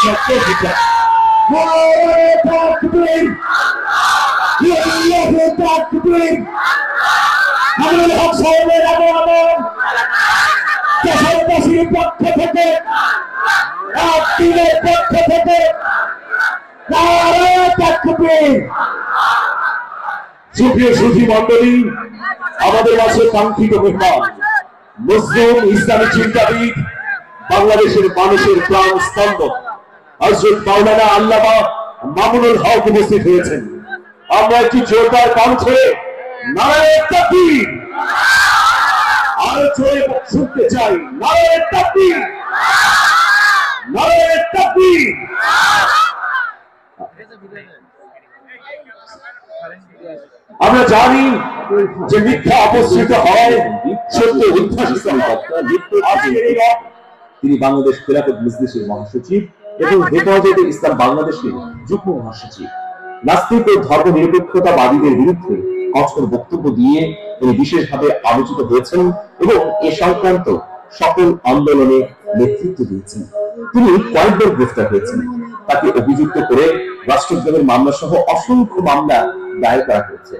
দেশবাসীর পক্ষ থেকে দিনের পক্ষ থেকে সুপ্রিয় সুধী মন্ডলী, আমাদের কাছে কাঙ্ক্ষিত মেহমান মুসলিম ইসলামী চিন্তাবিদ, বাংলাদেশের মানুষের প্রাণ স্পন্দন হযরত মাওলানা আল্লামা মামুনুল হক উপস্থিত হয়েছেন। আমরা একটি জোরদার কণ্ঠে নারায়ে তাকবীর আরো জোরে শুনতে চাই। নারায়ে তাকবীর, নারায়ে তাকবীর। আমরা জানি যে মিথ্যা অপসৃত হয়, সত্য উদ্ভাসিত হয়। তিনি বাংলাদেশ খেলাফত মজলিসের মহাসচিব এবং হেফাজতে ইসলাম বাংলাদেশের যুগ্ম মহাসচিব। নাস্তিক ও ধর্মনিরপেক্ষতাবাদীদের বিরুদ্ধে কঠোর বক্তব্য দিয়ে তিনি বিশেষভাবে আলোচিত হয়েছেন এবং এ সংক্রান্ত সকল আন্দোলনে নেতৃত্ব দিয়েছেন। তিনি কয়েকবার গ্রেফতার হয়েছেন। তাকে অভিযুক্ত করে রাষ্ট্রদ্রোহের মামলা সহ অসংখ্য মামলা দায়ের করা হয়েছে।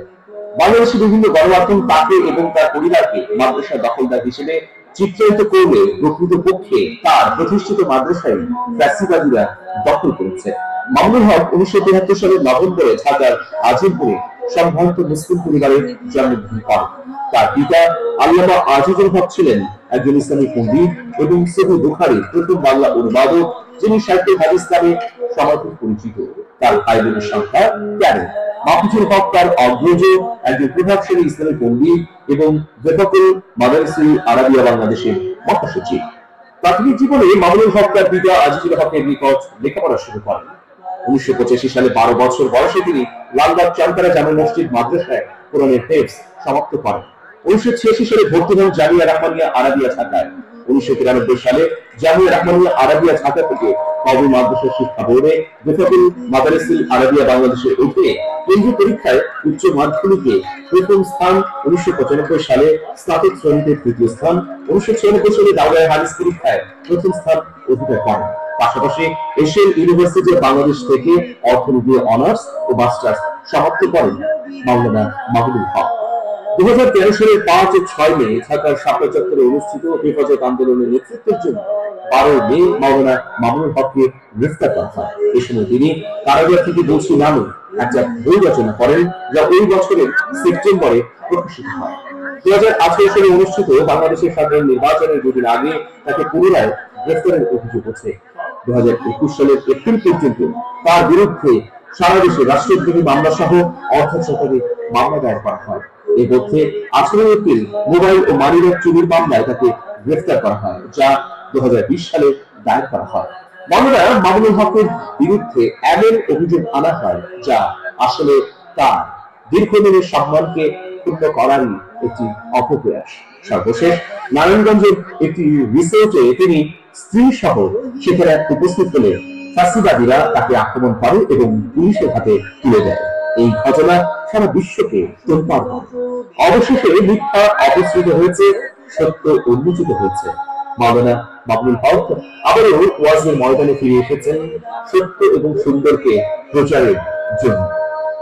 বাংলাদেশের বিভিন্ন গণমাধ্যম তাকে এবং তার পরিবারকে মাদ্রাসা দখলদার হিসেবে চিত্রায়িত করলে প্রকৃতপক্ষে তার প্রতিষ্ঠিত মাদ্রাসায় ফ্যাসিবাদীরা দখল করেছে। মামুনুল হক 1973 সালের নভেম্বরে ঢাকার আজিমপুরে সম্ভ্রান্ত মুসলিম পরিবারে জন্মগ্রহণ করেন। তার পিতা আল্লামা আজিজুল হক ছিলেন একজন ইসলামী পণ্ডিত এবং সহিহ বুখারীর প্রথম বাংলা অনুবাদক, যিনি সাহিত্যে হাদিস নামে সমর্থন পরিচিত। তার ভাই বোনের সংখ্যা 13। মাহফুজুল হক তার অগ্রজ, একজন প্রভাবশালী ইসলামী পণ্ডিত এবং বেফাকুল মাদারিসুল আরাবিয়া বাংলাদেশের মহাসচিব। প্রাথমিক জীবনে মামুনুল হক তার পিতা আজিজুল হকের নিকট লেখাপড়া শুরু করেন। 1985 সালে 12 বছর বয়সে তিনি লালবাগ চানপাড়া জামে মসজিদ মাদ্রাসায় কোরআনের হিফজ সমাপ্ত করেন। 1986 সালে ভর্তি হন জামিয়া রাহমানিয়া আরাবিয়া ঢাকায়। 1993 সালে জামিয়া রাহমানিয়া আরাবিয়া ঢাকা থেকে কওমি মাদ্রাসা শিক্ষা বোর্ডে বেফাকুল মাদারিসুল আরাবিয়া বাংলাদেশের অধীনে কেন্দ্রীয় পরীক্ষায় উচ্চ মাধ্যমিকে প্রথম স্থান, 1995 সালে স্নাতক শ্রেণীতে তৃতীয় স্থান, 1996 সালে দাওরায়ে হাদিস পরীক্ষায় প্রথম স্থান অধিকার করেন। পাশাপাশি এশিয়ান ইউনিভার্সিটি বাংলাদেশ থেকে অর্থনীতি অনার্স ও মাস্টার্স সমাপ্ত করেন মাওলানা মামুনুল হক। 2013 সালের 5 ও 6 মে ঢাকার শাপলা চত্বরে অনুষ্ঠিত হেফাজত আন্দোলনের নেতৃত্বের জন্য 12 মে মাওলানা মামুনুল হককে গ্রেফতার করা হয়। এই সময় তিনি কারাগার থেকে দোষী নামে একটা বই রচনা করেন, যা ওই বছরের সেপ্টেম্বরে প্রকাশিত হয়। 2018 সালে অনুষ্ঠিত বাংলাদেশের সাধারণ নির্বাচনের দুদিন আগে তাকে পুনরায় গ্রেফতারের অভিযোগ ওঠে। 2021 সালের এপ্রিল পর্যন্ত তার বিরুদ্ধে সারা দেশে রাষ্ট্রদ্রোহী মামলা সহ অর্ধশতাধিক মামলা দায়ের করা হয়। এর মধ্যে 18 এপ্রিল মোবাইল ও মানিব্যাগ চুরির মামলায় তাকে গ্রেফতার করা হয়, যা 2020 সালে দায়ের করা হয়। মামলায় মামুনুল হকের বিরুদ্ধে এমন অভিযোগ আনা হয় যা আসলে তার দীর্ঘদিনের সম্মানকে ক্ষুণ্ণ করারই একটি অপপ্রয়াস। সর্বশেষ নারায়ণগঞ্জের একটি রিসোর্টে তিনি স্ত্রী সহ সেখানে উপস্থিত হলে ফ্যাসিবাদীরা তাকে আক্রমণ করে এবং পুলিশের হাতে তুলে দেয়। এই ঘটনা সারা বিশ্বকে তোলপাড় করে। অবশেষে মিথ্যা অপসৃত হয়েছে, সত্য উন্মোচিত হয়েছে। মাওলানা মামুনুল হক আবারও ওয়াজের ময়দানে ফিরে এসেছেন সত্য এবং সুন্দরকে প্রচারের জন্য।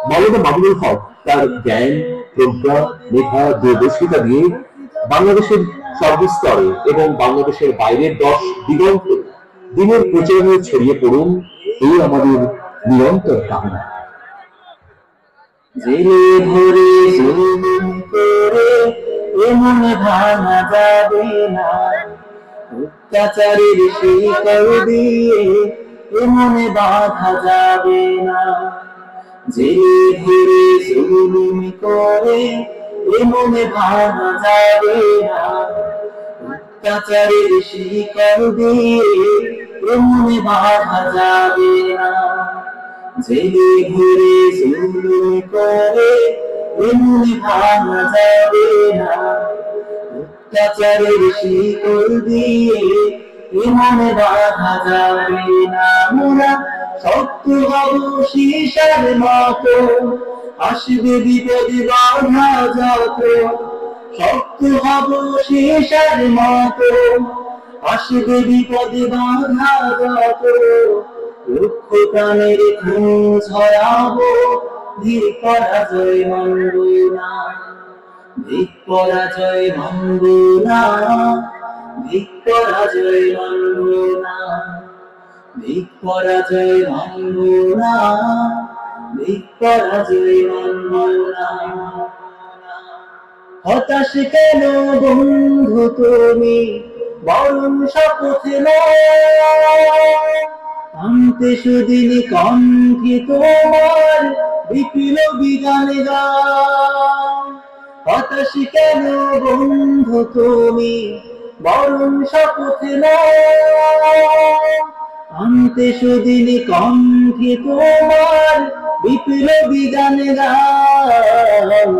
মাওলানা মামুনুল হক তার জ্ঞান, প্রজ্ঞা, মেধা, দূরদর্শিতা দিয়ে বাংলাদেশের সর্বস্তরে এবং বাংলাদেশের বাইরের 10 দিগন্তে দিনের প্রচারণে ছড়িয়ে পড়ুন, এই আমাদের নিরন্তর কামনা। জেলে ভরে জুলুম করে এমন ভাঙা যাবে না, অত্যাচারের শিকল দিয়ে এমন বাঁধা যাবে না। জেলে ভরে জুলুম করে এমন ভাঙা যাবে না, অত্যাচারের শিকল দিয়ে এমন বাঁধা যাবে না। জেলে ঘুরে জুলুম করে এমন ভাঙা যাবে না, অত্যাচারের শিকল দিয়ে এমন বাঁধা যাবে না। মোরা শক্ত হব সীসার মতো, আসবে বিপদ বাধা যত। শক্ত হব সীসার মতো, আসবে বিপদ বাধা যত। লক্ষ প্রাণের খুন ঝরাবো, ধীর পরাজয় মানব না, ধীর পরাজয় মানব না, ধীর পরাজয় মানব না, ধীর পরাজয় মানব না, ধীর পরাজয় মানব না। হতাশ কেন বন্ধু তুমি, বরং শপথ আনতে সুদিন কণ্ঠে তোমার বিপ্লবী গান গান। হতাশ কেন বন্ধু তুমি, বরং শপথ আনতে সুদিন কণ্ঠে তোমার বিপ্লবী গান গান।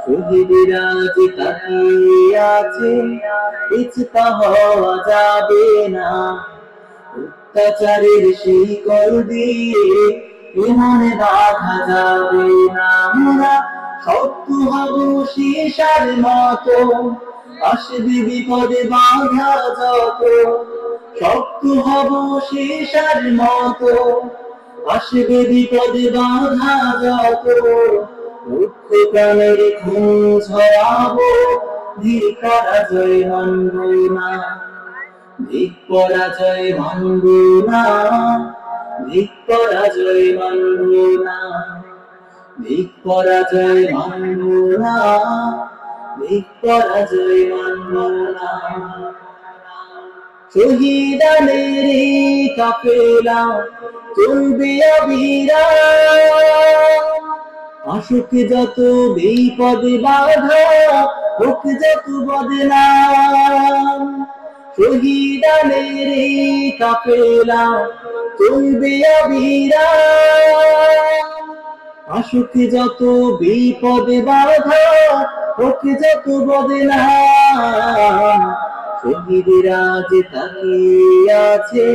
শহীদরা যে তাকিয়ে আছে, পিছপা হওয়া যাবে না, অত্যাচারের শিকল দিয়ে ইমানে বাঁধা যাবে না। আমরা শত্রু হব সীসার মতো, আসবে বিপদে বাঁধা যত, শত্রু হব সীসার মতো, আসবে বিপদে বাঁধা যত। লক্ষ প্রাণের খুন ঝরাবো, ধীর পরাজয় মানব না, ধীর পরাজয় মানব না, ধীর পরাজয় মানব না, ধীর পরাজয় মানব না, ধীর পরাজয় মানব না। শহীদানের কাফেলা চলবে অবিরাম, আসুক যত বিপদ বাধা, হোক যত বদনাম। শহীদানের কাফেলা চলবে অবিরাম, আসুক যত বিপদ বাধা, হোক যত বদনাম। শহীদরা যে তাকিয়ে আছে,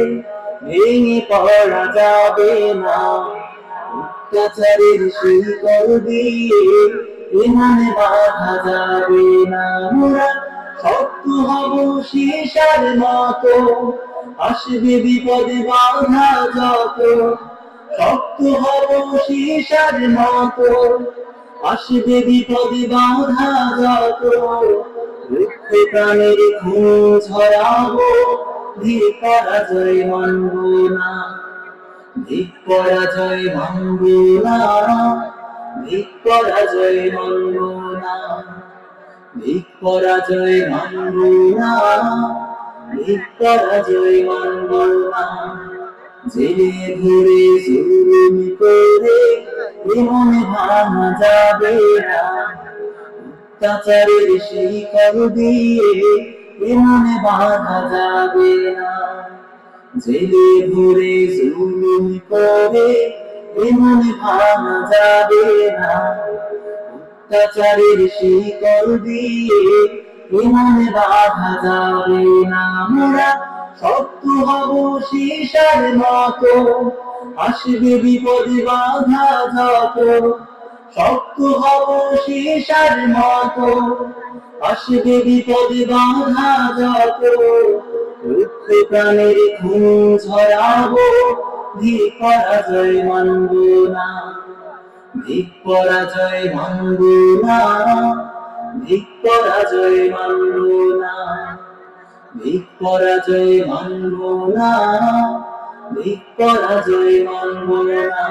ভেঙে পড়া যাবে না, অত্যাচারের শিকল দিয়ে ইমানে বাঁধা যাবে না। আমরা শত্রু হব সীসার মতো, আসবে বিপদে বাঁধা যত, শত্রু হব সীসার মতো, আসবে বিপদে বাঁধা যত। লক্ষ প্রাণের খুন ঝরাবো, ধীর পরাজয় মানব না, ধীর পরাজয় মানব না, ধীর পরাজয় মানব না, ধীর পরাজয় মানব না, ধীর পরাজয় মানব না। জেলে ঘুরে জুলুম করে ইমান ভাঙা যাবে না, অত্যাচারের শিকল দিয়ে ইমানে বাঁধা যাবে না। জেলে ঘুরে জুলুম করে ইমান ভাঙা যাবে না, অত্যাচারের শিকল দিয়ে ইমানে বাঁধা যাবে না। আমরা শত্রু হব সীসার মতো, আসবে বিপদে বাঁধা যত, শত্রু হব সীসার মতো, আসবে বিপদে বাঁধা যত। লক্ষ প্রাণের খুন ঝরাবো, ধীর পরাজয় মানব না, ধীর পরাজয় মানব না, ধীর পরাজয় মানব না, ধীর পরাজয় মানব না, ধীর পরাজয় মানব না।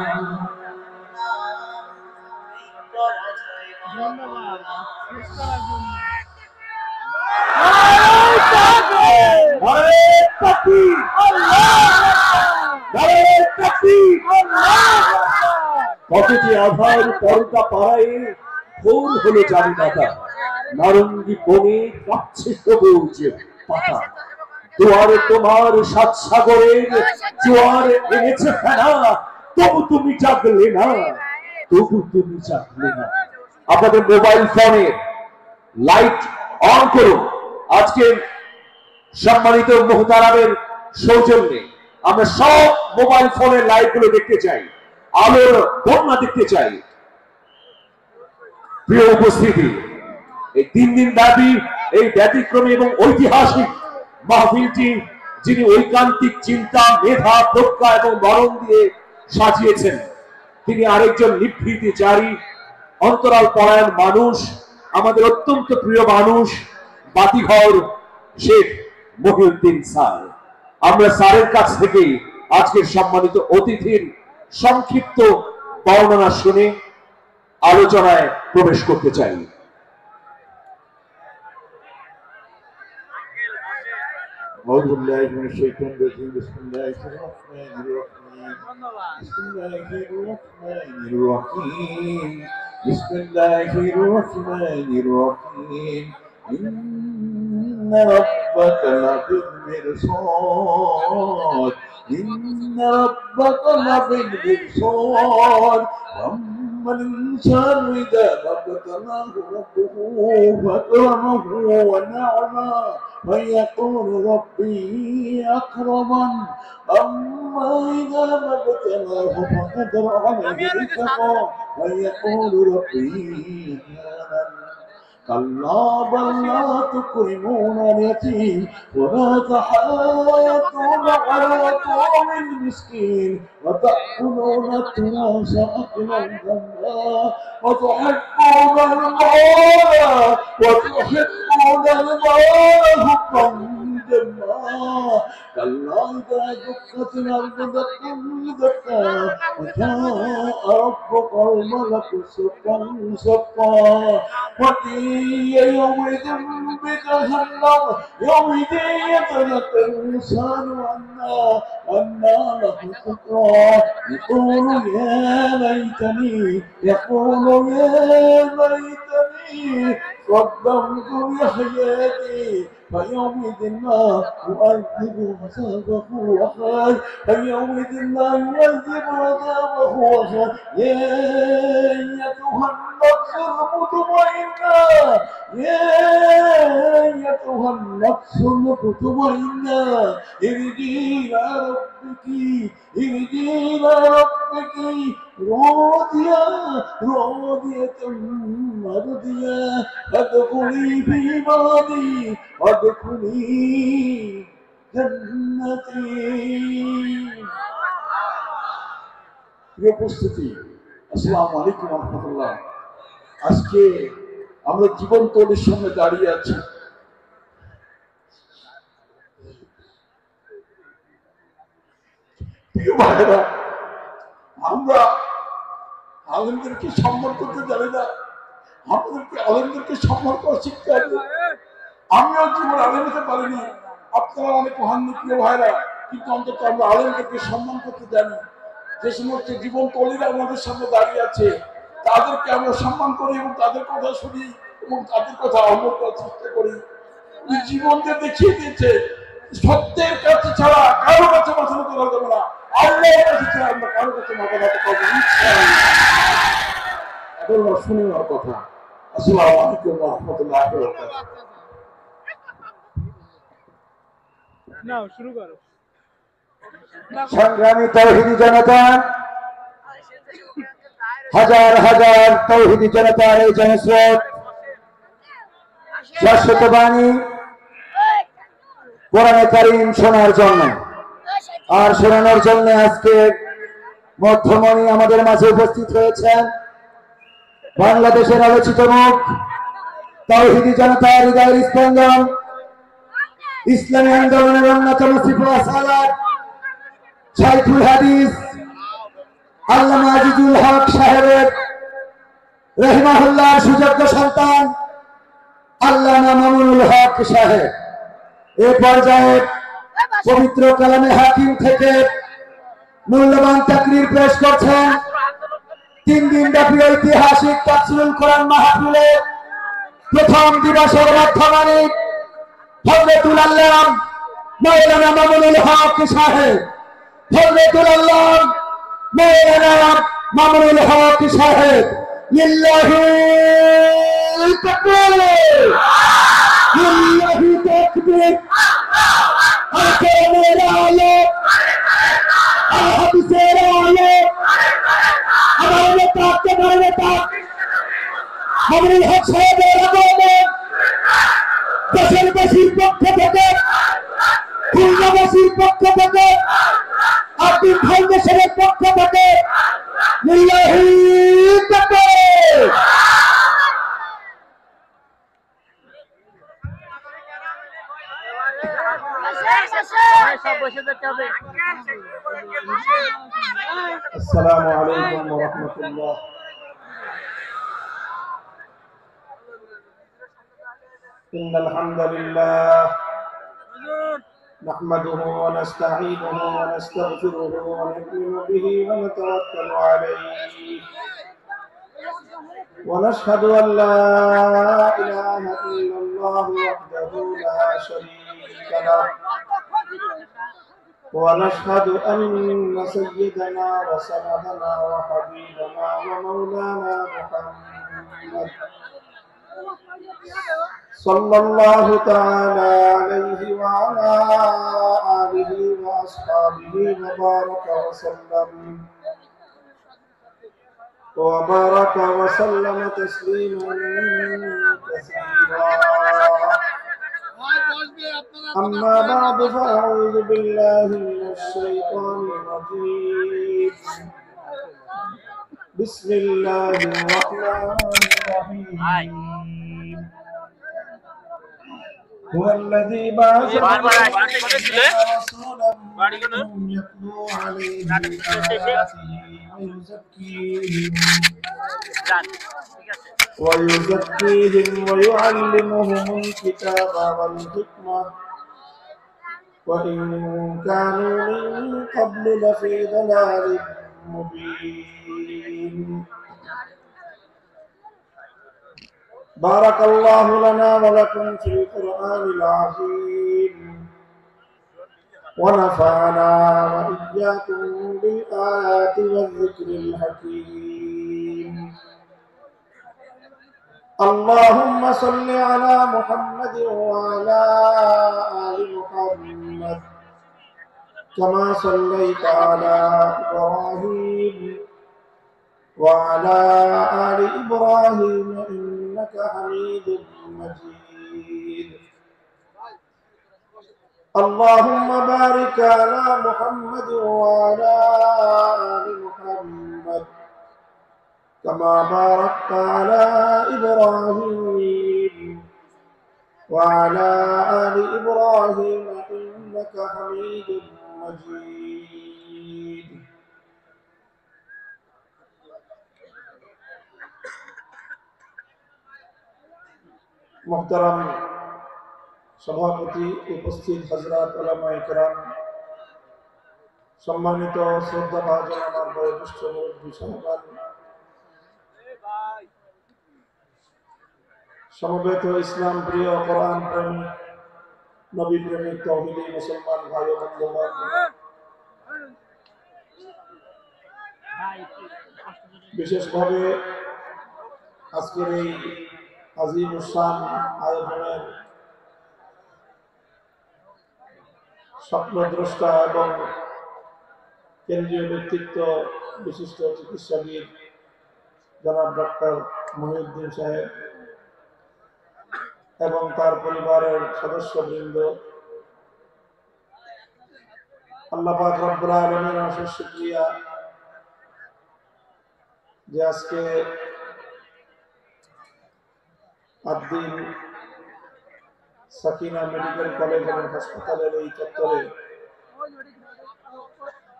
কতটি আধার পর্দা পাড়ায় ভোর হলো জানিদাতা, নারঙ্গি বনে কাঁপছে সবুজ পাতা। দুয়ারে তোমার সাত সাগরের জোয়ার এনেছে ফেনা, তবু তুমি জাগলে না, তবু তুমি জাগলে না। আপনাদের মোবাইল ফোনে লাইট অন করুন। আজকে সম্মানিত মুহতারামের সৌজন্যে আমরা সব মোবাইল ফোনের লাইট গুলো দেখতে চাই, আলোর বন্যা দেখতে চাই। প্রিয় উপস্থিতি, এই 3 দিন ব্যাপী এই ব্যতিক্রমী এবং ঐতিহাসিক মাহফিলটি যিনি ঐকান্তিক চিন্তা, মেধা, প্রজ্ঞা এবং মরণ দিয়ে সাজিয়েছেন, তিনি আরেকজন নিভৃতিচারী, অন্তরাল পরায়ণ মানুষ, আমাদের অত্যন্ত প্রিয় মানুষ, বাতিঘর শেখ মহিউদ্দিন স্যার। আমরা স্যারের কাছ থেকে আজকের সম্মানিত অতিথির সংক্ষিপ্ত বর্ণনা শুনে আলোচনায় প্রবেশ করতে চাই। أعوذ بالله من الشيطان الرجيم بسم الله الرحمن الرحيم بسم الله الرحمن الرحيم بسم الله الرحمن الرحيم إن ربك لبالمرصاد إن ربك لبالمرصاد أما الإنسان إذا ما ابتلاه ربه فأكرمه ونعمه فيقول ربي أكرمن أما إذا ما ابتلاه فقدر عليه رزقه فيقول ربي أهانن كلا بل لا تكرمون اليتيم ولا تحاضون على طعام المسكين وتأكلون التراث أكلا لما وتحبون المال حبا جما كلا إذا دكت الأرض دكا دكا وجاء ربك والملك صفا صفا وقيل يومئذ بجهنم يومئذ يتذكر الإنسان أنى له الذكرى يقول يا ليتني قدمت لحياتي فيومئذ لا يعذب عذابه أحد فيومئذ لا يعذب عذابه أحد يا أيتها النفس المطمئنة يا أيتها النفس المطمئنة ارجعي إلى ربك راضية مرضية فادخلي في عبادي وادخلي جنتي। প্রিয় উপস্থিতি, আসসালামু আলাইকুম ওয়া রাহমাতুল্লাহ। আজকে আমরা জীবন তৈরির সামনে দাঁড়িয়ে আছি। প্রিয় ভাইরা, আমরা আলেমদেরকে সম্মান করতে জানি না, আমাদেরকে আলেমদেরকে সম্মান করা শিখতে হবে। আমিও জীবন আলেম হতে পারিনি, আপনারা অনেক হননি প্রিয় ভাইরা, কিন্তু অন্তত আমরা আলেমদেরকে সম্মান করতে জানি। যে সমস্ত জীবন তৈরিরা আমাদের সামনে দাঁড়িয়ে আছে, তাদেরকে আমরা সম্মান করি এবং তাদের কথা শুনি এবং তাদের কথা আমল করার চেষ্টা করি। জীবনকে দেখিয়ে দিয়েছে সত্যের কাছে ছাড়া কারো কাছে মাথা নত করা যাবে না, আল্লাহর কাছে ছাড়া আমরা কারো কাছে মাথা নত করবো ইনশাআল্লাহ। এখন শুনে আমার কথা। আসসালামু আলাইকুম ওয়া রাহমাতুল্লাহি ওয়া বারাকাতুহু। নাও শুরু করো। সংগ্রামী তাওহীদি জনতা, হাজার হাজার তাওহীদি জনতার এই জনস্রোত শাশ্বত বাণী কোরআনে কারীম শোনার জন্য আর শোনানোর জন্য আজকে মধ্যমণি আমাদের মাঝে উপস্থিত হয়েছেন। বাংলাদেশের আলোচিত মুখ, তাওহীদি জনতার হৃদয়ের স্পন্দন, ইসলামী আন্দোলনের অন্যতম সিপাহ সালার শাইখুল হাদিস আল্লামা আজিজুল হক সাহেবের রহিমাহুল্লাহর সুযোগ্য সন্তান আল্লামা মামুনুল হক সাহেব এ পর্যায়ে পবিত্র কালামে হাকিম থেকে মূল্যবান তাকরীর পেশ করছেন। 3 দিন ব্যাপী ঐতিহাসিক তাফসীরুল কোরআন মাহফিলে প্রথম দিবসের মধ্যমানে হযরতুল আল্লাহ মাওলানা মামুনুল হক সাহেব, হযরতুল আল্লাহ মাওলানা মামুনুল হক সাহেব লিল্লাহি তাকবীর লিল্লাহি তাকবীর আলকামের আলো আলহাদিসের আলো আমার নেতা তোমার নেতা মামুনুল হক সাহেবের আগমন দেশের বাসীর পক্ষ থেকে খুলনাবাসী ফাউন্ডেশনের পক্ষ থেকে লিল্লাহি তাকবীর। আসসালামু আলাইকুম ওয়া রাহমাতুল্লাহ। ইন্নাল হামদালিল্লাহ نحمده ونستعينه ونستغفره ونؤمن به ونتوكل عليه ونشهد أن لا إله إلا الله وحده لا شريك له ونشهد أن سيدنا وسندنا وحبيبنا ومولانا محمد صلى الله تعالى عليه وعلى آله وأصحابه وبارك وسلم تسليما كثيرا. أما بعد فأعوذ بالله من الشيطان الرجيم. بسم الله الرحمن الرحيم. هو الذي بعث رسولا منهم يتلو عليهم آياته ويزكيهم ويعلمهم الكتاب والحكمة وإن كانوا من قبل لفي ضلال مبين. بارك الله لنا ولكم في القرآن العظيم ونفعنا وإياكم بالآيات والذكر الحكيم. اللهم صل على محمد وعلى آل محمد كما صليت على إبراهيم وعلى آل إبراهيم إنك حميد مجيد. اللهم بارك على محمد وعلى آل محمد كما باركت على إبراهيم وعلى آل إبراهيم إنك حميد مجيد. محترم সভাপতি, উপস্থিত হযরত উলামায়ে কেরাম, সম্মানিত শ্রদ্ধাভাজন আমার বয়োজ্যেষ্ঠ মুরব্বী সাহেবান, সমবেত ইসলাম প্রিয়, কোরআন প্রেমিক, নবী প্রেমিক, তাওহীদী মুসলমান ভাই ও বন্ধুগণ, বিশেষভাবে আজকের এই আজিমুস-শান আয়োজনের স্বপ্নদ্রষ্টা এবং কেন্দ্রীয় ব্যক্তিত্ব বিশিষ্ট চিকিৎসাবিদ জনাব ডক্টর মহিউদ্দিন সাহেব এবং তার পরিবারের সদস্যবৃন্দ, আল্লাহ পাক রব্বুল আলামিনের অশেষ শুকরিয়া যে আজকে আদ্দিন সাকিনা মেডিকেল কলেজ এবং হাসপাতালের এই চত্বরে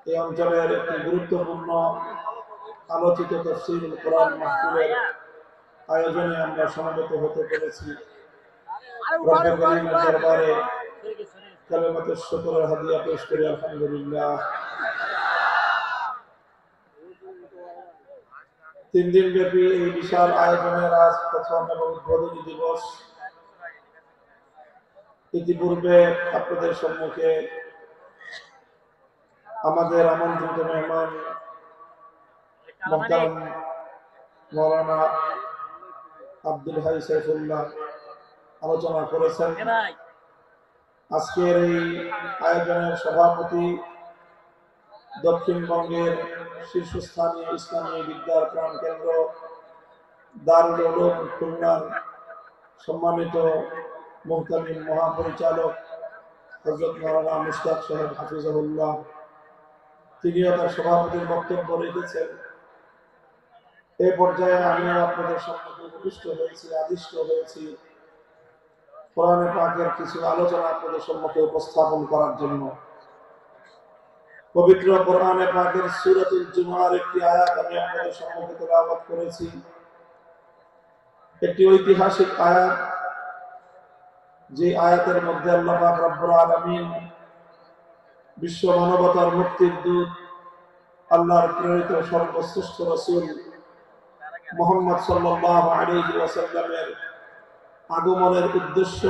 এই অঞ্চলের একটি গুরুত্বপূর্ণ আলোচিত তাফসীরুল কোরআন মাহফিলের আয়োজনে আমরা সমবেত হতে পেরেছি। রব্বুল কারীমের দরবারে কালিমাতুশ শুকরের হাদিয়া পেশ করি আলহামদুলিল্লাহ। 3 দিন ব্যাপী এই বিশাল আয়োজনের আজ প্রথম এবং উদ্বোধনী দিবস। ইতিপূর্বে আপনাদের সম্মুখে আমাদের আমন্ত্রিত মেহমান মুহতারাম মাওলানা আব্দুল হাই সাইফুল্লাহ আলোচনা করেছেন। আজকের এই আয়োজনের সভাপতি দক্ষিণবঙ্গের শীর্ষস্থানীয় ইসলামী বিদ্যার প্রাণকেন্দ্র দারুল উলুম খুলনার সম্মানিত মুহতামিম মহাপরিচালক হযরত মাওলানা মুশতাক সাহেব হাফিজাহুল্লাহ, তিনিও তার সভাপতির বক্তব্য রেখেছেন। এই পর্যায়ে আমিও আপনাদের সম্মুখে উপবিষ্ট হয়েছি, আদিষ্ট হয়েছি কোরআনে পাকের কিছু আলোচনা আপনাদের সম্মুখে উপস্থাপন করার জন্য। পবিত্র কোরআনে পাকের সূরাতুল জুমার একটি আয়াত আমি আপনাদের সম্মুখে তেলাওয়াত করেছি। একটি ঐতিহাসিক আয়াত, যে আয়াতের মধ্যে আল্লাহ পাক রব্বুল আলামিন বিশ্ব মানবতার মুক্তির দূত আল্লাহর প্রেরিত সর্বশ্রেষ্ঠ রাসূল মুহাম্মদ সাল্লাল্লাহু আলাইহি ওয়াসাল্লামের আগমনের উদ্দেশ্য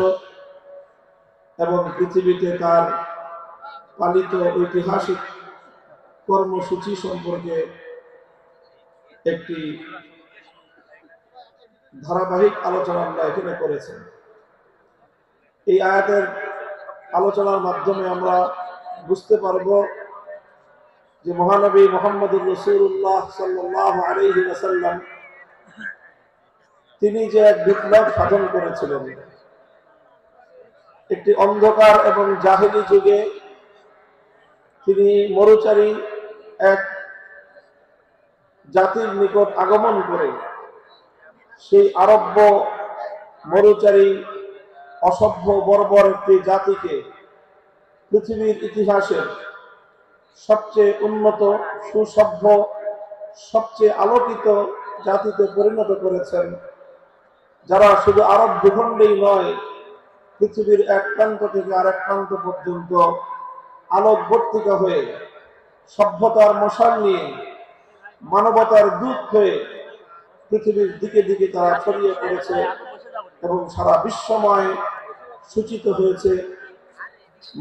এবং পৃথিবীতে তার পালিত ঐতিহাসিক কর্মসূচি সম্পর্কে একটি ধারাবাহিক আলোচনা আমরা এখানে করেছি। এই আয়াতের আলোচনার মাধ্যমে আমরা বুঝতে পারব যে মহানবী মুহাম্মদুর রাসূলুল্লাহ সাল্লাল্লাহু আলাইহি ওয়াসাল্লাম তিনি যে এক বিপ্লব সাধন করেছিলেন। একটি অন্ধকার এবং জাহেলি যুগে তিনি মরুচারী এক জাতির নিকট আগমন করে সেই আরব্য মরুচারী অসভ্য বর্বর একটি জাতিকে পৃথিবীর ইতিহাসের সবচেয়ে উন্নত, সুসভ্য, সবচেয়ে আলোকিত জাতিতে পরিণত করেছেন, যারা শুধু আরব ভূখণ্ডেই নয়, পৃথিবীর এক প্রান্ত থেকে আরেক প্রান্ত পর্যন্ত আলোকবর্তিকা হয়ে, সভ্যতার মশাল নিয়ে, মানবতার দূত হয়ে পৃথিবীর দিকে দিকে তারা ছড়িয়ে পড়েছে এবং সারা বিশ্বময় সূচিত হয়েছে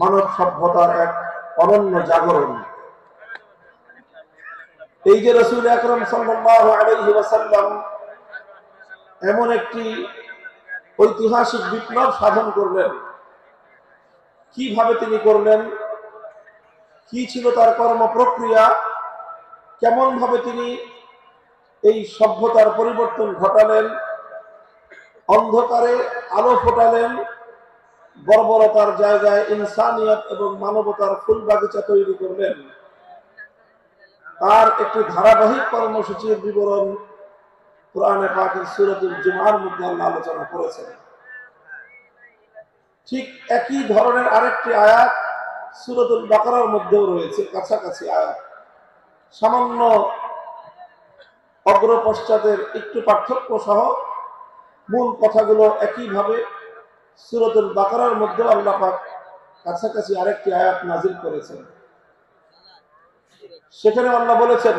মানব সভ্যতার এক অনন্য জাগরণ। এই যে রাসূল আকরাম সাল্লাল্লাহু আলাইহি ওয়াসাল্লাম এমন একটি ঐতিহাসিক বিপ্লব সাধন করলেন, কিভাবে তিনি করলেন, কি ছিল তার কর্ম প্রক্রিয়া, কেমন ভাবে তিনি এই সভ্যতার পরিবর্তন ঘটালেন, অন্ধকারে আলো ফোটালেন, বর্বরতার জায়গায় ইনসানিয়ত এবং মানবতার ফুল বাগিচা তৈরি করলেন, তার একটি ধারাবাহিক কর্মসূচির বিবরণ কোরআনে পাকের সূরাতুল জুমার মধ্যে আল্লাহ আলোচনা করেছেন। ঠিক একই ধরনের আরেকটি আয়াত সূরাতুল বাকারার মধ্যেও রয়েছে, কাছাকাছি আয়াত, সামান্য অগ্রপশ্চাতের একটু পার্থক্য সহ মূল কথাগুলো একইভাবে সূরাতুল বাকারার মধ্যে আল্লাহ পাক কাছাকাছি আরেকটি আয়াত নাযিল করেছেন। সেখানে আল্লাহ বলেছেন,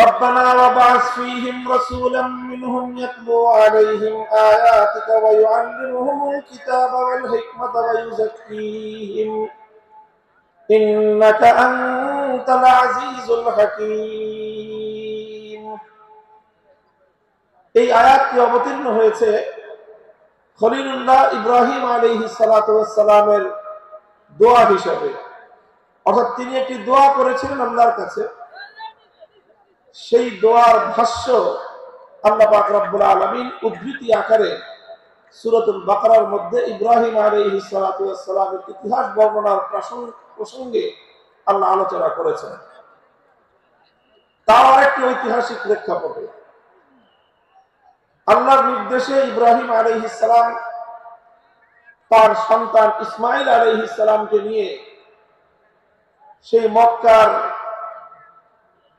রব্বানা ওয়াবআস ফীহিম রাসূলাম মিনহুম ইয়াতলু আলাইহিম আয়াতিকা ওয়া ইউআল্লিমুহুমুল কিতাবা ওয়াল হিকমাতা ওয়া ইউযাক্কিহিম ইন্নাকা আনতাল আজিজুল হাকীম। এই আয়াতটি অবতীর্ণ হয়েছে খলিলুল্লাহ ইব্রাহিম আলাইহিস সালাতু ওয়াস সালামের দোয়া হিসেবে, অর্থাৎ তিনি একটি দোয়া করেছিলেন আল্লাহর কাছে। সেই দোয়ার ভাষ্য আল্লাহ পাক রব্বুল আলামিন উদ্ধৃতি আকারে সূরাতুল বাকারার মধ্যে ইব্রাহিম আলাইহিস সালাতু ওয়াস সালামের ইতিহাস বর্ণনার প্রসঙ্গে আল্লাহ আলোচনা করেছেন। তার আরেকটি ঐতিহাসিক প্রেক্ষাপটে আল্লাহর নির্দেশে ইব্রাহিম আলাইহিস সালাম তার সন্তান ইসমাইল আলাইহিস সালামকে নিয়ে সেই মক্কার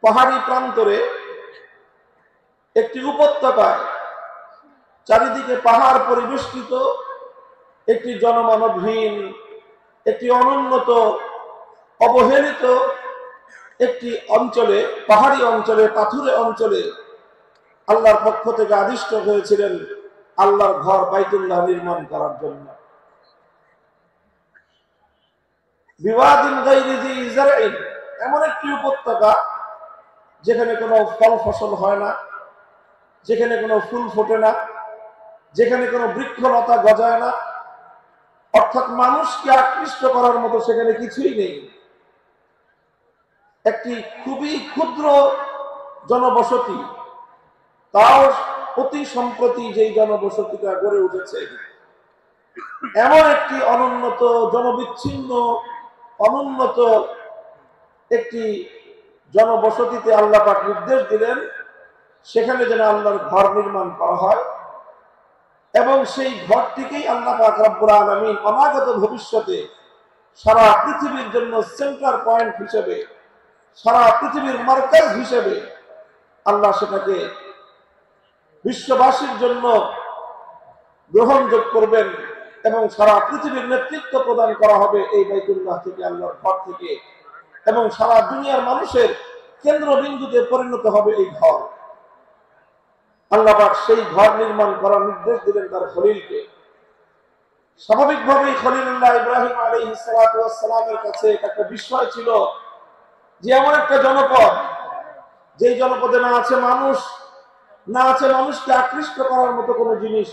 পাহাড়ি প্রান্তরে একটি উপত্যকায়, চারিদিকে পাহাড় পরিবেষ্টিত একটি জনমানবহীন, একটি অনুন্নত, অবহেলিত একটি অঞ্চলে, পাহাড়ি অঞ্চলে, পাথুরে অঞ্চলে আল্লাহর পক্ষ থেকে আদিষ্ট হয়েছিলেন আল্লাহর ঘর বাইতুল্লাহ নির্মাণ করার জন্য। বিওয়াদিন গায়রি যি যারইন, এমন একটি উপত্যকা যেখানে কোনো ফল ফসল হয় না, যেখানে কোনো ফুল ফোটে না, যেখানে কোনো বৃক্ষলতা গজায় না, অর্থাৎ মানুষকে আকৃষ্ট করার মতো সেখানে কিছুই নেই। একটি খুবই ক্ষুদ্র জনবসতি, তাও অতি সম্প্রতি যেই জনবসতিটা গড়ে উঠেছে, এমন একটি অনুন্নত, জনবিচ্ছিন্ন, অনুন্নত একটি জনবসতিতে আল্লাহ পাক নির্দেশ দিলেন সেখানে যেন আল্লাহর ঘর নির্মাণ করা হয় এবং সেই ঘরটিকেই আল্লাহ পাক রব্বুল আলামিন অনাগত ভবিষ্যতে সারা পৃথিবীর জন্য সেন্টার পয়েন্ট হিসেবে, সারা পৃথিবীর মার্কাজ হিসেবে আল্লাহ সেটাকে বিশ্ববাসীর জন্য গ্রহণযোগ্য করবেন এবং সারা পৃথিবীর নেতৃত্ব প্রদান করা হবে এই বাইতুল্লাহ থেকে, আল্লাহর ঘর থেকে, এবং সারা দুনিয়ার মানুষের কেন্দ্রবিন্দুতে পরিণত হবে এই ঘর। আল্লাহ পাক সেই ঘর নির্মাণ করার নির্দেশ দিলেন তার খলিলকে। স্বাভাবিকভাবেই খলিলুল্লাহ ইব্রাহিম আলাইহিস সালাতু ওয়াস সালামের কাছে একটা বিষয় ছিল যে এমন একটা জনপদ, যেই জনপদে না আছে মানুষ, না আছে মানুষকে আকৃষ্ট করার মতো কোনো জিনিস,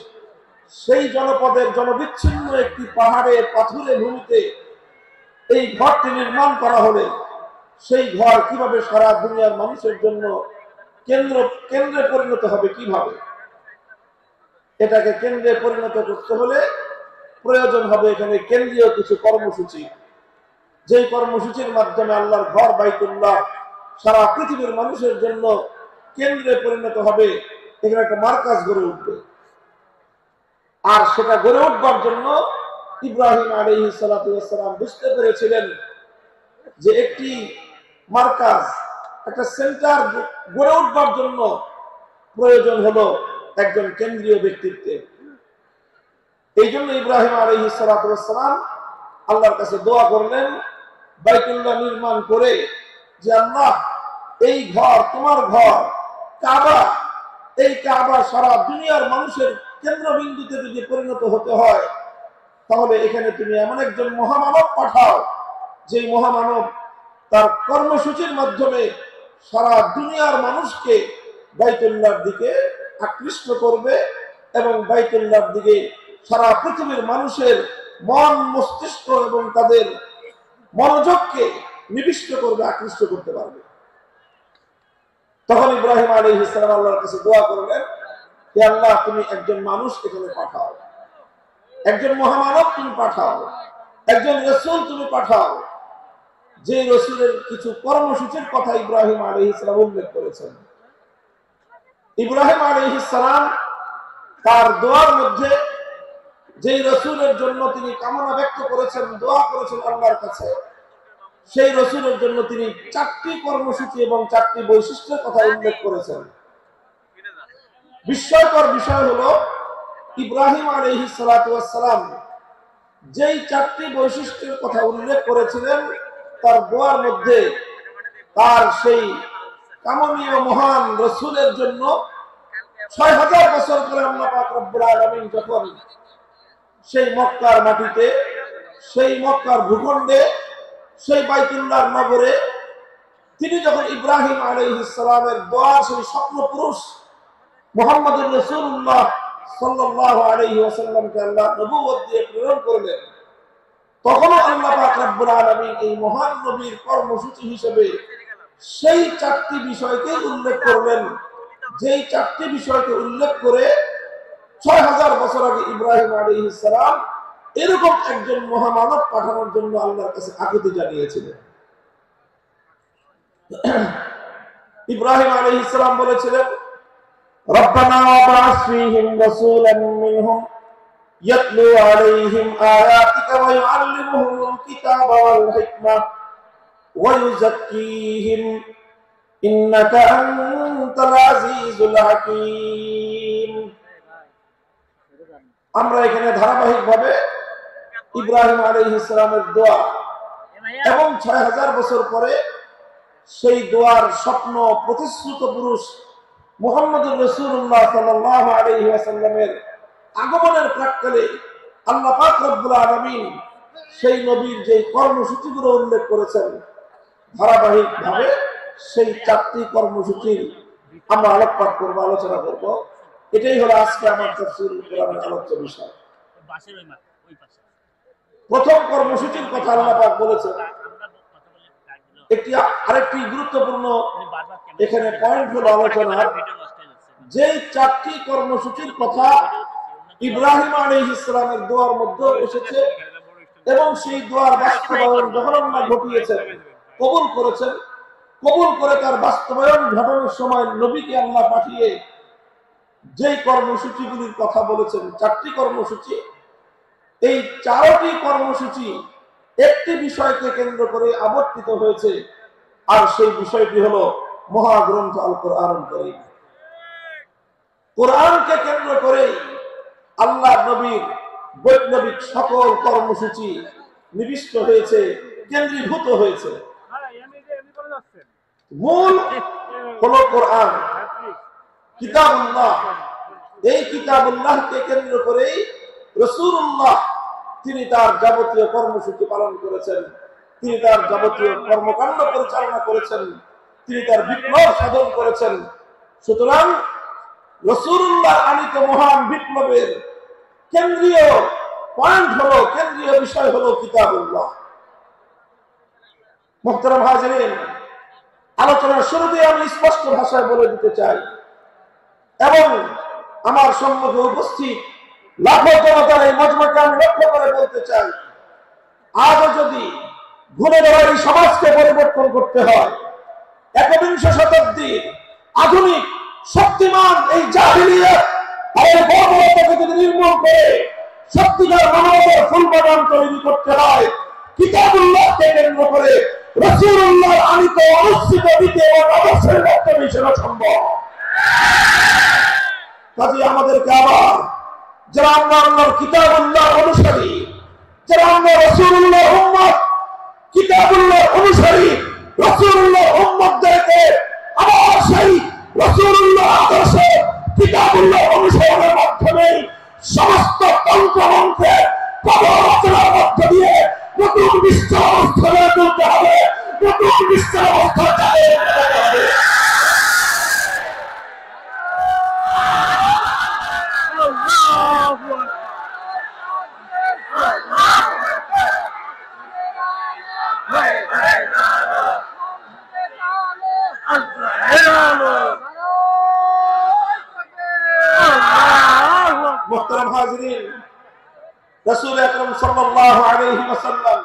সেই জনপদের জনবিচ্ছিন্ন একটি পাহাড়ে পাথুরে ভূমিতে এই ঘরটি নির্মাণ করা হলে সেই ঘর কিভাবে সারা দুনিয়ার মানুষের জন্য কেন্দ্রে পরিণত হবে, কিভাবে এটাকে কেন্দ্রে পরিণত করতে হলে প্রয়োজন হবে এখানে কেন্দ্রীয় কিছু কর্মসূচি, যেই কর্মসূচির মাধ্যমে আল্লাহর ঘর বাইতুল্লাহ সারা পৃথিবীর মানুষের জন্য কেন্দ্রে পরিণত হবে। এখানে একটা মার্কাজ গড়ে উঠবে, আর সেটা গড়ে উঠবার জন্য ইব্রাহিম আলাইহিস সালাতু ওয়াস সালাম বুঝতে পেরেছিলেন যে একটি মার্কাজ, একটা সেন্টার গড়ে উঠবার জন্য প্রয়োজন হলো একজন কেন্দ্রীয় ব্যক্তিত্বের। এই জন্য ইব্রাহিম আলাইহিস সালাতু ওয়াস সালাম আল্লাহর কাছে দোয়া করলেন বাইতুল্লাহ নির্মাণ করে, যে আল্লাহ এই ঘর তোমার ঘর কাবা, এই কাবা সারা দুনিয়ার মানুষের কেন্দ্রবিন্দুতে যদি পরিণত হতে হয় তাহলে এখানে তুমি এমন একজন মহামানব পাঠাও, যে মহামানব তার কর্মসূচির মাধ্যমে সারা দুনিয়ার মানুষকে বাইতুল্লাহর দিকে আকৃষ্ট করবে এবং বাইতুল্লাহর দিকে সারা পৃথিবীর মানুষের মন মস্তিষ্ক এবং তাদের মনোযোগকে নিবিষ্ট করবে, আকৃষ্ট করতে পারবে। তখন ইব্রাহিম আলাইহিস সালাম আল্লাহর কাছে দোয়া করলেন, হে আল্লাহ তুমি একজন মানুষ এখানে পাঠাও, একজন মহামানব তুমি পাঠাও, একজন রাসূল তুমি পাঠাও, যে রাসূলের কিছু কর্মসূচির কথা ইব্রাহিম আলাইহিস সালাম উল্লেখ করেছেন। ইব্রাহিম আলাইহিস সালাম তার দোয়ার মধ্যে যেই রাসূলের জন্য তিনি কামনা ব্যক্ত করেছেন, দোয়া করেছেন আল্লাহর কাছে, সেই রাসূলের জন্য তিনি 4টি কর্মসূচি এবং 4টি বৈশিষ্ট্যের কথা উল্লেখ করেছেন। বিস্ময়কর বিষয় হলো ইব্রাহিম আলাইহিস সালাতু ওয়াস সালাম যেই 4টি বৈশিষ্ট্যের কথা উল্লেখ করেছিলেন তার দোয়ার মধ্যে তার সেই কামনীয় মহান রাসূলের জন্য 6000 বছর পরে আল্লাহ পাক রব্বুল আলামিন যখন সেই মক্কার মাটিতে, সেই মক্কার ভূখণ্ডে, সেই বাইতুল্লাহর নগরে তিনি যখন ইব্রাহিম আলাইহিস সালামের দোয়ার সেই স্বপ্ন পুরুষ মুহাম্মদুর রাসূলুল্লাহ সাল্লাল্লাহু আলাইহি ওয়াসাল্লামকে আল্লাহ নবুয়ত দিয়ে প্রেরণ করলেন, তখনও আল্লাহ পাক রব্বুল আলামিন এই মহান নবীর কর্মসূচি হিসেবে সেই 4টি বিষয়কে উল্লেখ করলেন, যেই 4টি বিষয়কে উল্লেখ করে 6000 বছর আগে ইব্রাহিম আলাইহিস সালাম এরকম একজন মহামানব পাঠানোর জন্য আল্লাহর কাছে আকুতি জানিয়েছিলেন। ইব্রাহিম আলাইহিস সালাম বলেছিলেন, রব্বানা ওয়াবআস ফীহিম রাসূলান মিনহুম ইয়াতলু আলাইহিম আয়াতিকা ওয়া ইউআল্লিমুহুমুল কিতাবা ওয়াল হিকমা ওয়া ইউযাক্কিহিম ইন্নাকা আনতাল আজিজুল হাকীম। আমরা এখানে ধারাবাহিকভাবে ইব্রাহিম আলাইহিস সালামের দোয়া এবং 6000 বছর পরে সেই দোয়ার স্বপ্ন প্রতিশ্রুত পুরুষ মুহাম্মদুর রাসূলুল্লাহ সাল্লাল্লাহু আলাইহি ওয়াসাল্লামের আগমনের প্রাক্কালে আল্লাহ পাক রব্বুল আলামিন সেই নবীর যে কর্মসূচিগুলো উল্লেখ করেছেন, ধারাবাহিকভাবে সেই 4টি কর্মসূচির আমরা আলোকপাত করব, আলোচনা করব। এটাই হলো আজকে আমার তাফসীরুল কোরআনের আলোচ্য বিষয়। প্রথম কর্মসূচির কথা আল্লাহ পাক বলেছেন, আরেকটি গুরুত্বপূর্ণ এখানে পয়েন্ট হলো আলোচনার, যে 4টি কর্মসূচির কথা ইব্রাহিম আলাইহিস সালামের দোয়ার মধ্যে এসেছে এবং সেই দোয়ার বাস্তবায়ন যখন আল্লাহ ঘটিয়েছেন কবুল করেছেন। কবুল করে তার বাস্তবায়ন ঘটানোর সময় নবীকে আল্লাহ পাঠিয়ে যেই কর্মসূচিগুলির কথা বলেছেন, 4টি কর্মসূচি, এই 4টি কর্মসূচি একটি বিষয়কে কেন্দ্র করে আবর্তিত হয়েছে, আর সেই বিষয়টি হলো মহাগ্রন্থ আল কোরআনুল কারীম। কোরআনকে কেন্দ্র করে আল্লাহ নবীর বৈপ্লবিক সকল কর্মসূচি নিবিষ্ট হয়েছে, কেন্দ্রীভূত হয়েছে। মূল হলো কোরআন, কিতাবুল্লাহ। এই কিতাবুল্লাহকে কেন্দ্র করেই রাসূলুল্লাহ তিনি তার যাবতীয় কর্মসূচি পালন করেছেন, তিনি তার যাবতীয় কর্মকাণ্ড পরিচালনা করেছেন, তিনি তার বিপ্লব সাধন করেছেন। সুতরাং রাসূলুল্লাহ আনিত মহান বিপ্লবের কেন্দ্রীয় পয়েন্ট হলো, কেন্দ্রীয় বিষয় হলো কিতাবুল্লাহ। মুহতারাম হাজিরিন, আলোচনার শুরুতে আমি স্পষ্ট ভাষায় বলে দিতে চাই এবং আমার সম্মুখে উপস্থিত লাখো জনতার এই মজমাকে আমি লক্ষ্য করে বলতে চাই, আজও যদি ঘুরে যাওয়া এই সমাজকে পরিবর্তন করতে হয়, একবিংশ শতাব্দীর আধুনিক শক্তিমান এই জাহিলিয়াত আর এই বর্বরতাকে যদি নির্মূল করে সত্যিকার মানবতার ফুলবাগান তৈরি করতে হয়, কিতাবুল্লাহকে কেন্দ্র করে রাসূলুল্লাহর আনিত অনুষ্ঠিত দ্বিতীয় আদর্শের মাধ্যমে সেটা সম্ভব। কাজে আমাদেরকে আবার যারা আমরা আল্লাহর কিতাবুল্লাহর অনুসারী, যারা আমরা রাসূলুল্লাহর উম্মত, কিতাবুল্লাহর অনুসারী, রাসূলুল্লাহর উম্মতদেরকে আবার সেই রাসূলুল্লাহ আদর্শে কিতাবুল্লাহ অনুসরণের মাধ্যমে সমস্ত তন্ত্রমন্ত্রের প্রবচনার মধ্য দিয়ে নতুন বিশ্ব ব্যবস্থা গড়ে তুলতে হবে, নতুন বিশ্ব ব্যবস্থা চালিয়ে যেতে হবে। মুহতারাম হাজিরিন, রাসূল আকরাম সাল্লাল্লাহু আলাইহি ওয়াসাল্লাম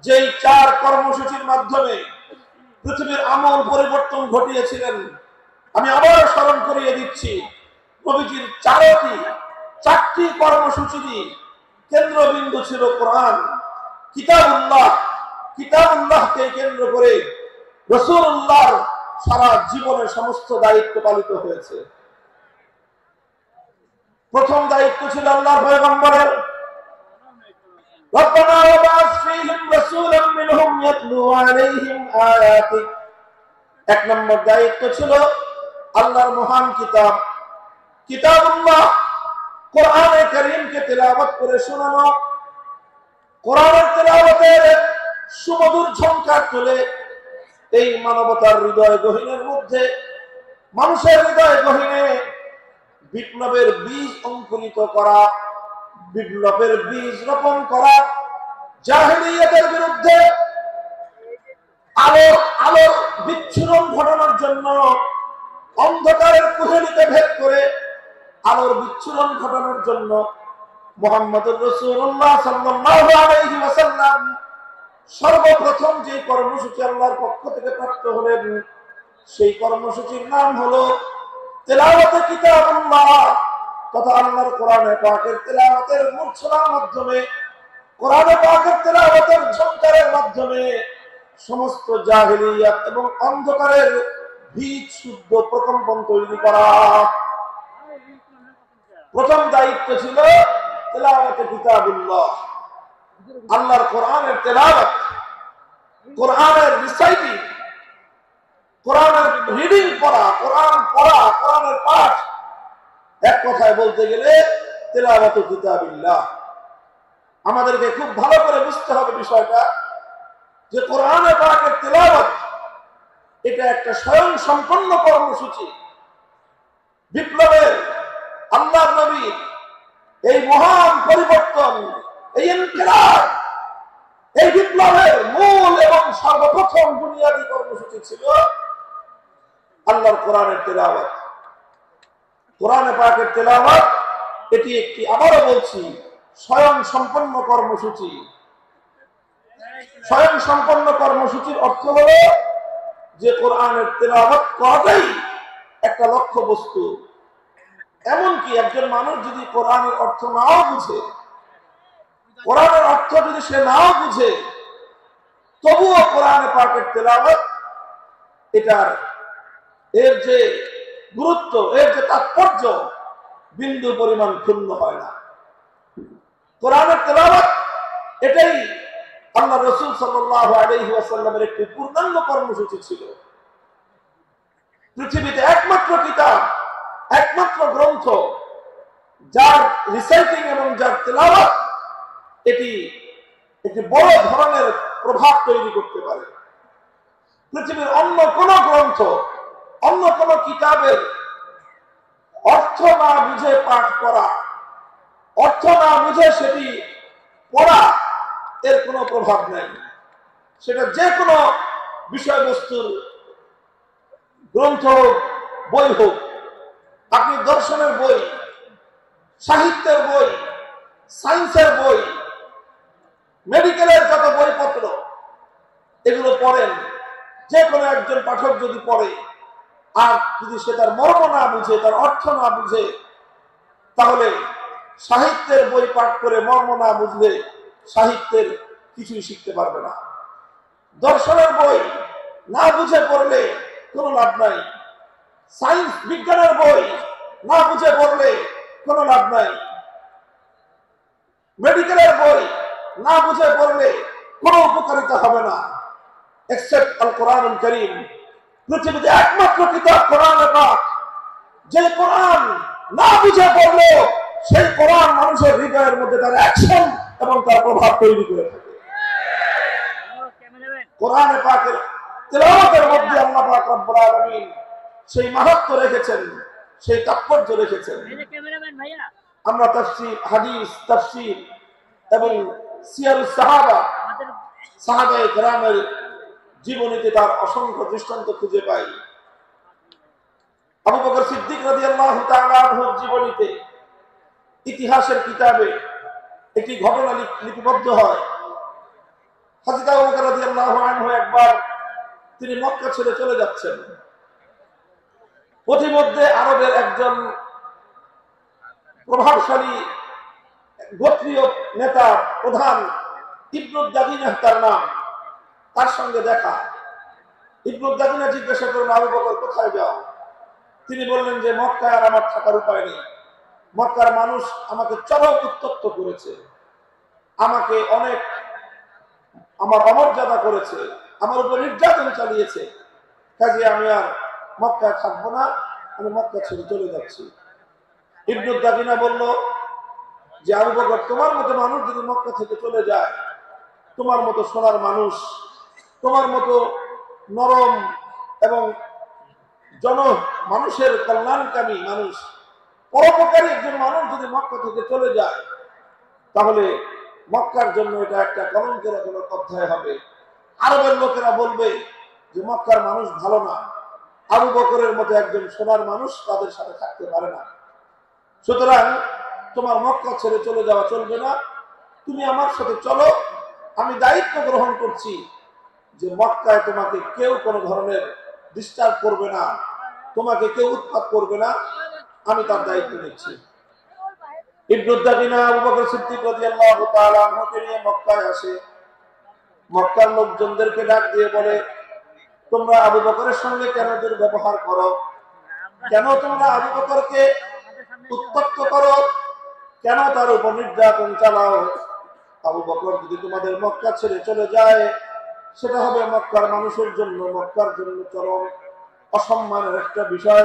যেই 4 কর্মসূচির মাধ্যমে পৃথিবীর আমূল পরিবর্তন ঘটিয়েছিলেন, আমি আবার স্মরণ করিয়ে দিচ্ছি। নবীজির 4টি কর্মসূচিরই কেন্দ্রবিন্দু ছিল কোরআন, কিতাবুল্লাহ। কিতাবুল্লাহকে কেন্দ্র করে রাসূলুল্লাহর সারা জীবনের সমস্ত দায়িত্ব পালিত হয়েছে। প্রথম দায়িত্ব ছিল আল্লাহর পয়গম্বরের, রব্বানা ওয়াবাস ফীহিম রাসূলাম মিনহুম ইয়াতলু আলাইহিম আয়াতিক। 1 নম্বর দায়িত্ব ছিল আল্লাহর মহান কিতাব কিতাবুল্লাহ, কোরআনে কারীমকে তেলাওয়াত করে শোনানো, কোরআনের তেলাওয়াতের সুমধুর ঝংকার তুলে এই মানবতার হৃদয় গহীনের মধ্যে, মানুষের হৃদয় গহীনে বিপ্লবের বীজ অঙ্কুরিত করা, বিপ্লবের বীজ রোপণ করা, জাহেলিয়াতের বিরুদ্ধে আলোর বিচ্ছুরণ ঘটানোর জন্য অন্ধকারের কুহেলিকে ভেদ করে আলোর বিচ্ছুরণ ঘটানোর জন্য মুহাম্মদুর রাসূলুল্লাহ সাল্লাল্লাহু আলাইহি ওয়াসাল্লাম সর্বপ্রথম যে কর্মসূচি আল্লাহর পক্ষ থেকে প্রাপ্ত হলেন, সেই কর্মসূচির নাম হলো তেলাওয়াতে কিতাবুল্লাহ তথা আল্লাহর কোরআনে পাকের তেলাওয়াতের মূর্ছনার মাধ্যমে, কোরআনে পাকের তেলাওয়াতের ঝংকারের মাধ্যমে সমস্ত জাহেলিয়াত এবং অন্ধকারের বীজ শুদ্ধ প্রকম্পন তৈরি করা। প্রথম দায়িত্ব ছিল তেলাওয়াতে কিতাবুল্লাহ, আল্লাহর কোরআনের তেলাওয়াত, কোরআনের রিসাইটিং, কোরআনের রিডিং করা, কোরআনের পাঠ। এক কথায় বলতে গেলে তেলাওয়াতে কিতাবিল্লাহ। আমাদেরকে খুব ভালো করে বুঝতে হবে বিষয়টা, যে কোরআনে পাকের তেলাওয়াত এটা একটা স্বয়ং সম্পন্ন কর্মসূচি। বিপ্লবের আল্লাহর নবী এই মহান পরিবর্তন, এই ইনকিলাব, এই বিপ্লবের মূল এবং সর্বপ্রথম বুনিয়াদী কর্মসূচি ছিল আল্লাহর কোরআনের তেলাওয়াত। কোরআনে পাকের তেলাওয়াত এটি একটি, আবারও বলছি, স্বয়ং সম্পন্ন কর্মসূচি। স্বয়ং সম্পন্ন কর্মসূচির অর্থ হলো যে কোরআনের তেলাওয়াত করাটাই একটা লক্ষ্য বস্তু। এমনকি একজন মানুষ যদি কোরআনের অর্থ নাও বুঝে, কোরআনের অর্থ যদি সে নাও বুঝে, তবুও কোরআনে পাকের তেলাওয়াত এর যে গুরুত্ব, এর যে তাৎপর্য বিন্দু পরিমাণ ক্ষুণ্ণ হয় না। কোরআনের তেলাওয়াত এটাই আল্লাহ রাসূল সাল্লাল্লাহু আলাইহি ওয়াসাল্লামের একটি পূর্ণাঙ্গ কর্মসূচি ছিল। পৃথিবীতে একমাত্র কিতাব, একমাত্র গ্রন্থ যার রিসাইটিং এবং যার তেলাওয়াত এটি একটি বড় ধরনের প্রভাব তৈরি করতে পারে। পৃথিবীর অন্য কোন গ্রন্থ, অন্য কোন কিতাবের অর্থ না বুঝে পাঠ করা, অর্থ না বুঝে সেটি পড়া, এর কোনো প্রভাব নেই। সেটা যে কোনো বিষয়বস্তুর গ্রন্থ হোক, বই হোক, আপনি দর্শনের বই, সাহিত্যের বই, সায়েন্সের বই, মেডিকেলের যত বইপত্র এগুলো পড়েন, যে কোনো একজন পাঠক যদি পড়ে আর যদি সে তার মর্ম না বুঝে, তার অর্থ না বুঝে, তাহলে সাহিত্যের বই পাঠ করে মর্ম না বুঝলে সাহিত্যের কিছুই শিখতে পারবে না। দর্শনের বই না বুঝে পড়লে কোনো লাভ নাই। সায়েন্স বিজ্ঞানের বই না বুঝে পড়লে কোনো লাভ নাই। মেডিকেলের বই না বুঝে পড়লে কোনো উপকারিতা হবে না, এক্সেপ্ট আল কোরআনুল কারীম। পৃথিবীতে একমাত্র কিতাব কোরআন পাক, যে কোরআন না বুঝে পড়লে সেই কোরআন মানুষের হৃদয়ের মধ্যে তার অ্যাকশন এবং তার প্রভাব তৈরি করে থাকে। কোরআন পাকের তেলাওয়াতের মধ্যে আল্লাহ পাক রব্বুল আলামিন সেই মাহাত্ম্য রেখেছেন, সেই তাৎপর্য রেখেছেন। আমরা তাফসীর, হাদিস, তাফসীর এবং সিয়ারুস সাহাবা, সাহাবায়ে কেরামের জীবনীতে তার অসংখ্য দৃষ্টান্ত খুঁজে পাই। আবু বকর সিদ্দিক রাদিয়াল্লাহু তাআলা আনহুর জীবনীতে, ইতিহাসের কিতাবে একটি ঘটনা লিপিবদ্ধ হয়। হযরত আবু বকর রাদিয়াল্লাহু আনহু একবার তিনি মক্কা ছেড়ে চলে যাচ্ছেন। পথিমধ্যে আরবের একজন প্রভাবশালী গোত্রীয় নেতা, প্রধান, ইবনুদ দাগিনাহ তার নাম, তার সঙ্গে দেখা। ইবনুদ দাগিনাহ জিজ্ঞাসা করলেন, আবু বকর কোথায় যাও? তিনি বললেন যে মক্কায় আর আমার থাকার উপায় নেই। মক্কার মানুষ আমাকে চরম উত্ত্যক্ত করেছে, আমাকে অনেক আমার অমর্যাদা করেছে, আমার উপর নির্যাতন চালিয়েছে, কাজে আমি আর মক্কায় থাকবো না, আমি মক্কা ছেড়ে চলে যাচ্ছি। ইবনুদ দাগিনাহ বলল যে আবু বকর, তোমার মতো মানুষ যদি মক্কা থেকে চলে যায়, তোমার মতো সোনার মানুষ, তোমার মতো নরম এবং মানুষের কল্যাণকামী মানুষ, পরোপকারী একজন মানুষ যদি মক্কা থেকে চলে যায়, তাহলে মক্কার জন্য এটা একটা কলঙ্কের অধ্যায় হবে। আরবের লোকেরা বলবে যে মক্কার মানুষ ভালো না, আবু বকরের মতো একজন সোনার মানুষ তাদের সাথে থাকতে পারে না। সুতরাং তোমার মক্কা ছেড়ে চলে যাওয়া চলবে না, তুমি আমার সাথে চলো। আমি দায়িত্ব গ্রহণ করছি যে মক্কায় তোমাকে কেউ কোনো ধরনের ডিস্টার্ব করবে না, তোমাকে কেউ উৎপাত করবে না, আমি তার দায়িত্ব নিচ্ছি। ইবনুদ দাগিনাহ আবু বকর সিদ্দিক রাদিয়াল্লাহু তাআলা আনহুকে নিয়ে মক্কায় আসে। মক্কার লোকজনদেরকে ডাক দিয়ে বলে, তোমরা আবু বকরের সঙ্গে কেন দুর্ব্যবহার করো? কেন তোমরা আবু বকরকে উত্ত্যক্ত করো? কেন তার উপর নির্যাতন চালাও? আবু বকর যদি তোমাদের মক্কা ছেড়ে চলে যায়, সেটা হবে মক্কার মানুষের জন্য, মক্কার জন্য চরম অসম্মানের একটা বিষয়,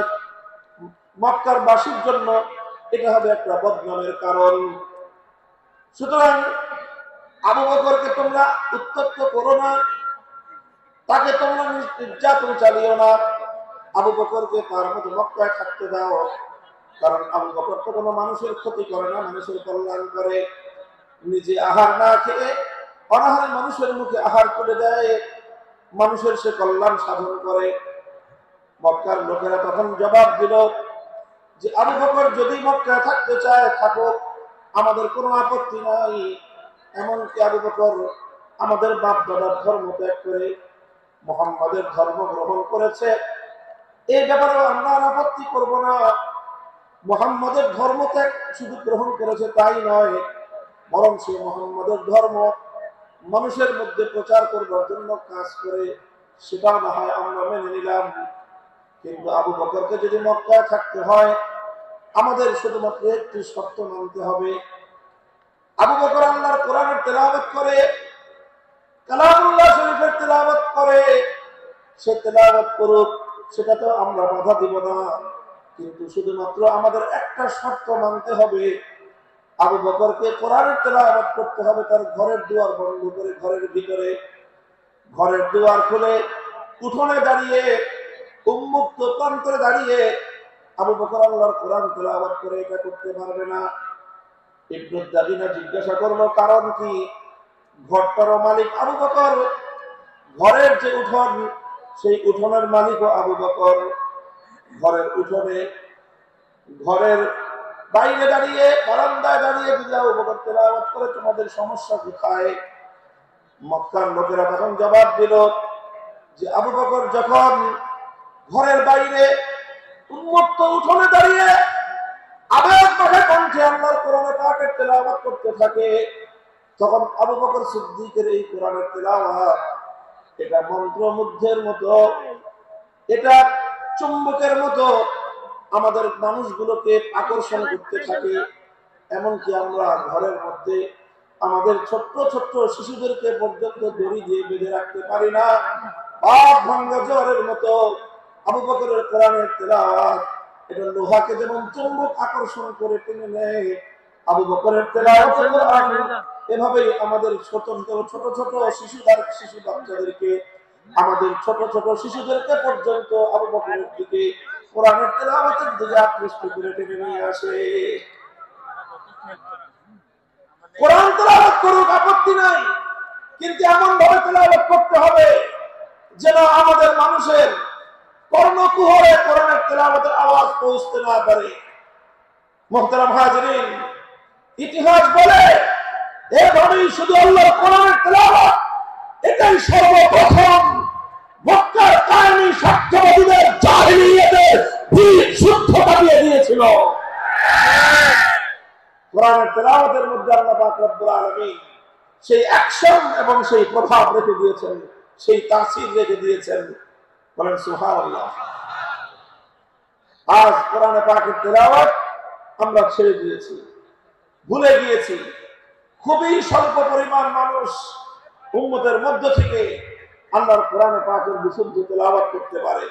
মক্কার বাসীর জন্য এটা হবে একটা বদনামের কারণ। সুতরাং আবু বকরকে তোমরা উত্ত্যক্ত করো না, তাকে তোমরা নির্যাতন চালিও না, আবু বকরকে তার মতো মক্কায় থাকতে দাও। কারণ আবু বকর তো কোনো মানুষের ক্ষতি করে না, মানুষের কল্যাণ করে। নিজে আহার না খেয়ে অনাহারে মানুষের মুখে আহার করে দেয়, মানুষের সে কল্যাণ সাধন করে। মক্কার লোকেরা তখন জবাব দিল যে আবু বকর যদি মক্কায় থাকতে চায় থাকুক, আমাদের কোনো আপত্তি নাই। এমনকি আবু বকর আমাদের বাপ দাদার ধর্ম ত্যাগ করে মুহাম্মাদের ধর্ম গ্রহণ করেছে, এই ব্যাপারে আমরা আপত্তি করব না। মুহাম্মাদের ধর্ম ত্যাগ শুধু গ্রহণ করেছে তাই নয়, বরং সে মুহাম্মাদের ধর্ম মানুষের মধ্যে প্রচার করবার জন্য কাজ করে, সেটা না হয় আমরা মেনে নিলাম। কিন্তু আবু বকরকে যদি মক্কায় থাকতে হয়, আমাদের শুধুমাত্র একটি শর্ত মানতে হবে। আবু বকর আল্লাহর কোরআনের তেলাওয়াত করে, কালামুল্লাহ শরীফের তেলাওয়াত করে, সে তেলাওয়াত করুক, সেটা তো আমরা বাধা দিব না। কিন্তু শুধুমাত্র আমাদের একটা শর্ত মানতে হবে, আবু বকরকে কোরআনের তেলাওয়াত করতে হবে তার ঘরের দুয়ার বন্ধ করে, ঘরের ভিতরে। ঘরের দুয়ার খুলে উঠোনে দাঁড়িয়ে, উন্মুক্ত প্রান্তরে দাঁড়িয়ে আবু বকর আল্লাহর কোরআন তেলাওয়াত করে এটা করতে পারবে না। ইবনে দাবিনা জিজ্ঞাসা করলো কারণ কি? ঘরটারও মালিক আবু বকর, ঘরের যে উঠোন সেই উঠোনের মালিকও আবু বকর। ঘরের উঠোনে, ঘরের বাইরে দাঁড়িয়ে, বারান্দায় দাঁড়িয়ে যদি আবু বকর তেলাওয়াত করে তোমাদের সমস্যা কোথায়? মক্কার লোকেরা তখন জবাব দিল যে আবু বকর যখন ঘরের বাইরে উন্মুক্ত উঠোনে দাঁড়িয়ে আবেগ মাখা কণ্ঠে আল্লাহর কোরআনের পাকের তেলাওয়াত করতে থাকে, তখন আবু বকর সিদ্দিকের এই কোরআনের তেলাওয়াত এটা মন্ত্রমুগ্ধের মতো, এটা চুম্বকের মতো আমাদের মানুষগুলোকে আকর্ষণ করতে থাকে। এমনকি আমরা ঘরের মধ্যে আমাদের ছোট্ট ছোট্ট শিশুদেরকে পর্যন্ত দড়ি দিয়ে বেঁধে রাখতে পারি না। বাপ ভাঙ্গা জ্বরের মতো আবু বকরের কোরআনের তেলাওয়াত এটা লোহাকে যেমন চুম্বক আকর্ষণ করে টেনে নেয়, আবু বকরের তেলাওয়াত এভাবেই আমাদের ছোট ছোট ছোট শিশু বাচ্চাদেরকে, আমাদের ছোট ছোট শিশুদেরকে পর্যন্ত আবু বকরের দিকে, কোরআনের তেলাওয়াতের দিকে আকৃষ্ট করে টেনে নিয়ে আসে। কোরআন তেলাওয়াত করুক, আপত্তি নাই, কিন্তু এমন ভাবে তেলাওয়াত করতে হবে যেন আমাদের মানুষের কর্ণকুহরে কোরআনের তেলাওয়াতের আওয়াজ পৌঁছতে না পারে। মুহতারাম হাজিরিন, ইতিহাস বলে এভাবেই শুধু আল্লাহর কোরআনের তেলাওয়াত এটাই সর্বপ্রথম মক্কার কায়েমি স্বার্থবাদীদের জাহিলিয়াতের বীজ শুদ্ধতা দিয়ে দিয়েছিল। কোরআনের তেলাওয়াতের মধ্যে আল্লাহ পাক রব্বুল আলামিন সেই অ্যাকশন এবং সেই প্রভাব রেখে দিয়েছেন, সেই তাসির রেখে দিয়েছেন। বলেন সুবহানাল্লাহ। আজ কোরআনে পাকের তেলাওয়াত আমরা ছেড়ে দিয়েছি, ভুলে গিয়েছি। খুবই স্বল্প পরিমাণ মানুষ উম্মতের মধ্য থেকে আল্লাহর কোরআনে পাকের বিশুদ্ধ তেলাওয়াত করতে পারে।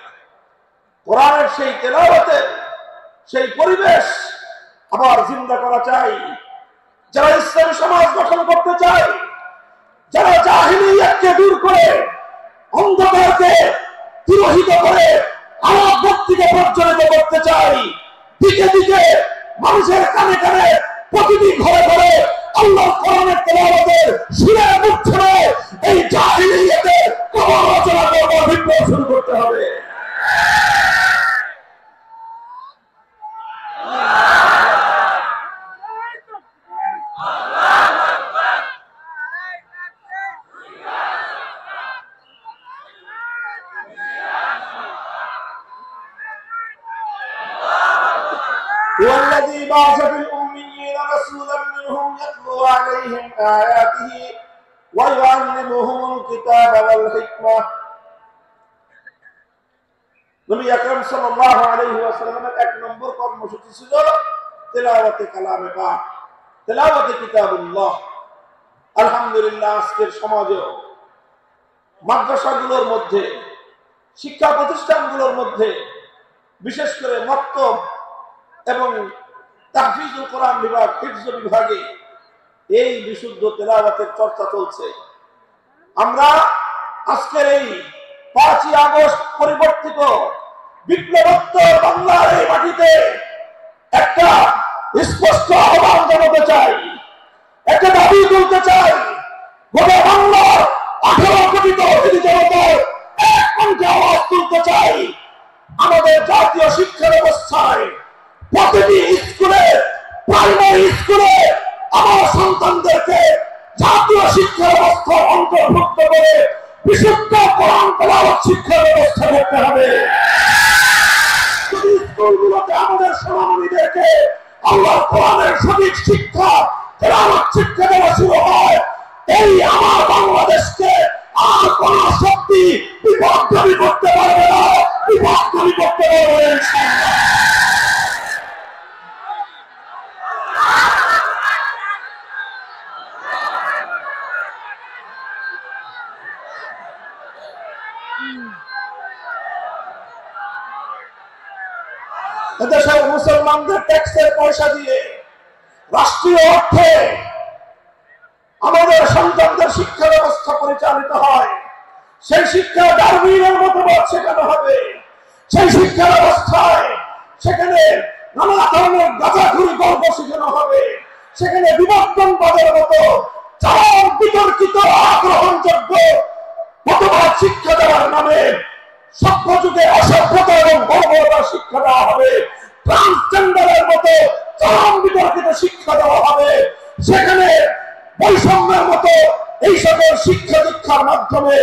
কোরআনের সেই তেলাওয়াতের সেই পরিবেশ আবার জিন্দা করা চাই। যারা ইসলামী সমাজ গঠন করতে চায়, যারা জাহিলিয়াতকে দূর করে, অন্ধকারকে তিরোহিত করে আলোক ভক্তিকে প্রজ্বলিত করতে চাই, দিকে দিকে মানুষের কানে কানে প্রতিটি ঘরে ঘরে আল্লাহর কোরআনের তেলাওয়াতের সুরে মুখে এই জাহিলিয়াতের কবর রচনা করবার বিপ্লব শুরু করতে হবে। والذي بعث في الأميين رسولا منهم يتلو عليهم آياته ويعلمهم الكتاب والحكمة। নবী আকরাম সাল্লাল্লাহু আলাইহি ওয়াসাল্লামের এক নম্বর কর্মসূচি ছিল তেলাওয়াতে কালামে পাক, তেলাওয়াতে কিতাবুল্লাহ। আলহামদুলিল্লাহ, আজকের সমাজে মাদ্রাসাগুলোর মধ্যে, শিক্ষা প্রতিষ্ঠানগুলোর মধ্যে, বিশেষ করে মক্তব এবং তাহফিজুল কোরআন বিভাগ, হিফজ বিভাগে এই বিশুদ্ধ তেলাওয়াতের চর্চা চলছে। আমরা আজকের এই 5ই আগস্ট পরিবর্তিত বিপ্লবোত্তর বাংলার এই মাটিতে একটা স্পষ্ট আহ্বান জানাতে চাই, একটা দাবি তুলতে চাই। গোটা বাংলার 18 কোটি তৌহিদি জনতার এক কণ্ঠে আওয়াজ তুলতে চাই। আমাদের জাতীয় শিক্ষা ব্যবস্থায় প্রতিটি স্কুলে, প্রাইমারি স্কুলে আমার সন্তানদেরকে জাতীয় শিক্ষা ব্যবস্থার অন্তর্ভুক্ত করে বিশুদ্ধ কোরআন তেলাওয়াত শিক্ষা ব্যবস্থা করতে হবে। স্কুলগুলোতে আমাদের সোনামণিদেরকে আল্লাহর কোরআনের সঠিক শিক্ষা তেলাওয়াত শিক্ষা দেওয়া শুরু হয়, এই আমার বাংলাদেশকে আর কোন শক্তি বিপদগামী করতে পারবে না, বিপদগামী করতে পারবে না ইনশাআল্লাহ। এদেশের মুসলমানদের ট্যাক্সের পয়সা দিয়ে রাষ্ট্রীয় অর্থে আমাদের সন্তানদের শিক্ষা ব্যবস্থা পরিচালিত হয়। সেই শিক্ষা ডারউইনের মতবাদ শেখানো হবে, সেই শিক্ষা ব্যবস্থায় সেখানে নানা ধরনের গাঁজাখুরি গল্প শেখানো হবে, সেখানে বিবর্তনবাদের মতো চরম বিতর্কিত আগ্রহণযোগ্য মতবাদ শিক্ষা দেওয়ার নামে সভ্য যুগে অসভ্যতা এবং বর্বরতার শিক্ষা দেওয়া হবে, ট্রান্সজেন্ডারের মতো চরম বিতর্কিত শিক্ষা দেওয়া হবে। সেখানে বৈষম্যের মতো এই সকল শিক্ষা দীক্ষার মাধ্যমে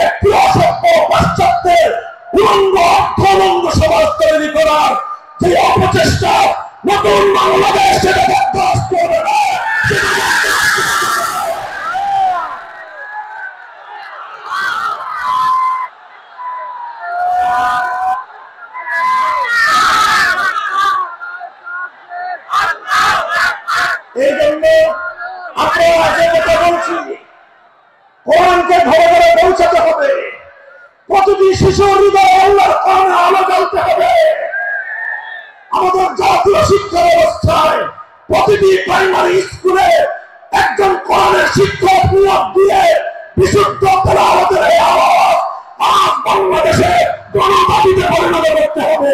একটি অসভ্য পাশ্চাত্যের উলঙ্গ অর্থলঙ্গ সমাজ তৈরি করার যে অপচেষ্টা নতুন বাংলাদেশ সেটা বরদাস্ত হবে না। এই জন্য আপনারা যে কথা বলছি, কোরআনকে ঘরে ঘরে পৌঁছাতে হবে, প্রতিটি শিশুর হৃদয়ে আল্লাহর কোরআনের আলো জ্বলতে হবে। আমাদের জাতীয় শিক্ষা ব্যবস্থায় প্রতিটি প্রাইমারি স্কুলে একজন কোরআনের শিক্ষক নিয়োগ দিয়ে বিশুদ্ধ তেলাওয়াতের এই আওয়াজ আজ বাংলাদেশে গণদাবিতে পরিণত করতে হবে।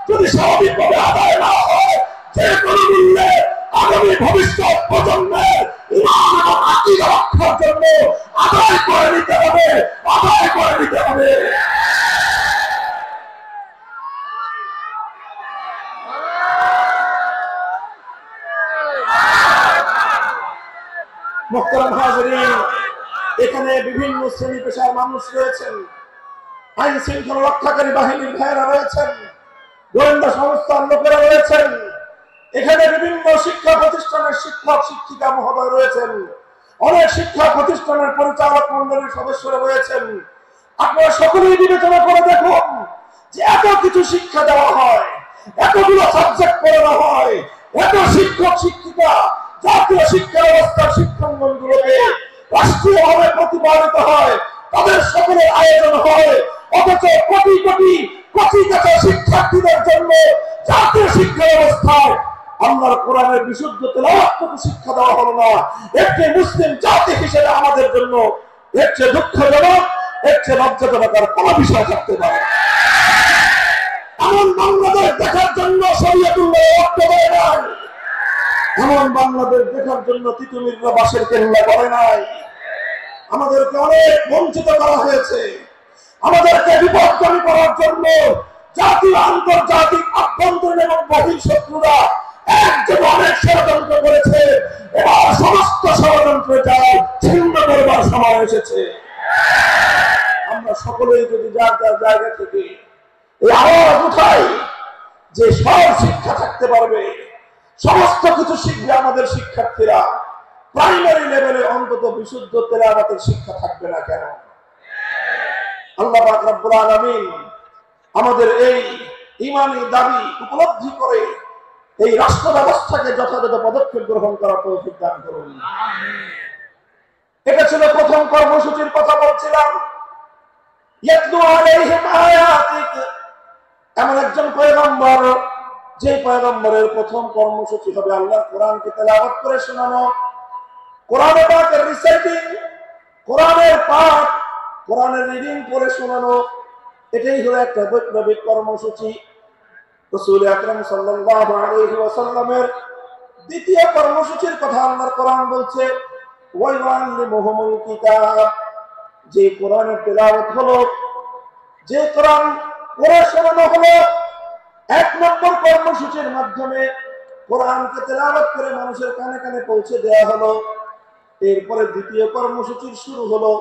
যদি স্বাভাবিকভাবে আদায় না হয়, যে কোনো মূল্যে আগামী ভবিষ্যৎ প্রজন্মের ইমান এবং আকীদা রক্ষার জন্য আদায় করে নিতে হবে, আদায় করে নিতে হবে। মুহতারাম হাজিরিন, এখানে বিভিন্ন শ্রেণী পেশার মানুষ রয়েছেন, আইন শৃঙ্খলা রক্ষাকারী বাহিনীর ভাইয়েরা রয়েছেন, গোয়েন্দা সংস্থার লোকেরা রয়েছেন, এখানে বিভিন্ন শিক্ষা প্রতিষ্ঠানের শিক্ষক শিক্ষিকা মহোদয় রয়েছেন, অনেক শিক্ষা প্রতিষ্ঠানের পরিচালক মন্ডলীর সদস্যরা রয়েছেন। আপনারা সকলেই বিবেচনা করে দেখুন যে এত কিছু শিক্ষা দেওয়া হয়, এতগুলো সাবজেক্ট পড়ানো হয়, এত শিক্ষক শিক্ষিকা জাতীয় শিক্ষা ব্যবস্থার শিক্ষাঙ্গনগুলোকে রাষ্ট্রীয়ভাবে প্রতিপালিত হয়, তাদের সকলের আয়োজন হয়, অথচ কোটি কোটি কোটি কাছে শিক্ষার্থীদের জন্য জাতীয় শিক্ষা ব্যবস্থায় আল্লাহর কোরআনের বিশুদ্ধ তেলাওয়াত শিক্ষা দেওয়া হলো না। একটি মুসলিম জাতি হিসেবে আমাদের জন্য এর চেয়ে দুঃখজনক, এর চেয়ে লজ্জাজনক আর কোনো বিষয় থাকতে পারে। এমন বাংলাদেশ দেখার জন্য শরীয়তুল্লাহ ওয়াক্ত দেয় নাই, এমন বাংলাদেশ দেখার জন্য তিতুমিররা বাঁশের কেল্লা করে নাই। আমাদেরকে অনেক বঞ্চিত করা হয়েছে, আমাদেরকে বিপদগামী করার জন্য জাতীয় আন্তর্জাতিক আভ্যন্তরীণ এবং বহির শত্রুরা একযোগে অনেক ষড়যন্ত্র করেছে। এবার সমস্ত ষড়যন্ত্রের জাল ছিন্ন করবার সময় এসেছে। আমরা সকলেই যদি যার যার জায়গা থেকে এই আওয়াজ উঠাই যে সব শিক্ষা থাকতে পারবে, সমস্ত কিছু শিখবে আমাদের শিক্ষার্থীরা, প্রাইমারি লেভেলে অন্তত বিশুদ্ধ তেলাওয়াতের শিক্ষা থাকবে না কেন? আল্লাহ পাক রব্বুল আলামিন আমাদের এই ঈমানী দাবি উপলব্ধি করে এই রাষ্ট্র ব্যবস্থাকে যথাযথ পদক্ষেপ গ্রহণ করার তৌফিক দান করুন। এটা ছিল প্রথম কর্মসূচির কথা বলছিলাম। ইয়াতলু আলাইহিম আয়াতিক, এমন একজন পয়গম্বর যে পয়গম্বরের প্রথম কর্মসূচি হবে আল্লাহর কোরআনকে তেলাওয়াত করে শোনানো, কোরআনে পাকের রিসাইটিং, কোরআনের পাঠ, কোরআনের রিডিং করে শোনানো। এটাই হলো একটা বৈপ্লবিক কর্মসূচি। রাসূল আকরাম সাল্লাল্লাহু আলাইহি ওয়াসাল্লামের দ্বিতীয় কর্মসূচির কথা আল্লাহর কোরআন বলছে, ওয়া ইউআল্লিমুহুমুল কিতাব, যে কোরআনের তেলাওয়াত হলো, যে কোরআন পড়ে শোনানো হলো। এক নম্বর কর্মসূচির মাধ্যমে কোরআনকে তেলাওয়াত করে মানুষের কানে কানে পৌঁছে দেওয়া হলো। এরপরে দ্বিতীয় কর্মসূচির শুরু হলো।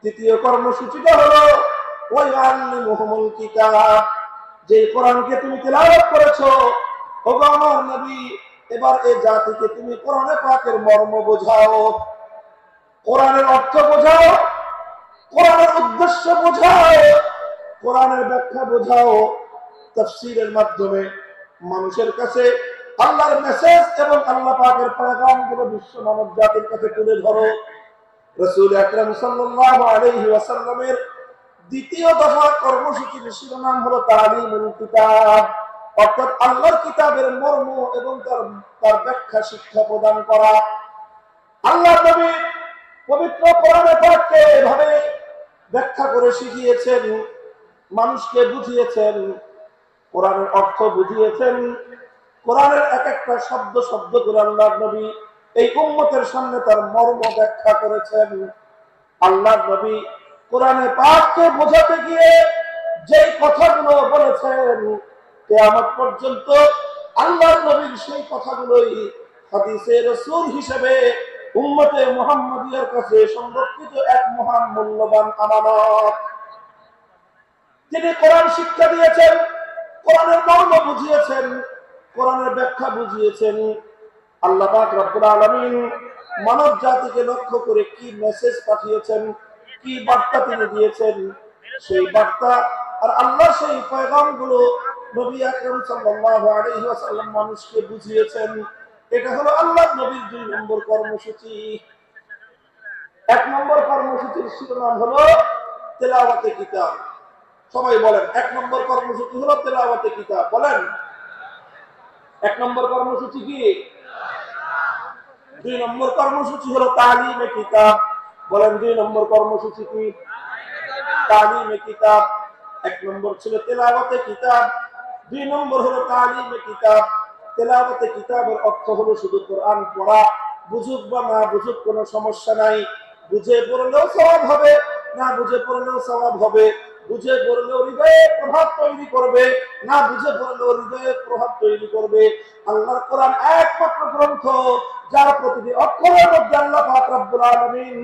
দ্বিতীয় কর্মসূচিটা হলো ওয়াইআল্লিমুহুমুল কিতাব, যে কোরআনকে তুমি তেলাওয়াত করেছো, ওগো আমার নবী, এবার এই জাতিকে তুমি কোরআনে পাকের মর্ম বোঝাও, কোরআনের অর্থ বোঝাও, কোরআনের উদ্দেশ্য বোঝাও, কোরআনের ব্যাখ্যা বোঝাও, তাফসীরের মাধ্যমে মানুষের কাছে আল্লাহর মেসেজ এবং আল্লাহ পাকের পয়গামগুলো বিশ্ব মানব জাতির কাছে তুলে ধরো। রাসূল আকরাম সাল্লাল্লাহু আলাইহি ওয়াসাল্লামের দ্বিতীয় দফা কর্মসূচির শিরোনাম হলো তালিমুল কিতাব, অর্থাৎ আল্লাহর কিতাবের মর্ম এবং তার ব্যাখ্যা শিক্ষা প্রদান করা। আল্লাহ নবী পবিত্র কোরআনে পাককে এভাবে ব্যাখ্যা করে শিখিয়েছেন, মানুষকে বুঝিয়েছেন, কোরআনের অর্থ বুঝিয়েছেন, কোরআনের এক একটা শব্দ শব্দ করে আল্লাহ নবী এই উম্মতের সামনে তার মর্ম ব্যাখ্যা করেছেন। আল্লাহ নবী কোরআনে পাককে বোঝাতে গিয়ে যেই কথাগুলো বলেছেন, কিয়ামত পর্যন্ত আল্লাহ নবীর সেই কথাগুলোই হাদিসে রাসূল হিসেবে উম্মতে মুহাম্মাদিয়ার কাছে সংরক্ষিত এক মহান মূল্যবান আমানত। তিনি কোরআন শিক্ষা দিয়েছেন, কোরআনের মর্ম বুঝিয়েছেন, কোরআনের ব্যাখ্যা বুঝিয়েছেন। আল্লাহ পাক রব্বুল আলামিন মানব জাতিকে লক্ষ্য করে কি মেসেজ পাঠিয়েছেন, কি বার্তা তিনি দিয়েছেন, সেই বার্তা আর আল্লাহ সেই পয়গামগুলো নবী আকরাম সাল্লাল্লাহু আলাইহি ওয়াসাল্লাম মানুষকে বুঝিয়েছেন। এটা হলো আল্লাহর নবীর 2 নম্বর কর্মসূচি। 1 নম্বর কর্মসূচির শিরোনাম হলো তেলাওয়াতে কিতাব। সবাই বলেন, 1 নম্বর কর্মসূচি হলো তেলাওয়াতে কিতাব। বলেন 1 নম্বর কর্মসূচি কি? 2 নম্বর কর্মসূচি হলো তালিমে কিতাব। বলেন 2 নম্বর কর্মসূচি কি? তালিমে কিতাব। 1 নম্বর ছিল তেলাওয়াতে কিতাব, 2 নম্বর হলো তালিমে কিতাব। তেলাওয়াতে কিতাবের অর্থ হলো শুধু কোরআন পড়া, বুঝুক বা না বুঝুক কোনো সমস্যা নাই, বুঝে পড়লেও সওয়াব হবে, না বুঝে পড়লেও সওয়াব হবে, বুঝে পড়লেও হৃদয়ে প্রভাব তৈরি করবে, না বুঝে পড়লেও হৃদয়ে প্রভাব তৈরি করবে। আল্লাহর কোরআন একমাত্র গ্রন্থ যার প্রতিটি অক্ষরের মধ্যে আল্লাহ পাক রব্বুল আলামিন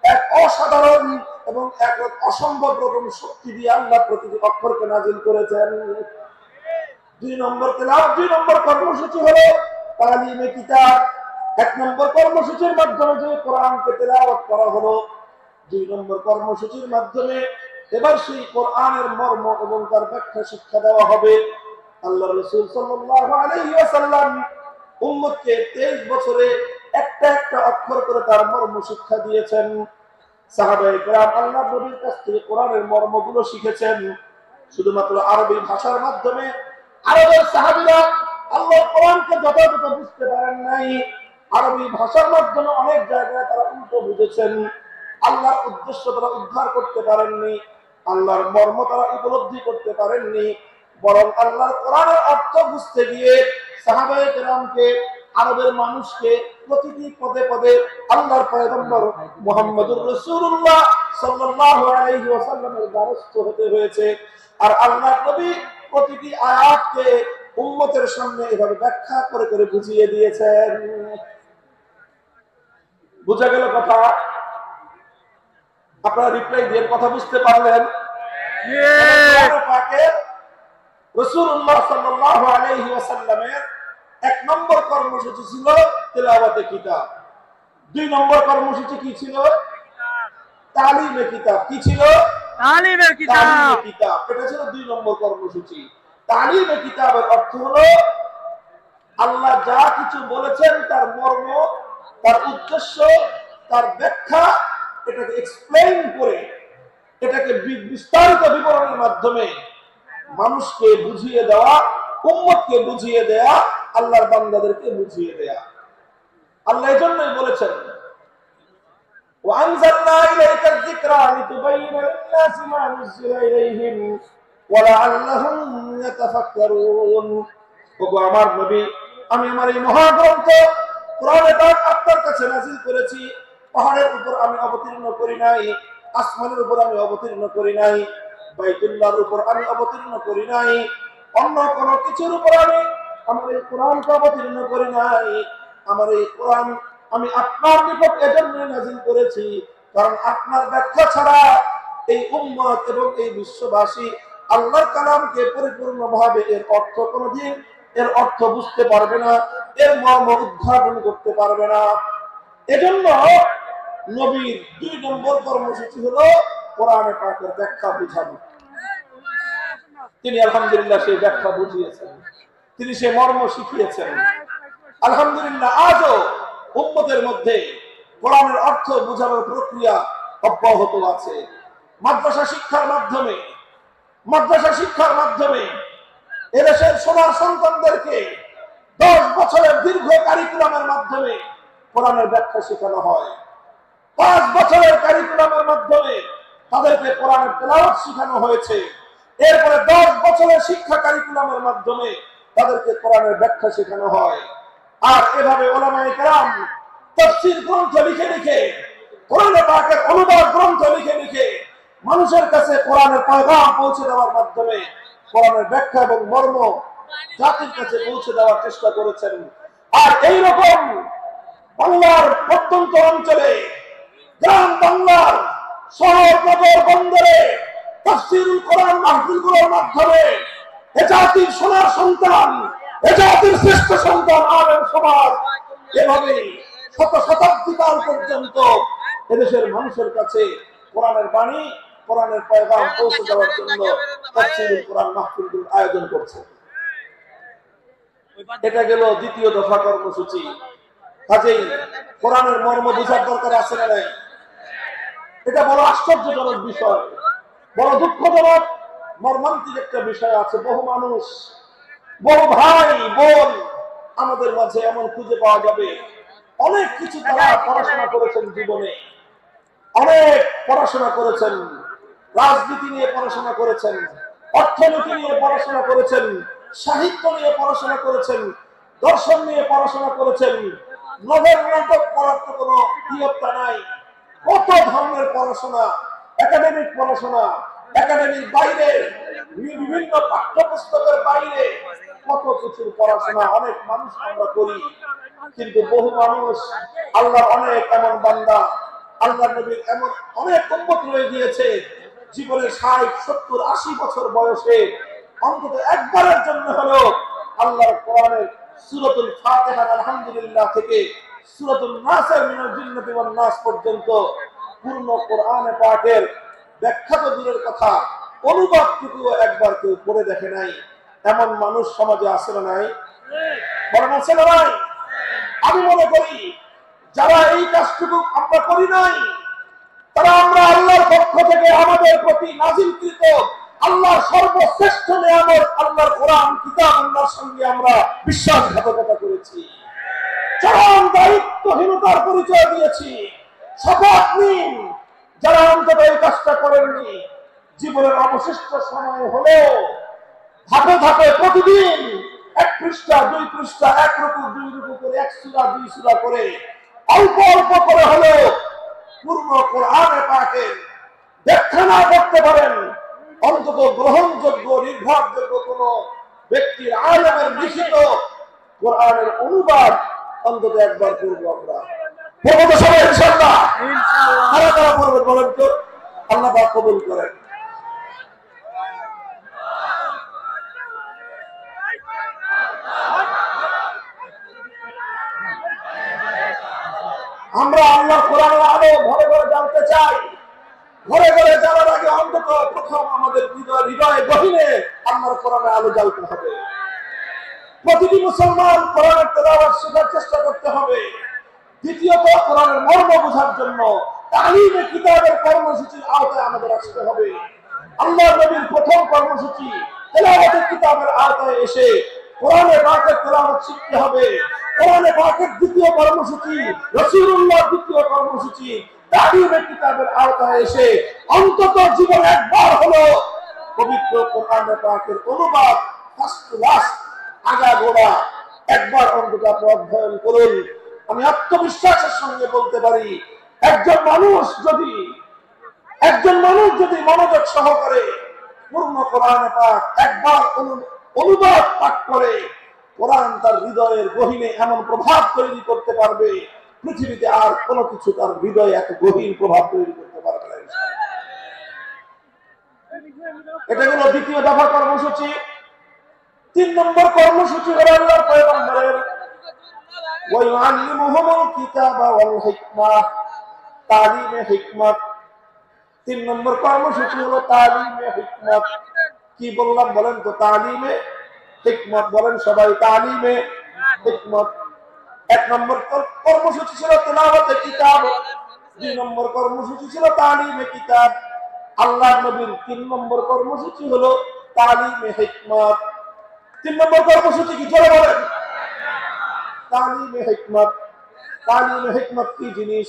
এক অসাধারণ এবং এক অসম্ভব রকম শক্তি দিয়ে আল্লাহ প্রতিটি অক্ষরকে নাজিল করেছেন। 2 নম্বর তেলাওয়াত, 2 নম্বর কর্মসূচি হলো তালিমে কিতাব। 1 নম্বর কর্মসূচির মাধ্যমে যে কোরআনকে তেলাওয়াত করা হলো, 2 নম্বর কর্মসূচির মাধ্যমে এবার সেই কোরআনের মর্ম এবং তার ব্যাখ্যা শিক্ষা দেওয়া হবে। আল্লাহ রাসূল সাল্লাল্লাহু আলাইহি ওয়াসাল্লাম উম্মতকে 23 বছরে একটা একটা অক্ষর করে তার মর্ম শিক্ষা দিয়েছেন। সাহাবায়ে কেরাম আল্লাহ নবীর কাছ থেকে কোরআনের মর্মগুলো শিখেছেন শুধুমাত্র আরবি ভাষার মাধ্যমে। আরবের সাহাবীরা আল্লাহর কোরআনকে যথাযথ বুঝতে পারেন নাই, আরবি ভাষার মাধ্যমে অনেক জায়গায় তারা উল্টো বুঝেছেন। আল্লাহর উদ্দেশ্য তারা উদ্ধার করতে পারেননি, আল্লাহর মর্ম তারা উপলব্ধি করতে পারেননি, বরং আল্লাহর কোরআনের অর্থ বুঝতে গিয়ে সাহাবায়ে কেরামকে, আরবের মানুষকে প্রতিটি পদে পদে আল্লাহর পয়গম্বর মুহাম্মদুর রাসূলুল্লাহ সাল্লাল্লাহু আলাইহি ওয়াসাল্লামের দ্বারস্থ হতে হয়েছে। আর আল্লাহর নবী প্রতিটি আয়াতকে উম্মতের সামনে এভাবে ব্যাখ্যা করে করে বুঝিয়ে দিয়েছেন। বুঝা গেল কথা? আপনারা রিপ্লাই দিয়ে কথা বুঝতে পারলেন? রাসূলুল্লাহ সাল্লাল্লাহু আলাইহি ওয়াসাল্লামের 1 নম্বর কর্মসূচি ছিল তেলাওয়াতে কিতাব। 2 নম্বর কর্মসূচি কি ছিল? তালিমে কিতাব। কি ছিল? তালিমে কিতাব। তালিমে কিতাব, এটা ছিল 2 নম্বর কর্মসূচি। তালিমে কিতাবের অর্থ হলো আল্লাহ যা কিছু বলেছেন তার মর্ম, তার উদ্দেশ্য, তার ব্যাখ্যা, এটাকে এক্সপ্লেইন করে, এটাকে বিস্তারিত বিবরণের মাধ্যমে মানুষকে বুঝিয়ে দেওয়া, উম্মতকে বুঝিয়ে দেয়া, আল্লাহর বান্দাদেরকে বুঝিয়ে দেয়া। আল্লাহ এজন্যই বলেছেন وأنزلنا إليك الذكر لتبين للناس ما نزل إليهم ولعلهم يتفكرون। ওগো আমার নবী, আমি আমার এই মহাগ্রন্থ কোরআনে পাক আপনার কাছে নাযিল করেছি। পাহাড়ের উপর আমি অবতীর্ণ করি নাই, আসমানের উপর আমি অবতীর্ণ করি নাই, বাইতুল্লাহর উপর আমি অবতীর্ণ করি নাই, অন্য কোন কিছুর উপর আমি আমার এই কোরআনকে অবতীর্ণ করি নাই। আমার এই কোরআন আমি আপনার নিকট এজন্য নাযিল করেছি কারণ আপনার ব্যাখ্যা ছাড়া এই উম্মত এবং এই বিশ্ববাসী আল্লাহর কালামকে পরিপূর্ণভাবে এর অর্থ কোনদিন এর অর্থ বুঝতে পারবে না, এর মর্ম উদ্ঘাটন করতে পারবে না। এজন্য নবীর 2 নম্বর কর্মসূচি হলো কোরআনে পাকের ব্যাখ্যা বুঝানো। তিনি আলহামদুলিল্লাহ সেই ব্যাখ্যা বুঝিয়েছেন, তিনি সেই মর্ম শিখিয়েছেন। আলহামদুলিল্লাহ আজও উম্মতের মধ্যে কোরআনের অর্থ বোঝানোর প্রক্রিয়া অব্যাহত আছে। মাদ্রাসা শিক্ষার মাধ্যমে এদেশের সোনার সন্তানদেরকে 10 বছরের দীর্ঘ কারিকুলামের মাধ্যমে কোরআনের ব্যাখ্যা শেখানো হয়। 5 বছরের কারিকুলামের মাধ্যমে তাদেরকে কোরআনের তেলাওয়াত শেখানো হয়েছে। এরপরে 10 বছরের শিক্ষা কারিকুলামের মাধ্যমে তাদেরকে কোরআনের ব্যাখ্যা শেখানো হয়। আর এভাবে উলামায়ে কেরাম তাফসীর গ্রন্থ লিখে কোরআনে পাকের অনুবাদ গ্রন্থ লিখে মানুষের কাছে কোরআনের পয়গাম পৌঁছে দেওয়ার মাধ্যমে কোরআনের ব্যাখ্যা এবং মর্ম জাতির কাছে পৌঁছে দেওয়ার চেষ্টা করেছেন। আর এই রকম বাংলার প্রত্যন্ত অঞ্চলে, গ্রাম বাংলার শহর নগর বন্দরে তাফসীরুল কোরআন মাহফিলগুলোর মাধ্যমে এ জাতির সোনার সন্তান, এ জাতির শ্রেষ্ঠ সন্তান আলেম সমাজ এভাবে শতাব্দী কাল পর্যন্ত এদেশের মানুষের কাছে কোরআনের বাণী, কোরআনের পয়গাম পৌঁছে দেওয়ার জন্য তাফসীরুল কোরআন মাহফিলগুলোর আয়োজন করছে। এটা গেল 2য় দফা কর্মসূচি। কাজেই কোরআনের মর্ম বোঝার দরকার আছে না নাই? এটা বড় আশ্চর্যজনক বিষয়, বড় দুঃখজনক মর্মান্তিক একটা বিষয় আছে। বহু মানুষ, বহু ভাই বোন আমাদের মাঝে এমন খুঁজে পাওয়া যাবে, অনেক কিছু তারা পড়াশোনা করেছেন জীবনে, অনেক পড়াশোনা করেছেন, রাজনীতি নিয়ে পড়াশোনা করেছেন, অর্থনীতি নিয়ে পড়াশোনা করেছেন, সাহিত্য নিয়ে পড়াশোনা করেছেন, দর্শন নিয়ে পড়াশোনা করেছেন। নভেল নাটক পড়ার তো কোনো নিয়মটা নাই। কত ধরনের পড়াশোনা, একাডেমিক পড়াশোনা, একাডেমির বাইরে, বিভিন্ন পাঠ্যপুস্তকের বাইরে কত কিছুর পড়াশোনা অনেক মানুষ আমরা করি। কিন্তু বহু মানুষ, আল্লাহর অনেক এমন বান্দা, আল্লাহর নবীর এমন অনেক উম্মত রয়ে গিয়েছে, জীবনের 60, 70, 80 বছর বয়সে অন্তত একবারের জন্য হলেও আল্লাহর কোরআনের সূরাতুল ফাতিহার আলহামদুলিল্লাহ থেকে সূরাতুল নাসের মিনাল জিন্নাতি ওয়ান নাস পর্যন্ত পূর্ণ কোরআনে পাকের ব্যাখ্যা তো দূরের কথা, অনুবাদটুকুও একবার কেউ পড়ে দেখে নাই। এমন মানুষ সমাজে আছে না নাই? বলেন আছে না নাই? আমি মনে করি যারা এই কাজটুকু আমরা করি নাই, তারা আমরা আল্লাহর পক্ষ থেকে আমাদের প্রতি নাজিলকৃত আল্লাহর সর্বশ্রেষ্ঠ নিয়ামত আল্লাহর কোরআন কিতাব আল্লাহর সঙ্গে আমরা বিশ্বাসঘাতকতা করেছি, চরম দায়িত্বহীনতার পরিচয় দিয়েছি। শপথ নিন, যারা অন্তত এই কাজটা করেননি, জীবনের অবশিষ্ট সময় হলেও ধাপে ধাপে প্রতিদিন 1 পৃষ্ঠা 2 পৃষ্ঠা 1 রুকু 2 রুকু করে 1 সূরা 2 সূরা করে অল্প অল্প করে হলেও পূর্ণ কোরআনে পাকের ব্যাখ্যা না করতে পারেন, অন্তত গ্রহণযোগ্য নির্ভরযোগ্য কোন ব্যক্তির আলেমের লিখিত কোরআনের অনুবাদ অন্তত একবার করবো আমরা। সবাই ইনশাআল্লাহ কারা কারা করবেন বলেন তো? আল্লাহ পাক কবুল করেন। আমরা আল্লাহ কোরআনের আলো ঘরে ঘরে জানতে চাই। ঘরে ঘরে জানার আগে অন্তত প্রথম আমাদের হৃদয়ে গহীনে আল্লাহর কোরআনের আলো জ্বালতে হবে। প্রতিটি মুসলমান কোরআনের তেলাওয়াত শেখার চেষ্টা করতে হবে। দ্বিতীয়ত, কোরআনের মর্ম বোঝার জন্য তালিমে কিতাবের কর্মসূচির আওতায় আমাদের আসতে হবে। আল্লাহর নবীর প্রথম কর্মসূচি তেলাওয়াতে কিতাবের আওতায় এসে কোরআনে পাকের তেলাওয়াত শিখতে হবে। কোরআনে পাকের দ্বিতীয় কর্মসূচি, রাসূলুল্লাহর দ্বিতীয় কর্মসূচি তালিমে কিতাবের আওতায় এসে অন্তত জীবনে একবার হলো পবিত্র কোরআনে পাকের অনুবাদ ফার্স্ট টু লাস্ট আগাগোড়া একবার অন্তত আপনি অধ্যয়ন করুন। আমি আত্মবিশ্বাসের সঙ্গে বলতে পারি, একজন মানুষ যদি মনোযোগ সহকারে পূর্ণ কোরআনে পাক একবার অনুবাদ পাঠ করে, কোরআন তার হৃদয়ের গহীনে এমন প্রভাব তৈরি করতে পারবে, পৃথিবীতে আর কোনো কিছু তার হৃদয়ে এত গভীর প্রভাব তৈরি করতে পারবে না। এটা হলো দ্বিতীয় দফা কর্মসূচি। 3 নম্বর কর্মসূচি হলো আল্লাহর পয়গম্বরের ওয়াইআল্লিমুহুমুল কিতাবা ওয়াল হিকমাহ, তালিমে হিকমত। 3 নম্বর কর্মসূচি হলো তালিমে হিকমত। কি বললাম বলেন তো? তালিমে হিকমত বলেন সবাই, তালিমে হিকমত। 1 নম্বর কর্মসূচি ছিল তেলাওয়াতে কিতাব, 2 নম্বর কর্মসূচি ছিল তালিমে কিতাব। আল্লাহর নবীর 3 নম্বর কর্মসূচি হলো তালিমে হিকমত। 3 নম্বর কর্মসূচি কি চলে বলেন? তালিমে হিকমত। তালিমে হিকমত কি জিনিস?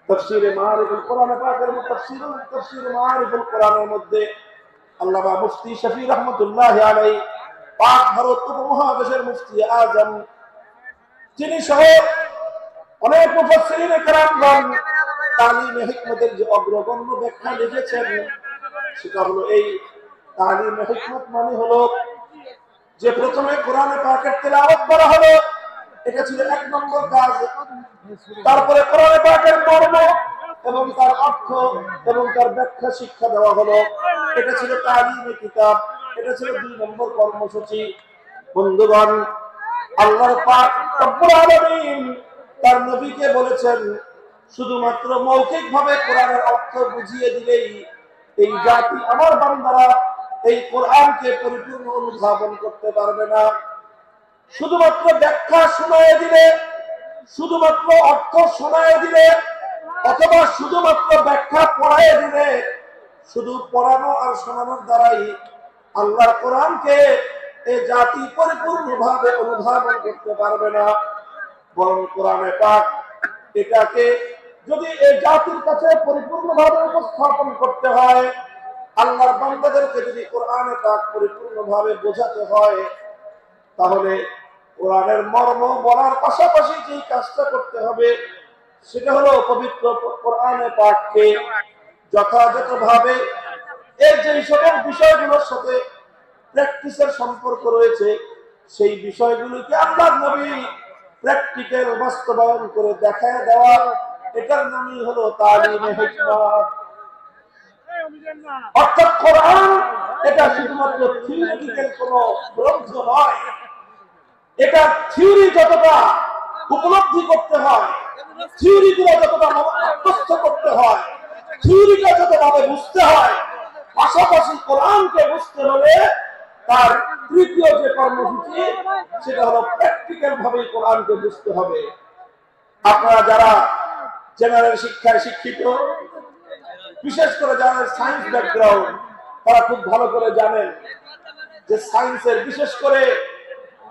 তাফসীরে মাআরিফুল কোরআন পাকের তাফসীর মাআরিফুল কোরআনের মধ্যে আল্লামা মুফতি শফি রহমাতুল্লাহি আলাইহি, পাক ভারত উপমহাদেশের মুফতি আজম, যিনি সহ অনেক মুফাসসিরিনে কেরামগণ তালিমে হিকমতের যে অগ্রগণ্য ব্যাখ্যা লিখেছেন, সেটা হলো এই তালিমে হিকমত মানে হলো যে প্রথমে কোরআনে পাকের তেলাওয়াত করা হলো, এটা ছিল 1 নম্বর কাজ। তারপরে কোরআনে পাকের মর্ম এবং তার অর্থ এবং তার ব্যাখ্যা শিক্ষা দেওয়া হলো, এটা ছিল তালিমে কিতাব। এটা ছিল 2 নম্বর কর্মসূচি। বন্ধুগণ, আল্লাহর পাক রব্বুল আলামিন তার নবীকে বলেছেন, শুধুমাত্র মৌখিকভাবে কোরআনের অর্থ বুঝিয়ে দিলেই এই জাতি আমার বান্দারা এই কোরআনকে পরিপূর্ণ অনুধাবন করতে পারবে না। শুধুমাত্র ব্যাখ্যা শোনায় দিলে, শুধুমাত্র অর্থ শোনায় দিলে, অথবা শুধুমাত্র ব্যাখ্যা পড়ায় দিলে, শুধু পড়ানো আর শোনানোর দ্বারাই আল্লাহর কোরআনকে এই জাতি পরিপূর্ণভাবে অনুধাবন করতে পারবে না। বরং কোরআনে পাক এটাকে যদি এই জাতির কাছে পরিপূর্ণভাবে উপস্থাপন করতে হয়, আল্লাহর বান্দাদেরকে যদি কোরআনে পাক পরিপূর্ণভাবে বোঝাতে হয়, তাহলে কোরআনের মর্ম বলার পাশাপাশি যে কাজটা করতে হবে সেটা হলো পবিত্র কোরআনে পাককে যথাযথভাবে এর যে সকল বিষয়গুলোর সাথে প্র্যাকটিসের সম্পর্ক রয়েছে, সেই বিষয়গুলোকে আল্লাহর নবী প্র্যাকটিক্যাল বাস্তবায়ন করে দেখায় দেওয়া, এটার নামই হলো তালিমে হিকমত। অর্থাৎ কোরআন এটা শুধুমাত্র থিওরিটিক্যাল কোনো গ্রন্থ নয়। এটা থিওরি যতটা উপলব্ধি করতে হয়, থিওরিগুলো যতটা আত্মস্থ করতে হয়, থিওরিটা যতভাবে বুঝতে হয়, পাশাপাশি কোরআনকে বুঝতে হলে তার তৃতীয় যে কর্মসূচি সেটা হলো প্র্যাকটিক্যাল ভাবে কোরআনকে বুঝতে হবে। আপনারা যারা জেনারেল শিক্ষায় শিক্ষিত, বিশেষ করে যারা সায়েন্স ব্যাকগ্রাউন্ড, তারা খুব ভালো করে জানেন যে সায়েন্সের বিশেষ করে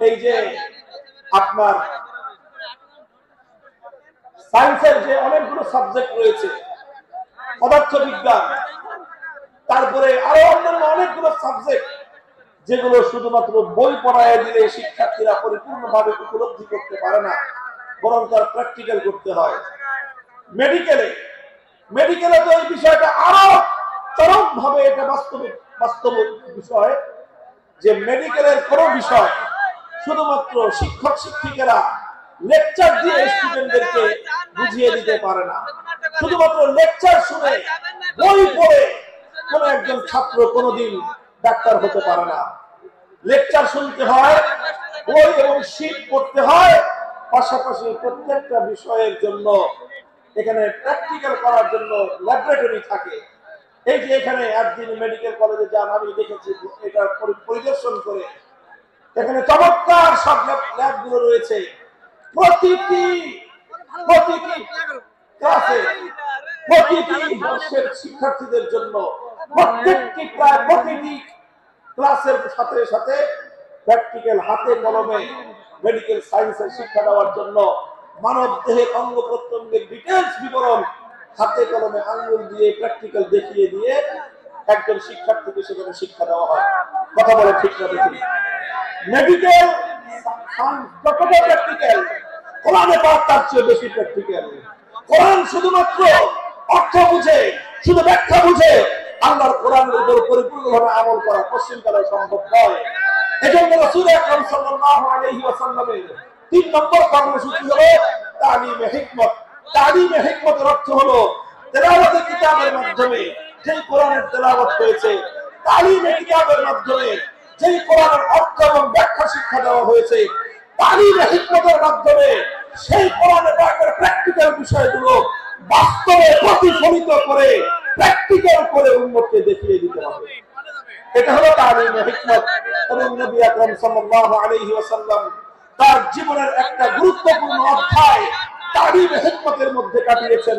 এই যে আপনার সায়েন্সের যে অনেকগুলো সাবজেক্ট রয়েছে, পদার্থবিজ্ঞান, তারপরে আরো অন্যান্য অনেকগুলো সাবজেক্ট, যেগুলো শুধুমাত্র বই পড়ায় দিলে শিক্ষার্থীরা পরিপূর্ণভাবে উপলব্ধি করতে পারে না, বরং তার প্র্যাকটিক্যাল করতে হয়। মেডিকেলে তো এই বিষয়টা আরো চরম ভাবে এটা বাস্তব বিষয় যে মেডিকেলের কোনো বিষয় শুধুমাত্র শিক্ষক শিক্ষিকারা লেকচার দিয়ে স্টুডেন্টদেরকে বুঝিয়ে দিতে পারে না। শুধুমাত্র লেকচার শুনে বই পড়ে কোন একজন ছাত্র কোনোদিন ডাক্তার হতে পারে না। লেকচার শুনতে হয়, বই এবং শীট পড়তে হয়, পাশাপাশি প্রত্যেকটা বিষয়ের জন্য এখানে প্র্যাকটিক্যাল করার জন্য ল্যাবরেটরি থাকে। এই যে এখানে একদিন মেডিকেল কলেজে যান, আমি দেখেছি এটা পরিদর্শন করে, এখানে চমৎকার সব ল্যাবগুলো রয়েছে। প্রতিটি ক্লাসে প্রতিটি বর্ষের শিক্ষার্থীদের জন্য প্রতিটি ক্লাসের সাথে সাথে প্র্যাকটিক্যাল হাতে কলমে মেডিকেল সায়েন্সের শিক্ষা দেওয়ার জন্য মানব দেহের অঙ্গ প্রত্যঙ্গের ডিটেইলস বিবরণ হাতে কলমে আঙ্গুল দিয়ে প্র্যাকটিক্যাল দেখিয়ে দিয়ে একজন শিক্ষার্থীকে সেখানে শিক্ষা দেওয়া হয়। কথা বলে ঠিক না? দেখি মেডিকেল যতটা প্র্যাকটিক্যাল, কোরআনে পাক তার চেয়ে বেশি প্র্যাকটিক্যাল। কোরআন শুধুমাত্র অর্থ বুঝে, শুধু ব্যাখ্যা বুঝে আল্লাহর কোরআনের উপর পরিপূর্ণভাবে আমল করা পশ্চিমকালে সম্ভব নয়। এজন্য রাসূল আকরাম সাল্লাল্লাহু আলাইহি ওয়াসাল্লামের 3 নম্বর কর্মসূচি হলো তালিমে হিকমত। তালিমে হিকমতের অর্থ হলো তেলাওয়াতে কিতাবের মাধ্যমে যেই কোরআনের তেলাওয়াত হয়েছে, তালিমে কিতাবের মাধ্যমে যেই কোরআনের অর্থ এবং ব্যাখ্যা শিক্ষা দেওয়া হয়েছে, তালিমে হিকমতের মাধ্যমে সেই কোরআনের পাকের প্র্যাকটিক্যাল বিষয়গুলো বাস্তবে প্রতিফলিত করে প্র্যাকটিক্যাল করে উম্মতকে দেখিয়ে দিতে হবে। এটা হলো তালিমে হিকমত। এবং নবী আকরাম সাল্লাল্লাহু আলাইহি ওয়াসাল্লাম তার জীবনের একটা গুরুত্বপূর্ণ অধ্যায় তালিমে হিকমতের মধ্যে কাটিয়েছেন।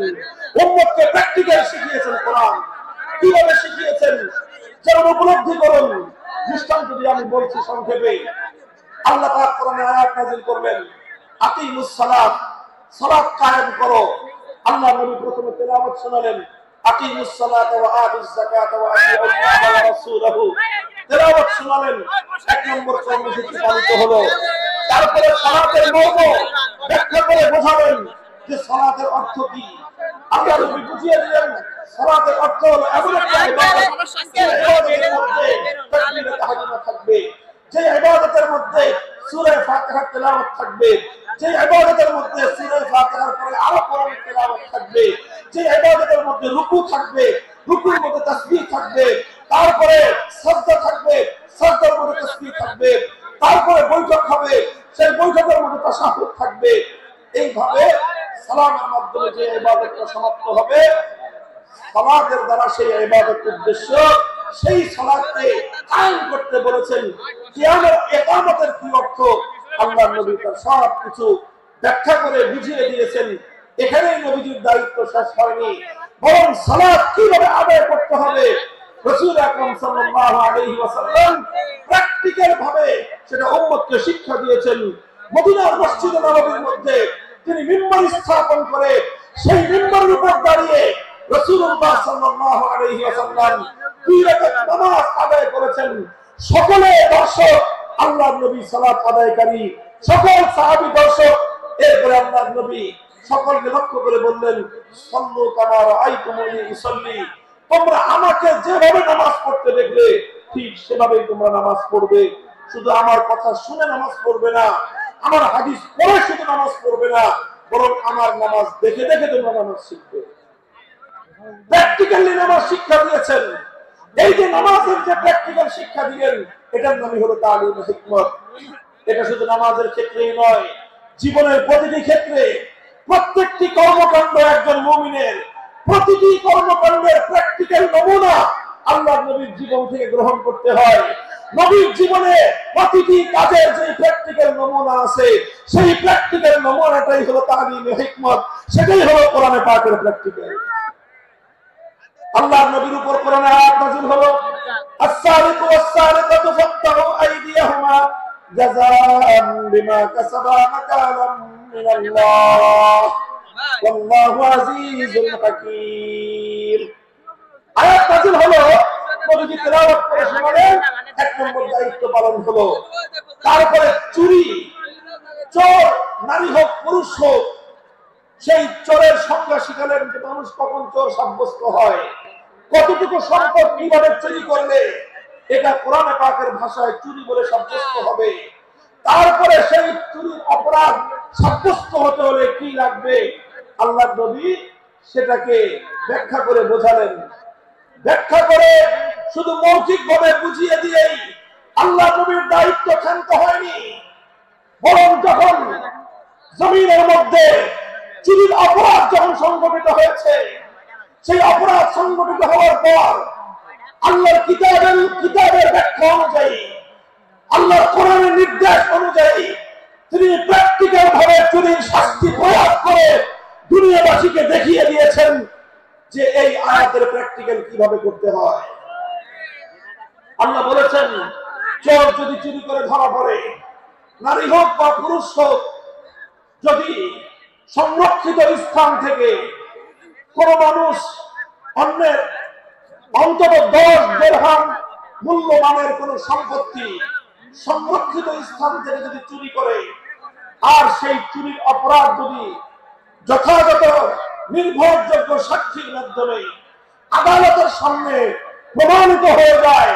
উম্মতকে প্র্যাকটিক্যাল শিখিয়েছেন। কোরআন কিভাবে শিখিয়েছেন যেন উপলব্ধি করুন। দৃষ্টান্ত দিয়ে আমি বলছি সংক্ষেপে। আল্লাহ পাক কোরআনে আয়াত নাযিল করলেন, আকিমুস সালাত, সালাত কায়েম করো। আল্লাহ নবী প্রথমে তেলাওয়াত শোনালেন, আকিমুস সালাতা ওয়া আতুজ যাকাতা ওয়া আতিউল্লাহ ওয়া রাসূলাহু। তেলাওয়াত শোনালেন, 1 নম্বর কর্মসূচি পালিত হলো। তারপরে সালাতের মর্ম ব্যাখ্যা করে বোঝালেন যে সালাতের অর্থ কি। আল্লাহ নবী বুঝিয়ে দিলেন সালাতের অর্থ হলো এমন একটা ইবাদত যে ইবাদতের মধ্যে তাকবীরে তাহরিমা থাকবে, যে ইবাদতের মধ্যে সূরা ফাতিহা তেলাওয়াত থাকবে, যে ইবাদতের মধ্যে সূরা ফাতিহার পরে আরো কোরআনের তেলাওয়াত থাকবে, যে ইবাদতের মধ্যে রুকু থাকবে, রুকুর মধ্যে তাসবিহ থাকবে, তারপরে সাজদা থাকবে, সাজদার মধ্যে তাসবিহ থাকবে, তারপরে বৈঠক হবে, সেই বৈঠকের মধ্যে তাশাহুদ থাকবে। এইভাবে সালামের মাধ্যমে যে ইবাদতটা সমাপ্ত হবে, সালাতের দ্বারা সেই ইবাদতের উদ্দেশ্য সেই সালাতকে কায়েম করতে বলেছেন। কিয়ামের ইকামতের কি অর্থ আল্লাহ নবী তার সব কিছু ব্যাখ্যা করে বুঝিয়ে দিয়েছেন। এখানেই নবীজির দায়িত্ব শেষ হয়নি, বরং সালাত কিভাবে আদায় করতে হবে রাসূল আকরাম সাল্লাল্লাহু আলাইহি ওয়াসাল্লাম প্র্যাকটিক্যাল ভাবে সেটা উম্মতকে শিক্ষা দিয়েছেন। মদিনার মসজিদে নববীর মধ্যে তিনি মিম্বার স্থাপন করে সেই মিম্বারের উপর দাঁড়িয়ে রাসূলুল্লাহ সাল্লাল্লাহু আলাইহি ওয়াসাল্লাম 2 রাকাত নামাজ আদায় করেছেন। সকলে দর্শক আল্লাহর নবী সালাত আদায়কারী, সকল সাহাবী দর্শক। এরপরে আল্লাহর নবী সকলকে লক্ষ্য করে বললেন, সাল্লু কামা রাআইতুমুনি উসাল্লি, তোমরা আমাকে যেভাবে নামাজ পড়তে দেখলে ঠিক সেভাবেই তোমরা নামাজ পড়বে। শুধু আমার কথা শুনে নামাজ পড়বে না, আমার হাদিস পড়ে শুধু নামাজ পড়বে না, বরং আমার নামাজ দেখে দেখে তোমরা নামাজ শিখবে। প্র্যাকটিক্যালি নামাজ শিক্ষা দিয়েছেন। এই যে নামাজের যে প্র্যাকটিক্যাল শিক্ষা দিলেন, এটার নামই হলো তালিমে হিকমত। এটা শুধু নামাজের ক্ষেত্রেই নয়, জীবনের প্রতিটি ক্ষেত্রে প্রত্যেকটি কর্মকাণ্ড একজন মুমিনের প্রতিটি কর্মকাণ্ডের প্র্যাকটিক্যাল নমুনা আল্লাহর নবীর জীবন থেকে গ্রহণ করতে হয়। নবীর জীবনে প্রতিটি কাজের যে প্র্যাকটিক্যাল নমুনা আছে, সেই প্র্যাকটিক্যাল নমুনাটাই হলো তালিমে হিকমত, সেটাই হলো কোরআনে পাকের প্র্যাকটিক্যাল। আল্লাহর নবীর উপর কোরআনে আয়াত নাযিল হলো, আস-সারিকু ওয়াস-সারিকাতু ফাক্তাহু আইদিয়াহুমা জাযাআন বিমা কাসাবা নাকালাম মিনাল্লাহ ওয়াল্লাহু আজিজুল হাকীম। আয়াত নাযিল হলো, নবী তেলাওয়াত করে শোনালেন, 1 নম্বর দায়িত্ব পালন হলো। তারপরে চুরি, চোর নারী হোক পুরুষ হোক, সেই চোরের সংজ্ঞা শিখালেন যে মানুষ কখন চোর সাব্যস্ত হয়, কতটুকু সম্পদ কিভাবে চুরি করলে এটা কোরআনে পাকের ভাষায় চুরি বলে সাব্যস্ত হবে। তারপরে সেই চুরির অপরাধ সাব্যস্ত হতে হলে কি লাগবে আল্লাহর নবী সেটাকে ব্যাখ্যা করে বোঝালেন। ব্যাখ্যা করে শুধু মৌখিক ভাবে বুঝিয়ে দিয়েই আল্লাহর নবীর দায়িত্ব ক্ষান্ত হয়নি, বরং যখন জমিনের মধ্যে চুরির অপরাধ যখন সংঘটিত হয়েছে, সেই অপরাধ সংঘটিত হওয়ার পর আল্লাহর কিতাবের ব্যাখ্যা অনুযায়ী, আল্লাহর কোরআনের নির্দেশ অনুযায়ী তিনি প্র্যাকটিক্যাল ভাবে চুরির শাস্তি প্রয়োগ করে দুনিয়াবাসীকে দেখিয়ে দিয়েছেন যে এই আয়াতের প্র্যাকটিক্যাল কিভাবে করতে হয়। আল্লাহ বলেছেন, চোর যদি চুরি করে ধরা পড়ে, নারী হোক বা পুরুষ হোক, যদি সংরক্ষিত স্থান থেকে কোন মানুষ অন্যের অন্তত 10 দিরহাম মূল্যমানের কোন সম্পত্তি সংরক্ষিত স্থান থেকে যদি চুরি করে, আর সেই চুরির অপরাধ যদি যথাযথ নির্ভরযোগ্য সাক্ষীর মাধ্যমে আদালতের সামনে প্রমাণিত হয়ে যায়,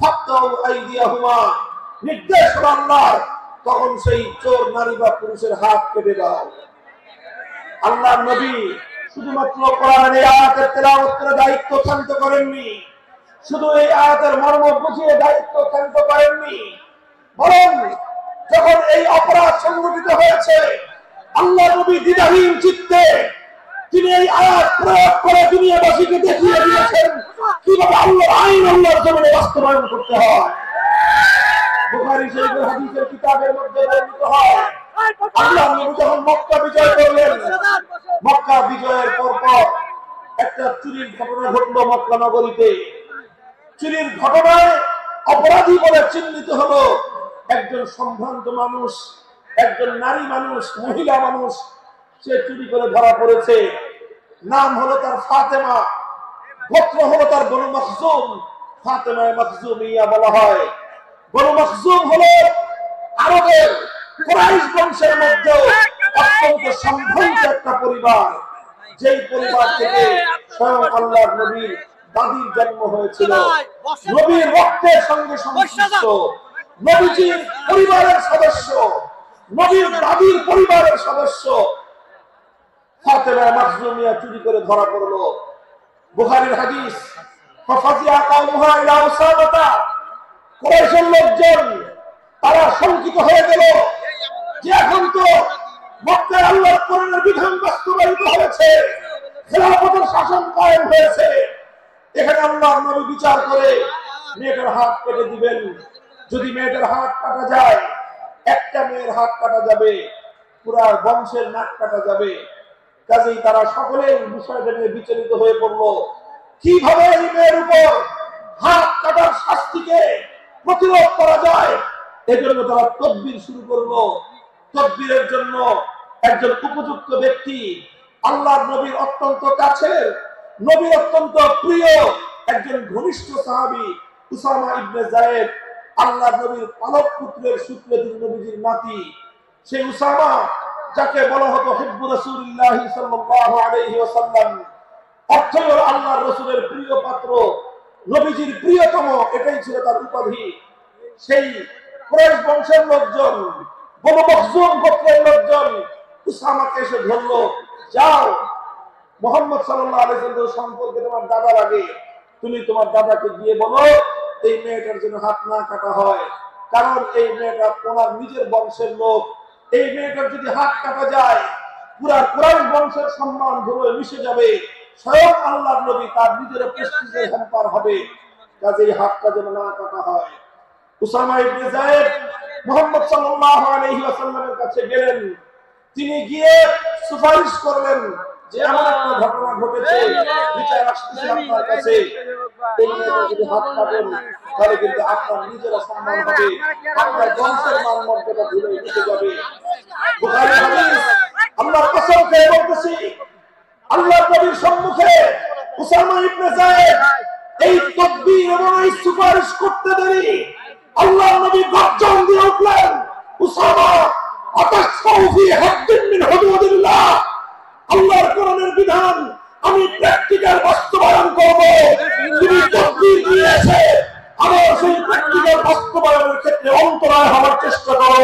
ফাক্তাউ আইদিয়াহুমা, নির্দেশ আল্লাহর, তখন সেই চোর নারী বা পুরুষের হাত কেটে দাও। আল্লাহ নবী শুধুমাত্র কোরআনের এই আয়াতের তেলাওয়াত করে দায়িত্ব ক্ষান্ত করেননি, শুধু এই আয়াতের মর্ম বুঝিয়ে দায়িত্ব ক্ষান্ত করেননি, বরং যখন এই অপরাধ সংঘটিত হয়েছে আল্লাহ নবী দ্বিধাহীন চিত্তে তিনি এই আয়াত প্রয়োগ করে দুনিয়াবাসীকে দেখিয়ে দিয়েছেন কিভাবে আল্লাহর আইন আল্লাহর জমিনে বাস্তবায়ন করতে হয়। বুখারী শরীফের হাদিসের কিতাবের মধ্যে বর্ণিত হয়, আল্লাহ নবী যখন মক্কা বিজয় করলেন, মক্কা বিজয়ের পর একটা চুরির ঘটনা ঘটলো মক্কা নগরীতে। চুরির ঘটনায় অপরাধী বলে চিহ্নিত হলো একজন সম্ভ্রান্ত মানুষ, একজন নারী মানুষ, মহিলা মানুষ। সে চুরি করে ধরা পড়েছে। নাম হলো তার ফাতেমা, গোত্র হলো তার বনু মখজুম। ফাতেমায়ে মখজুমিয়া বলা হয়। বনু মখজুম হলো আরবের কুরাইশ বংশের মধ্যে অত্যন্ত সম্ভ্রান্ত একটা পরিবার, যেই পরিবার থেকে স্বয়ং আল্লাহর নবীর দাদির জন্ম হয়েছিল। নবীর রক্তের সঙ্গে সংশ্লিষ্ট, নবীজির পরিবারের সদস্য, নবীর দাদির পরিবারের সদস্য ফাতেমা মখজুমিয়া চুরি করে ধরা পড়লো। বুখারীর হাদিস, ফাফাজিয়া কাওমুহা ইলা উসামাতা, কুরাইশের লোকজন তারা শঙ্কিত হয়ে গেল যে এখন তো মক্কায় আল্লাহর কোরআনের বিধান বাস্তবায়িত হয়েছে, খেলাফতের শাসন কায়েম হয়েছে, এখানে আল্লাহর নবী বিচার করে মেয়েটার হাত কেটে দিবেন। যদি মেয়েটার হাত কাটা যায়, একটা মেয়ের হাত কাটা যাবে, পুরা বংশের নাক কাটা যাবে। কাজেই তারা সকলে বিষয়টা নিয়ে বিচলিত হয়ে পড়লো, কিভাবে এই মেয়ের উপর হাত কাটার শাস্তিকে প্রতিরোধ করা যায়। এজন্য তারা তদবির শুরু করলো। তদবিরের জন্য একজন উপযুক্ত ব্যক্তি, আল্লাহর নবীর অত্যন্ত কাছের, নবীর অত্যন্ত প্রিয় একজন ঘনিষ্ঠ সাহাবী উসামা ইবনে যায়েদ, আল্লাহর নবীর পালক পুত্রের সূত্রে তিনি নবীজির নাতি। সেই উসামা, যাকে বলা হতো হিব্বু রাসূলুল্লাহ সাল্লাল্লাহু আলাইহি ওয়াসাল্লাম, অর্থই হলো আল্লাহর রাসূলের প্রিয় পাত্র, নবীজির প্রিয়তম, এটাই ছিল তার উপাধি। সেই কুরাইশ বংশের লোকজন, বনু মখজুম গোত্রের লোকজন উসামাকে এসে ধরলো, যাও মুহাম্মদ সাল্লাল্লাহু আলাইহি ওয়াসাল্লাম সম্পর্কে তোমার দাদা লাগে, তুমি তোমার দাদাকে গিয়ে বলো এই মেয়েটার জন্য হাত না কাটা হয়, কারণ এই মেয়েটা তোমার নিজের বংশের লোক। এই মেয়েটার যদি হাত কাটা যায় পুরা কুরাইশ বংশের সম্মান ধরে মিশে যাবে, স্বয়ং আল্লাহর নবী তার নিজের প্রেস্টিজের হ্যাম্পার হবে। কাজেই হাতটা যেন না কাটা হয়। উসামা ইবনে যায়েদ মুহাম্মদ সাল্লাল্লাহু আলাইহি ওয়াসাল্লামের কাছে গেলেন। তিনি গিয়ে সুপারিশ করলেন যে এমন একটা ঘটনা ঘটেছে, বিচার আসতেছে আপনার কাছে, এই মেয়েটা যদি হাত কাটেন তাহলে কিন্তু আপনার নিজের সম্মান হবে, আপনার বংশের মান মর্যাদা ধুলে মিশে যাবে। বুখারীর হাদিস, আল্লাহর কসম খেয়ে বলতেছি, আল্লাহর নবীর সম্মুখে উসামা ইবনে যায়েদ এই তদবির এবং এই সুপারিশ করতে দেরি আল্লাহর নবী গর্জন দিয়ে উঠলেন, উসামা আতাশফাউ ফি হাদ্দিন মিন হুদুদিল্লাহ, আল্লাহর কোরআনের বিধান আমি প্র্যাকটিক্যাল বাস্তবায়ন করব। তুমি তদবির দিয়েছে, আমার সেই প্র্যাকটিক্যাল বাস্তবায়নের ক্ষেত্রে অন্তরায় হওয়ার চেষ্টা করো।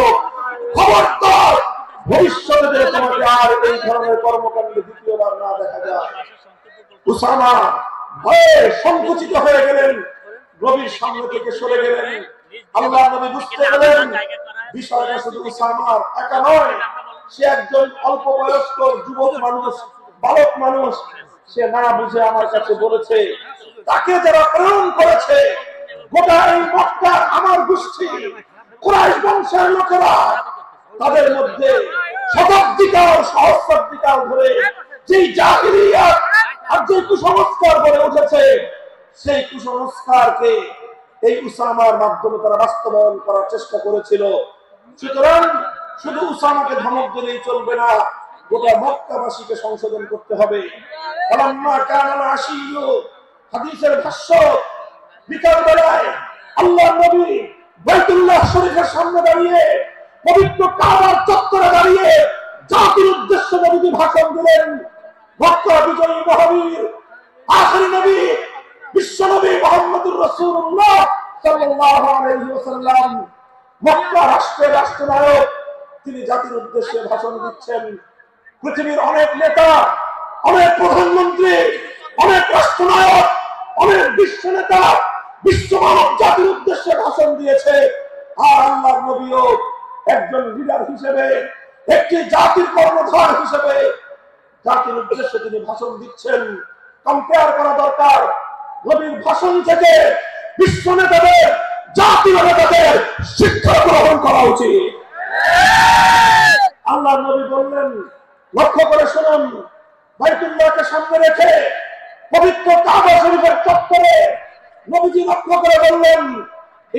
খবরদার ভবিষ্যতে যে তোমাকে আর এই ধরনের কর্মকাণ্ডে দ্বিতীয়বার না দেখা যায়। উসামা ভয়ে সংকুচিত হয়ে গেলেন, নবীর সামনে থেকে সরে গেলেন। আল্লাহর নবী বুঝতে গেলেন বিষয়টা শুধু উসামার একা নয়, সে একজন অল্প বয়স্ক যুবক মানুষ, বালক মানুষ, সে না বুঝে আমার কাছে বলেছে। তাকে যারা প্রেরণ করেছে গোটা এই মক্কা আমার গোষ্ঠী কুরাইশ বংশের লোকেরা, তাদের মধ্যে শতাব্দীকাল সহস্রাব্দীকাল ধরে যেই জাহিলিয়াত আর যে কুসংস্কার গড়ে উঠেছে, সেই কুসংস্কারকে এই উসামার মাধ্যমে তারা বাস্তবায়ন করার চেষ্টা করেছিল। সুতরাং শুধু উসামাকে ধমক দিলেই চলবে না, গোটা মক্কাবাসীকে সংশোধন করতে হবে। হাদিসের ভাষ্য, বিকাল বেলায় আল্লাহর নবী বাইতুল্লাহ শরীফের সামনে দাঁড়িয়ে, পবিত্র কাবার চত্বরে দাঁড়িয়ে জাতির উদ্দেশ্যে নবীজি ভাষণ দিলেন। মক্কা বিজয়ী মহাবীর আখিরি নবী বিশ্ব নবী মুহাম্মদুর রাসূলুল্লাহ সাল্লাল্লাহু আলাইহি ওয়াসাল্লাম মক্কা রাষ্ট্রের রাষ্ট্রনায়ক, তিনি জাতির উদ্দেশ্যে ভাষণ দিচ্ছেন। পৃথিবীর অনেক নেতা, অনেক প্রধানমন্ত্রী, অনেক রাষ্ট্রনায়ক, অনেক বিশ্ব নেতা বিশ্ব মানব জাতির উদ্দেশ্যে ভাষণ দিয়েছে। আর আল্লাহর নবীও একজন লিডার হিসেবে, একটি জাতির কর্ণধার হিসেবে জাতির উদ্দেশ্যে তিনি ভাষণ দিচ্ছেন। কম্পেয়ার করা দরকার নবীর ভাষণ থেকে বিশ্ব নেতাদের, জাতীয় নেতাদের শিক্ষা গ্রহণ করা উচিত। আল্লাহ নবী বললেন, লক্ষ্য করে শুনুন, বাইতুল্লাহকে সামনে রেখে পবিত্র কাবা শরীফের চত্বরে নবীজি লক্ষ্য করে বললেন,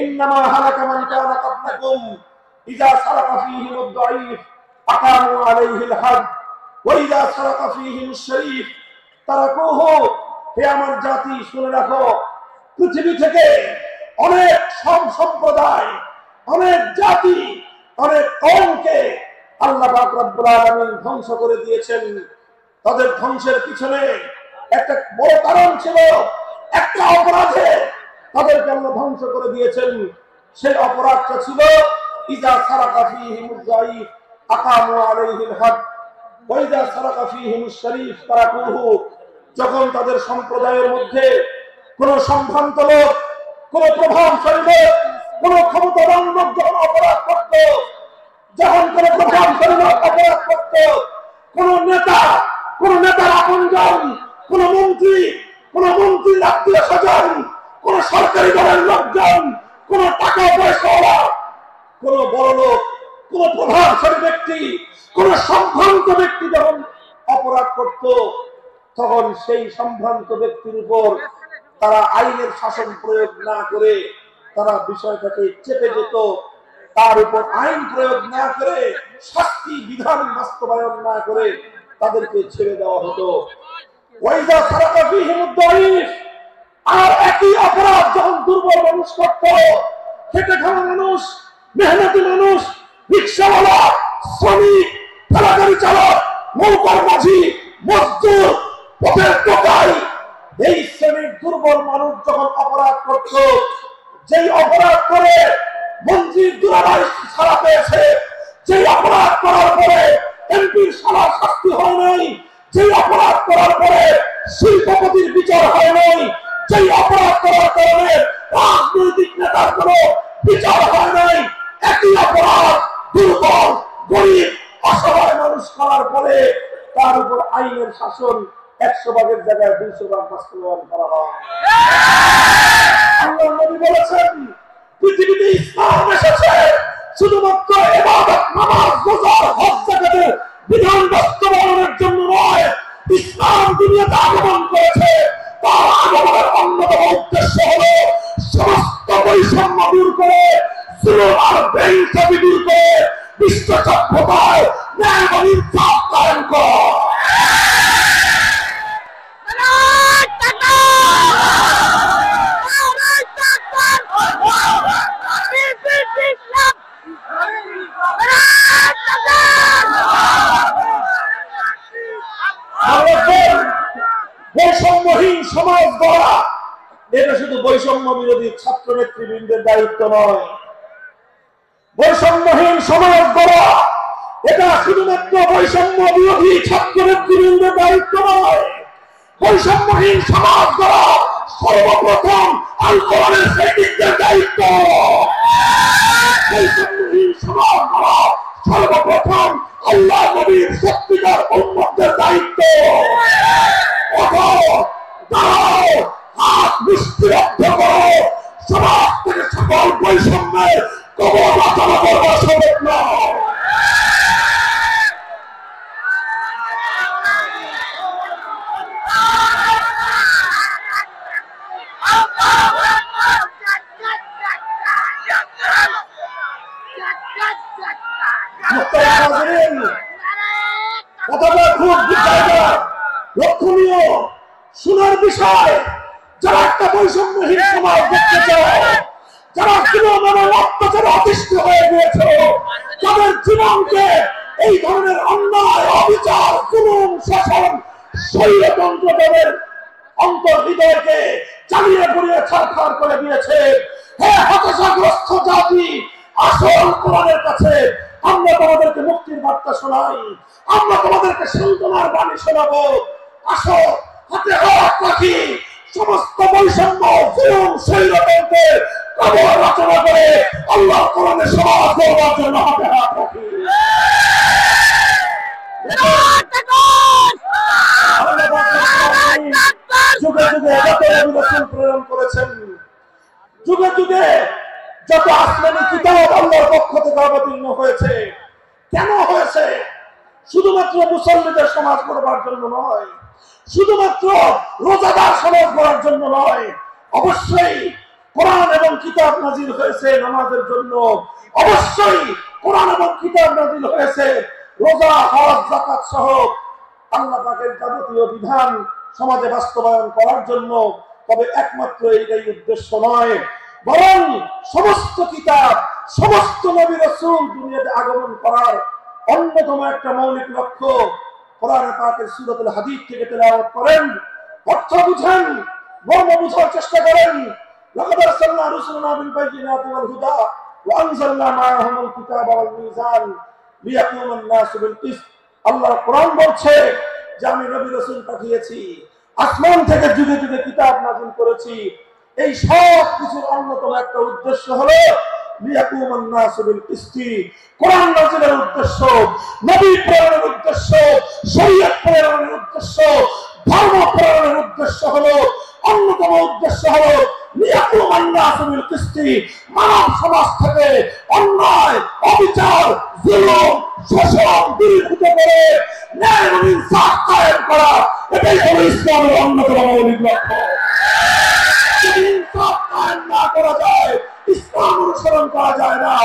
ইন্নামা হালাকা মান কানা ক্বাবলাকুম ইযা সারাকা ফীহিম আদ-দাঈফ আকামু আলাইহিল হাদ ওয়া ইযা সারাকা ফীহিম আশ-শরীফ তারাকুহু। হে আমার জাতি, শুনে রাখো, পৃথিবী থেকে অনেক সম্প্রদায়, অনেক জাতি, অনেক কওমকে আল্লাহ পাক রব্বুল আলামিন ধ্বংস করে দিয়েছেন। তাদের ধ্বংসের পিছনে একটা বড় কারণ ছিল, একটা অপরাধে তাদেরকে আল্লাহ ধ্বংস করে দিয়েছেন। সেই অপরাধটা ছিল ইযা সারাকা ফীহিম আদ-দাঈফ আকামু আলাইহিল হাদ ওয়া ইযা সারাকা ফীহিম আশ-শরীফ তারাকুহু। যখন তাদের সম্প্রদায়ের মধ্যে কোন সম্ভ্রান্ত লোক, কোন প্রভাবশালী লোক, কোন ক্ষমতাবান লোক যখন অপরাধ করত, যখন কোন প্রভাবশালী লোক অপরাধ করত, কোন নেতার আপনজন, কোন মন্ত্রীর আত্মীয় স্বজন, কোন সরকারি দলের লোকজন, কোন টাকা পয়সাওয়ালা, কোন বড় লোক, কোন প্রভাবশালী ব্যক্তি, কোন সম্ভ্রান্ত ব্যক্তি যখন অপরাধ করত, তখন সেই সম্ভ্রান্ত ব্যক্তির উপর তারা আইনের শাসন প্রয়োগ না করে তারা বিষয়টাকে চেপে যেত। তার উপর আইন প্রয়োগ না করে, শাস্তি বিধান বাস্তবায়ন না করে তাদেরকে ছেড়ে দেওয়া হতো। ওয়াইজা সারাকা ফীহিম আদ-দাঈফ, আর একই অপরাধ যখন দুর্বল মানুষ করত, খেটে খাওয়া মানুষ, মেহনতি মানুষ, রিকশাওয়ালা, শ্রমিক, ঠেলাগাড়ি চালক, নৌকার মাঝি, মজদুর, পথের টোকাই, এই শ্রেণীর দুর্বল মানুষ যখন অপরাধ করত, যেই অপরাধ করে মন্ত্রীর দুলাভাই ছাড়া পেয়েছে, যেই অপরাধ করার পরে এমপির সারা শাস্তি হয় নাই, যেই অপরাধ করার পরে শিল্পপতির বিচার হয় নাই, যেই অপরাধ করার কারণে রাজনৈতিক নেতার কোনো বিচার হয় নাই, একই অপরাধ দুর্বল, গরিব, অসহায় মানুষ করার পরে তার উপর আইনের শাসন 100 ভাগের জায়গায় 200 ভাগ বাস্তবায়ন করা হয়। আল্লাহ নবী বলেছেন, পৃথিবীতে ইসলাম এসেছে শুধুমাত্র ইবাদত, নামাজ, রোজা, হজ, যাকাতের বিধান বাস্তবায়নের জন্য নয়। ইসলাম দুনিয়াতে আগমন করেছে, তার আগমনের অন্যতম উদ্দেশ্য হলো সমস্ত বৈষম্য দূর করে, জুলুম আর বেইনসাফি দূর করে বিশ্ব সভ্যতায় ন্যায় ও ইনসাফ কায়েম করা। বৈষম্যহীন সমাজ গড়া, এটা শুধু বৈষম্য বিরোধী ছাত্র নেতৃবৃন্দের দায়িত্ব নয়। বৈষম্যহীন সমাজ গড়া, এটা শুধুমাত্র বৈষম্য বিরোধী ছাত্র নেতৃবৃন্দের দায়িত্ব নয়। বৈষম্যহীন সমাজ গড়া সর্বপ্রথম আল কোরআনের সাইন্টিস্টদের দায়িত্ব। বৈষম্যহীন সমাজ গড়া সর্বপ্রথম আল্লাহ নবীর সত্যিকার উম্মতদের দায়িত্ব। হাত মুষ্টিবদ্ধ করো, সমাজ থেকে সকল বৈষম্যের কবর রচনা করবো সম্ভব নয়। কথাটা খুব লক্ষণীয়, শোনার বিষয়। যারা একটা বৈষম্যহীন সমাজ দেখতে চায়, যারা জীবনের অত্যাচারে অতিষ্ঠ হয়ে গিয়েছে, তাদের জীবনকে এই ধরনের অন্যায়, অবিচার, জুলুম, শাসন, স্বৈরতন্ত্র তাদের অন্তর হৃদয়কে জ্বালিয়ে পুড়িয়ে ছারখার করে দিয়েছে। হে হতাশাগ্রস্ত জাতি, আসল কোরআনের কাছে আমরা তোমাদেরকে মুক্তির বার্তা শোনাই, আমরা তোমাদেরকে সান্ত্বনার বাণী শোনাবো। আসো হাতে হাত রাখি, সমস্ত বৈষম্য জুলুম স্বৈরতন্ত্রের কবর রচনা করে আল্লাহ কোরআনের সমাজ গড়বার জন্য হাতে হাত রাখি। যুগে যুগে যত নবী রাসূল প্রেরণ করেছেন, যুগে যুগে যত আসমানি কিতাব আল্লাহর পক্ষ থেকে অবতীর্ণ হয়েছে, কেন হয়েছে? শুধুমাত্র মুসলমানদের সমাজ গড়বার জন্য নয়, শুধুমাত্র রোজাদার সমাজ গড়ার জন্য নয়, অবশ্যই কোরআন এবং কিতাব নাজিল হয়েছে নামাজের জন্য, অবশ্যই কোরআন এবং কিতাব নাজিল হয়েছে রোজা হজ যাকাত সহ আল্লাহ পাকের যাবতীয় বিধান সমাজে বাস্তবায়ন করার জন্য। তবে একমাত্র এইটাই উদ্দেশ্য নয়, বরং সমস্ত কিতাব, সমস্ত নবী রাসূল দুনিয়াতে আগমন করার অন্যতম একটা মৌলিক লক্ষ্য। কোরআন পাকের সূরাতুল হাদীদ থেকে তেলাওয়াত করেন, অর্থ বুঝেন, মর্ম বুঝার চেষ্টা করেন। লাকাদ আরসালনা রুসুলানা বিল বাইয়িনাতি ওয়াল হুদা ওয়া আনজালনা মাআহুমুল কিতাবা ওয়াল মিজান লিয়াকুমান নাসু বিল কিসত। আল্লাহর কোরআন বলছে যে আমি নবী রাসূল পাঠিয়েছি, আসমান থেকে যুগে যুগে কিতাব নাযিল করেছি। এই সব কিছুর অন্যতম একটা উদ্দেশ্য হলো লিয়াকুমান নাসু বিল কিসত। কোরআন নাযিলের উদ্দেশ্য, নবী প্রেরণের উদ্দেশ্য, শরীয়ত প্রেরণের উদ্দেশ্য, ধর্ম প্রেরণের উদ্দেশ্য হলো, অন্যতম উদ্দেশ্য হলো লিয়াকুমান নাসু বিল কিসত। মানব সমাজ থেকে অন্যায়, অবিচার, জুলুম, শোষণ দূরীভূত করে ন্যায় এবং ইনসাফ কায়েম করা, এটাই হলো ইসলামের অন্যতম মৌলিক লক্ষ্য। যদি ইনসাফ কায়েম না করা যায়, ইসলাম অনুসরণ করা যায় না।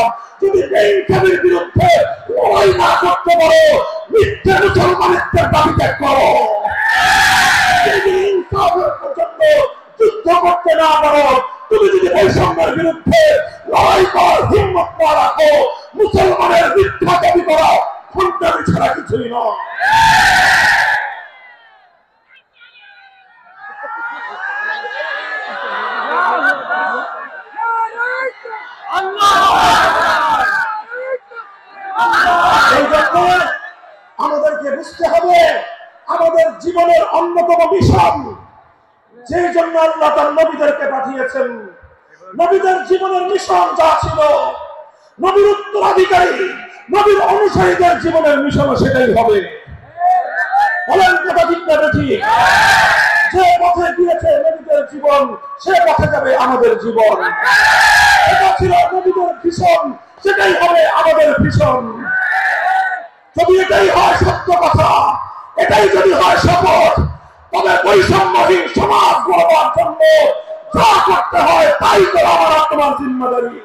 যদি বেইনসাফের বিরুদ্ধে লড়াই না করতে পারো, মিথ্যে মুসলমানিত্বের দাবি ত্যাগ করো। যদি ইনসাফের জন্য যুদ্ধ করতে না পারো, তুমি যদি বৈষম্যের বিরুদ্ধে লড়াই করার হিম্মত না রাখো, মুসলমানের মিথ্যা দাবি করা খুনটামি ছাড়া কিছুই নয়। এই জন্য আমাদেরকে বুঝতে হবে, আমাদের জীবনের অন্যতম মিশন, যে জন্য আল্লাহ তার নবীদেরকে পাঠিয়েছেন, নবীদের জীবনের মিশন যা ছিল, নবীর উত্তরাধিকারী, নবীর অনুসারীদের জীবনের মিশন সেটাই হবে। বলেন কথা ঠিক না ঠিক? যে পথে গিয়েছে নবীদের জীবন, সে পথে যাবে আমাদের জীবন। এটা ছিল নবীদের ভীষণ, সেটাই হবে আমাদের ভীষণ। যদি এটাই হয় সত্য কথা, এটাই যদি হয় শপথ, তবে বৈষম্যহীন সমাজ গড়বার জন্য যা করতে হয় তাই তো আমার তোমার জিম্মাদারি।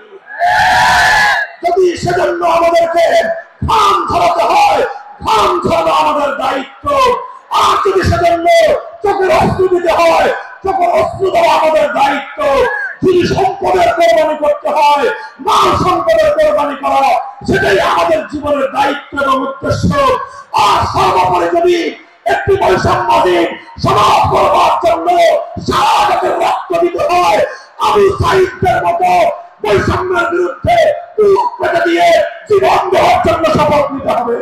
যদি সেজন্য আমাদেরকে ঘাম ঝরাতে হয়, ঘাম ঝরানো আমাদের দায়িত্ব। আর যদি সেজন্য চোখের অস্ত্র দিতে হয়, চোখের অস্ত্র দেওয়া আমাদের দায়িত্ব। যদি সম্পদের কোরবানি করতে হয়, মাল সম্পদের কোরবানি করা, সেটাই আমাদের জীবনের দায়িত্ব এবং উদ্দেশ্য। আর সর্বোপরি যদি একটি বৈষম্যহীন সমাজ করবার জন্য শাহাদাতের রক্ত দিতে হয়, আবু সাঈদের মতো বৈষম্যের বিরুদ্ধে বুক পেতে দিয়ে জীবন দেওয়ার জন্য শপথ নিতে হবে।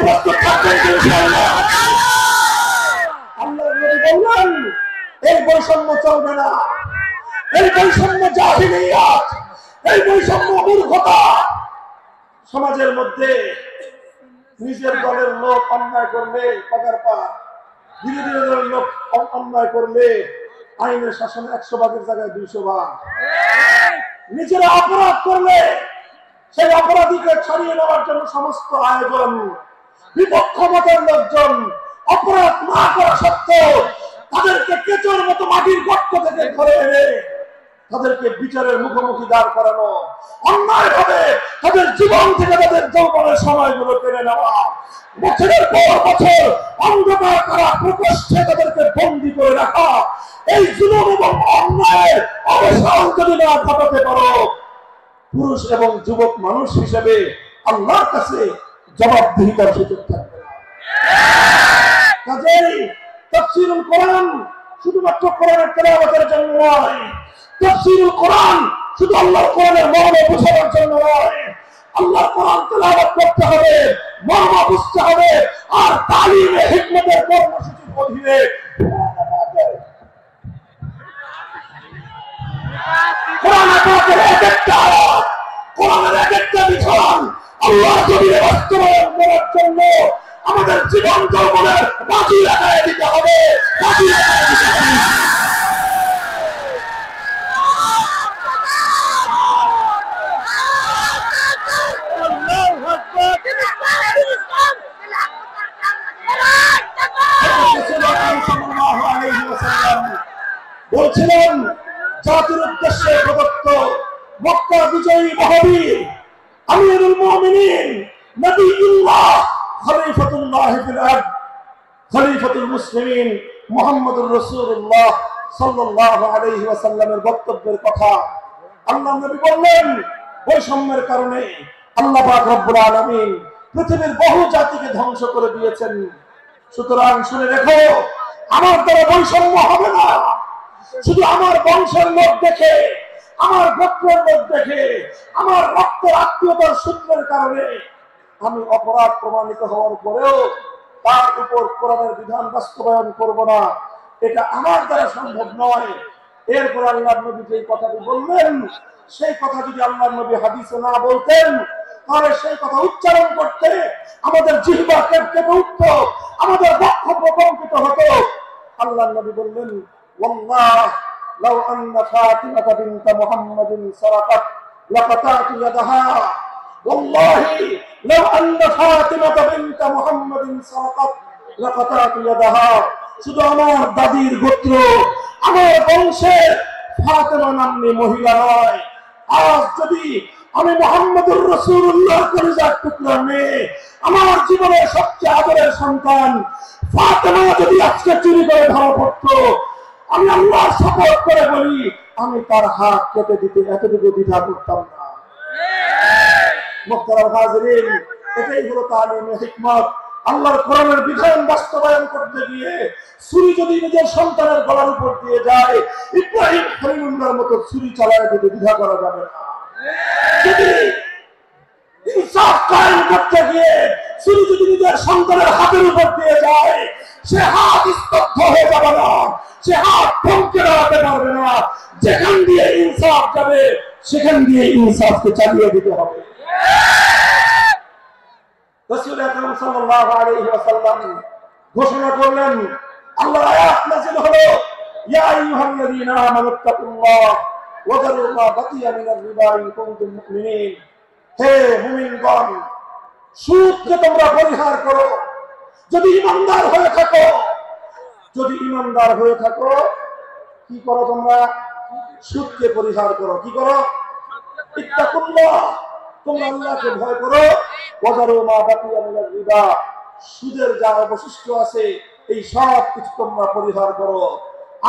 প্রস্তুত থাকবেন ইনশাআল্লাহ। আল্লাহ নবী বললেন এই বৈষম্য চলবে না, এই বৈষম্য জাহিলিয়াত, এই বৈষম্য মূর্খতা। সমাজের মধ্যে নিজের দলের লোক অন্যায় করলে পগার পা, বিরোধী দলের লোক অন্যায় করলে আইনের শাসন 100 ভাগের জায়গায় 200 ভাগ। নিজেরা অপরাধ করলে সেই অপরাধীকে ছাড়িয়ে নেওয়ার জন্য সমস্ত আয়োজন। বিপক্ষ মতের লোকজন অপরাধ না করা সত্ত্বেও তাদেরকে কেঁচোর মতো মাটির গর্ত থেকে ধরে এনে তাদেরকে বিচারের মুখোমুখি দাঁড় করানো, অন্যায় ভাবে তাদের জীবন থেকে তাদের যৌবনের সময়গুলো কেড়ে নেওয়া, বছরের পর বছর অন্ধকার করা প্রকোষ্ঠে তাদেরকে বন্দী করে রাখা, এই জুলুম এবং অন্যায়ের অবসান যদি না ঘটাতে পারো, পুরুষ এবং যুবক মানুষ হিসেবে আল্লাহর কাছে জবাবদিহিতার সুযোগ থাকবে না। কাজেই তাফসীরুল কোরআন শুধুমাত্র কোরআনের তেলাওয়াতের জন্য নয়, তাফসীরুল কোরআন শুধু আল্লাহর কোরআনের মর্ম বোঝার জন্য নয়, আল্লাহর কোরআন তেলাওয়াত করতে হবে, মর্ম বুঝতে হবে, আর তালিমে হিকমতের কর্মসূচির অধীনে কোরআনের পাকের এক-একটা আয়াত, কোরআনের এক-একটা বিধান আল্লাহর জমিনে বাস্তবায়ন করার জন্য আমাদের জীবন যৌবনের বাজি লাগায় দিতে হবে, বাজি লাগায় দিতে হবে। বলছিলেন জাতির উদ্দেশ্যে প্রদত্ত মক্কা বিজয়ী মহাবীর আমিরুল মুমিনিন নবিয়ুল্লাহ খলিফাতুল্লাহ ফিল আরদ খলিফাতুল মুসলিমিন মুহাম্মদুর রাসূলুল্লাহ সাল্লাল্লাহু আলাইহি ওয়াসাল্লামের বক্তব্যের কথা আল্লাহ নবী বললেন, বৈষম্যের কারণে আল্লাহ পাক রব্বুল আলামিন পৃথিবীর বহু জাতিকে ধ্বংস করে দিয়েছেন। সুতরাং শুনে রেখো, আমার দ্বারা বৈষম্য হবে না। শুধু আমার বংশের লোক দেখে, আমার গোত্রের লোক দেখে, আমার রক্তের আত্মীয়তার সূত্রের কারণে আমি অপরাধ প্রমাণিত হওয়ার পরেও তার উপর কোরআনের বিধান বাস্তবায়ন করব না, এটা আমার দ্বারা সম্ভব নয়। এরপর আল্লাহর নবী যে কথাটি বললেন, সেই কথা যদি আল্লাহর নবী হাদিসে না বলতেন, তাহলে সেই কথা উচ্চারণ করতে আমাদের জিহ্বা কেঁপে উঠত, আমাদের বক্ষ প্রকম্পিত হতো। আল্লাহর নবী বললেন, ওয়াল্লাহ লাউ আন্না ফাতিমাতা বিনত মুহাম্মাদিন সারাকাত লাকাতাতু ইয়াদাহা, ওয়াল্লাহি লাউ আন্না ফাতিমাতা বিনত মুহাম্মাদিন সারাকাত লাকাতাতু ইয়াদাহা। শুধু আমার দাদির গোত্র, আমার বংশের ফাতেমা নাম্নী মহিলা নয়, আজ যদি আমি মুহাম্মদুর রাসূলুল্লাহর কলিজার টুকরা মেয়ে, আমার জীবনের সবচেয়ে আদরের সন্তান ফাতেমা যদি আজকে চুরি করে ধরা পড়তো, আমি আল্লাহর শপথ করে বলি, আমি তার হাত কেটে দিতে এতটুকু দ্বিধা করতাম না। মুহতারাম হাজিরিন, এটাই হলো তালিমে হিকমত। আল্লাহর কোরআনের বিধান বাস্তবায়ন করতে গিয়ে ছুরি যদি নিজের সন্তানের গলার উপর দিয়ে যায়, ইব্রাহিম খলিলুল্লাহর মতো ছুরি চালায় দিতে দ্বিধা করা যাবে না। যদি ইনসাফ কায়েম করতে গিয়ে ছুরি যদি নিজের সন্তানের হাতের উপর দিয়ে যায়, সে হাত স্তব্ধ হয়ে যাবে না, সে হাত থমকে দাঁড়াতে পারবে না। যেখান দিয়ে ইনসাফ যাবে, সেখান দিয়ে ইনসাফকে চালিয়ে দিতে হবে। রাসূল আকরাম সাল্লাল্লাহু আলাইহি ওয়াসাল্লাম ঘোষণা করলেন, আল্লাহর আয়াত নাযিল হলো, ইয়া আইয়ুহাল্লাযীনা আমানুত্তাকুল্লাহ ওয়া যারু মা বাকিয়া মিনার রিবা ইন কুনতুম মুমিনিন। হে মুমিনগণ, সুদকে তোমরা পরিহার করো যদি ঈমানদার হয়ে থাকো। যদি ঈমানদার হয়ে থাকো, কি করো তোমরা? সুদকে পরিহার করো। কি করো? ইত্তাকুল্লাহ, তোমরা আল্লাহকে ভয় করো। ওয়াজারু মা বাকিয়া মিনার রিবা, সুদের যা অবশিষ্ট আছে এই সব কিছু তোমরা পরিহার করো।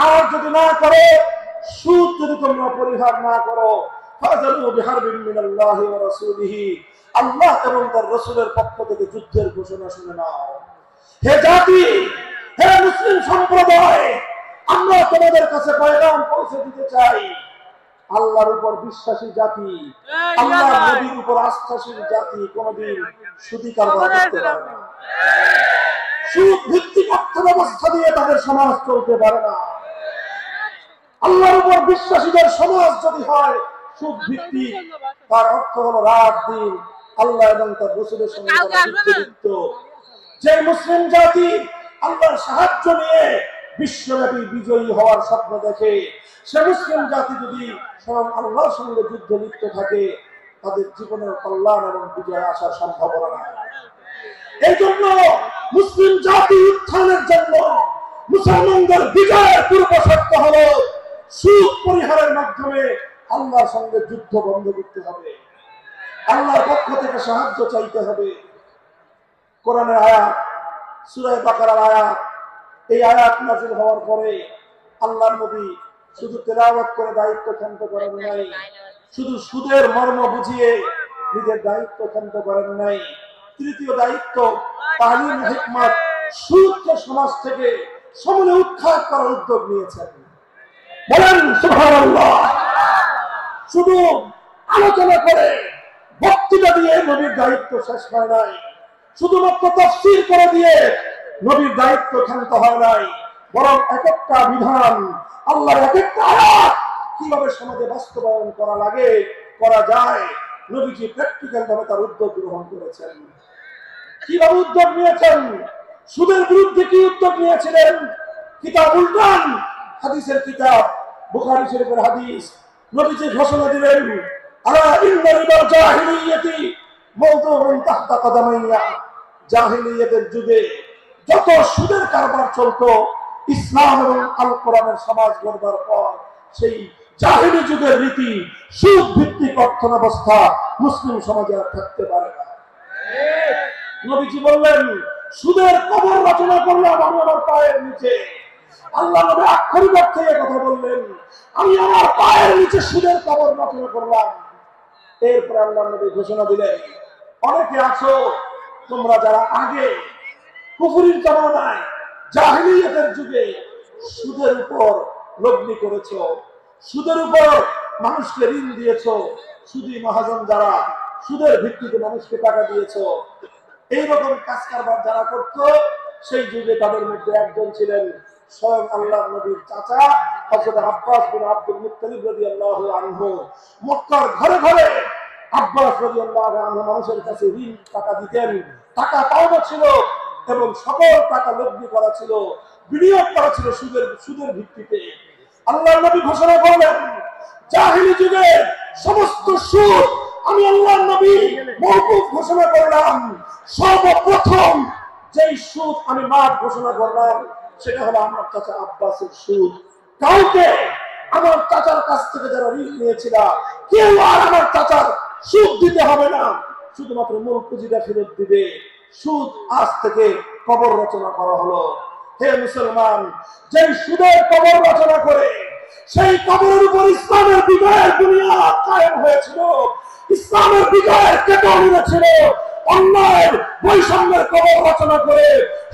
আর যদি না করো, সুদ যদি তোমরা পরিহার না করো, ফাজারু বিহারবিন মিনাল্লাহি ওয়া রাসূলিহি, আল্লাহ এবং তার রাসূলের পক্ষ থেকে যুদ্ধের ঘোষণা শুনে নাও। হে জাতি, হে মুসলিম সম্প্রদায়, আমরা তোমাদের কাছে পয়গাম পৌঁছে দিতে চাই। আল্লাহর উপর বিশ্বাসী জাতি, আল্লাহর নবীর উপর আস্থাশীল জাতি কোনদিন সুদী কারবার করতে পারে না। সুদ ভিত্তিক অর্থ ব্যবস্থা দিয়ে তাদের সমাজ চলতে পারে না। আল্লাহর উপর বিশ্বাসীদের সমাজ যদি হয় সুদ ভিত্তিক, তার অর্থ হলো রাত দিন আল্লাহ এবং তার রাসূলের সঙ্গে যুক্ত। যে মুসলিম জাতি আল্লাহর সাহায্য নিয়ে বিশ্বব্যাপী বিজয়ী হওয়ার স্বপ্ন দেখে, সে মুসলিম জাতি যদি স্বয়ং আল্লাহর সঙ্গে যুদ্ধে লিপ্ত থাকে, তাদের জীবনের কল্যাণ এবং বিজয় আসার সম্ভাবনা নাই। এই জন্য মুসলিম জাতি উত্থানের জন্য মুসলমানদের বিজয়ের পূর্ব শর্ত হলো সুদ পরিহারের মাধ্যমে আল্লাহর সঙ্গে যুদ্ধ বন্ধ করতে হবে, আল্লাহর পক্ষ থেকে সাহায্য চাইতে হবে। কোরআনের আয়াত, সূরা বাকারার আয়াত, এই আয়াত নাযিল হওয়ার পরে আল্লাহর নবী শুধু তেলাওয়াত করে দায়িত্ব ক্ষান্ত করেন নাই, শুধু সুদের মর্ম বুঝিয়ে নিজের দায়িত্ব ক্ষান্ত করেন নাই। তৃতীয় দায়িত্ব, তালিম হিকমত সুদকে সমাজ থেকে সমূলে উৎখাত করার উদ্যোগ নিয়েছেন। বলেন সুবহানাল্লাহ। শুধু আলোচনা করে বক্তৃতা দিয়ে নবীর দায়িত্ব শেষ হয় নাই, শুধুমাত্র তাফসীর করে দিয়ে নবীর দায়িত্ব ক্ষান্ত হয় নাই, বরং এক একটা বিধান আল্লাহর এক একটা আয়াত কিভাবে সমাজে বাস্তবায়ন করা লাগে, করা যায়, নবীজি প্র্যাকটিক্যাল ভাবে তার উদ্যোগ গ্রহণ করেছেন। কিভাবে উদ্যোগ নিয়েছেন? সুদের বিরুদ্ধে কি উদ্যোগ নিয়েছিলেন? কিতাব উল্টান, হাদিসের কিতাব বুখারী শরীফের হাদিস, নবীজি ঘোষণা দিলেন, আলা ইন্না রিবার জাহিলিয়াতি মাওদুউন তাহতা কদামাইয়া। জাহিলিয়াতের যুগে যত সুদের কারবার চলতো, ইসলাম এবং আল কোরআনের সমাজ গড়বার পর সেই জাহিলি যুগের রীতি, সুদ ভিত্তিক অর্থ ব্যবস্থা মুসলিম সমাজে আর থাকতে পারে না। নবীজি বললেন, সুদের কবর রচনা করলাম আমি আমার পায়ের নিচে। আল্লাহ নবী আক্ষরিক অর্থে কথা বললেন, আমি আমার পায়ের নিচে সুদের কবর রচনা করলাম। এরপর আল্লাহ নবী ঘোষণা দিলেন, অনেকে আছো তোমরা যারা আগে কুফরির জামানায় জাহিলিয়াতের যুগে সুদের উপর লগ্নি করেছো, সুদের উপর মানুষকে ঋণ দিয়েছো, সুদী মহাজন যারা সুদের ভিত্তিতে মানুষকে টাকা দিয়েছো, এইরকম কাজ কারবার যারা করত, সেই যুগে তাদের মধ্যে একজন ছিলেন স্বয়ং আল্লাহর নবীর চাচা হযরত আব্বাস বিন আব্দুল মুত্তালিব রাদিয়াল্লাহু আনহু। মক্কার ঘরে ঘরে আব্বাস রাদিয়াল্লাহু আনহু মানুষের কাছে ঋণ টাকা দিতেন, টাকা পাওনা ছিল এবং সকল টাকা লগ্নি করা ছিল, বিনিয়োগ করা ছিল সুদের ভিত্তিতে। আল্লাহর নবী ঘোষণা করলেন, জাহিলি যুগে সমস্ত সুদ আমি আল্লাহর নবী মওকুফ ঘোষণা করলাম। সর্বপ্রথম যেই সুদ আমি মাফ ঘোষণা করলাম সেটা হলো আমার চাচা আব্বাসের সুদ। কাউকে আমার চাচার কাছ থেকে যারা ঋণ নিয়েছিল কেউ আর আমার চাচার সুদ দিতে হবে না, শুধুমাত্র মূল পুঁজিটা ফেরত দিবে। সুদ আজ থেকে কবর রচনা করা হলো। হে মুসলমান, যেই সুদের কবর রচনা করে সেই কবরের উপর ইসলামের বিজয়ের বুনিয়াদ কায়েম হয়েছিল, ইসলামের বিজয়ের কেতন উড়েছিল। অন্যায়ের বৈষম্যের কবর রচনা করে,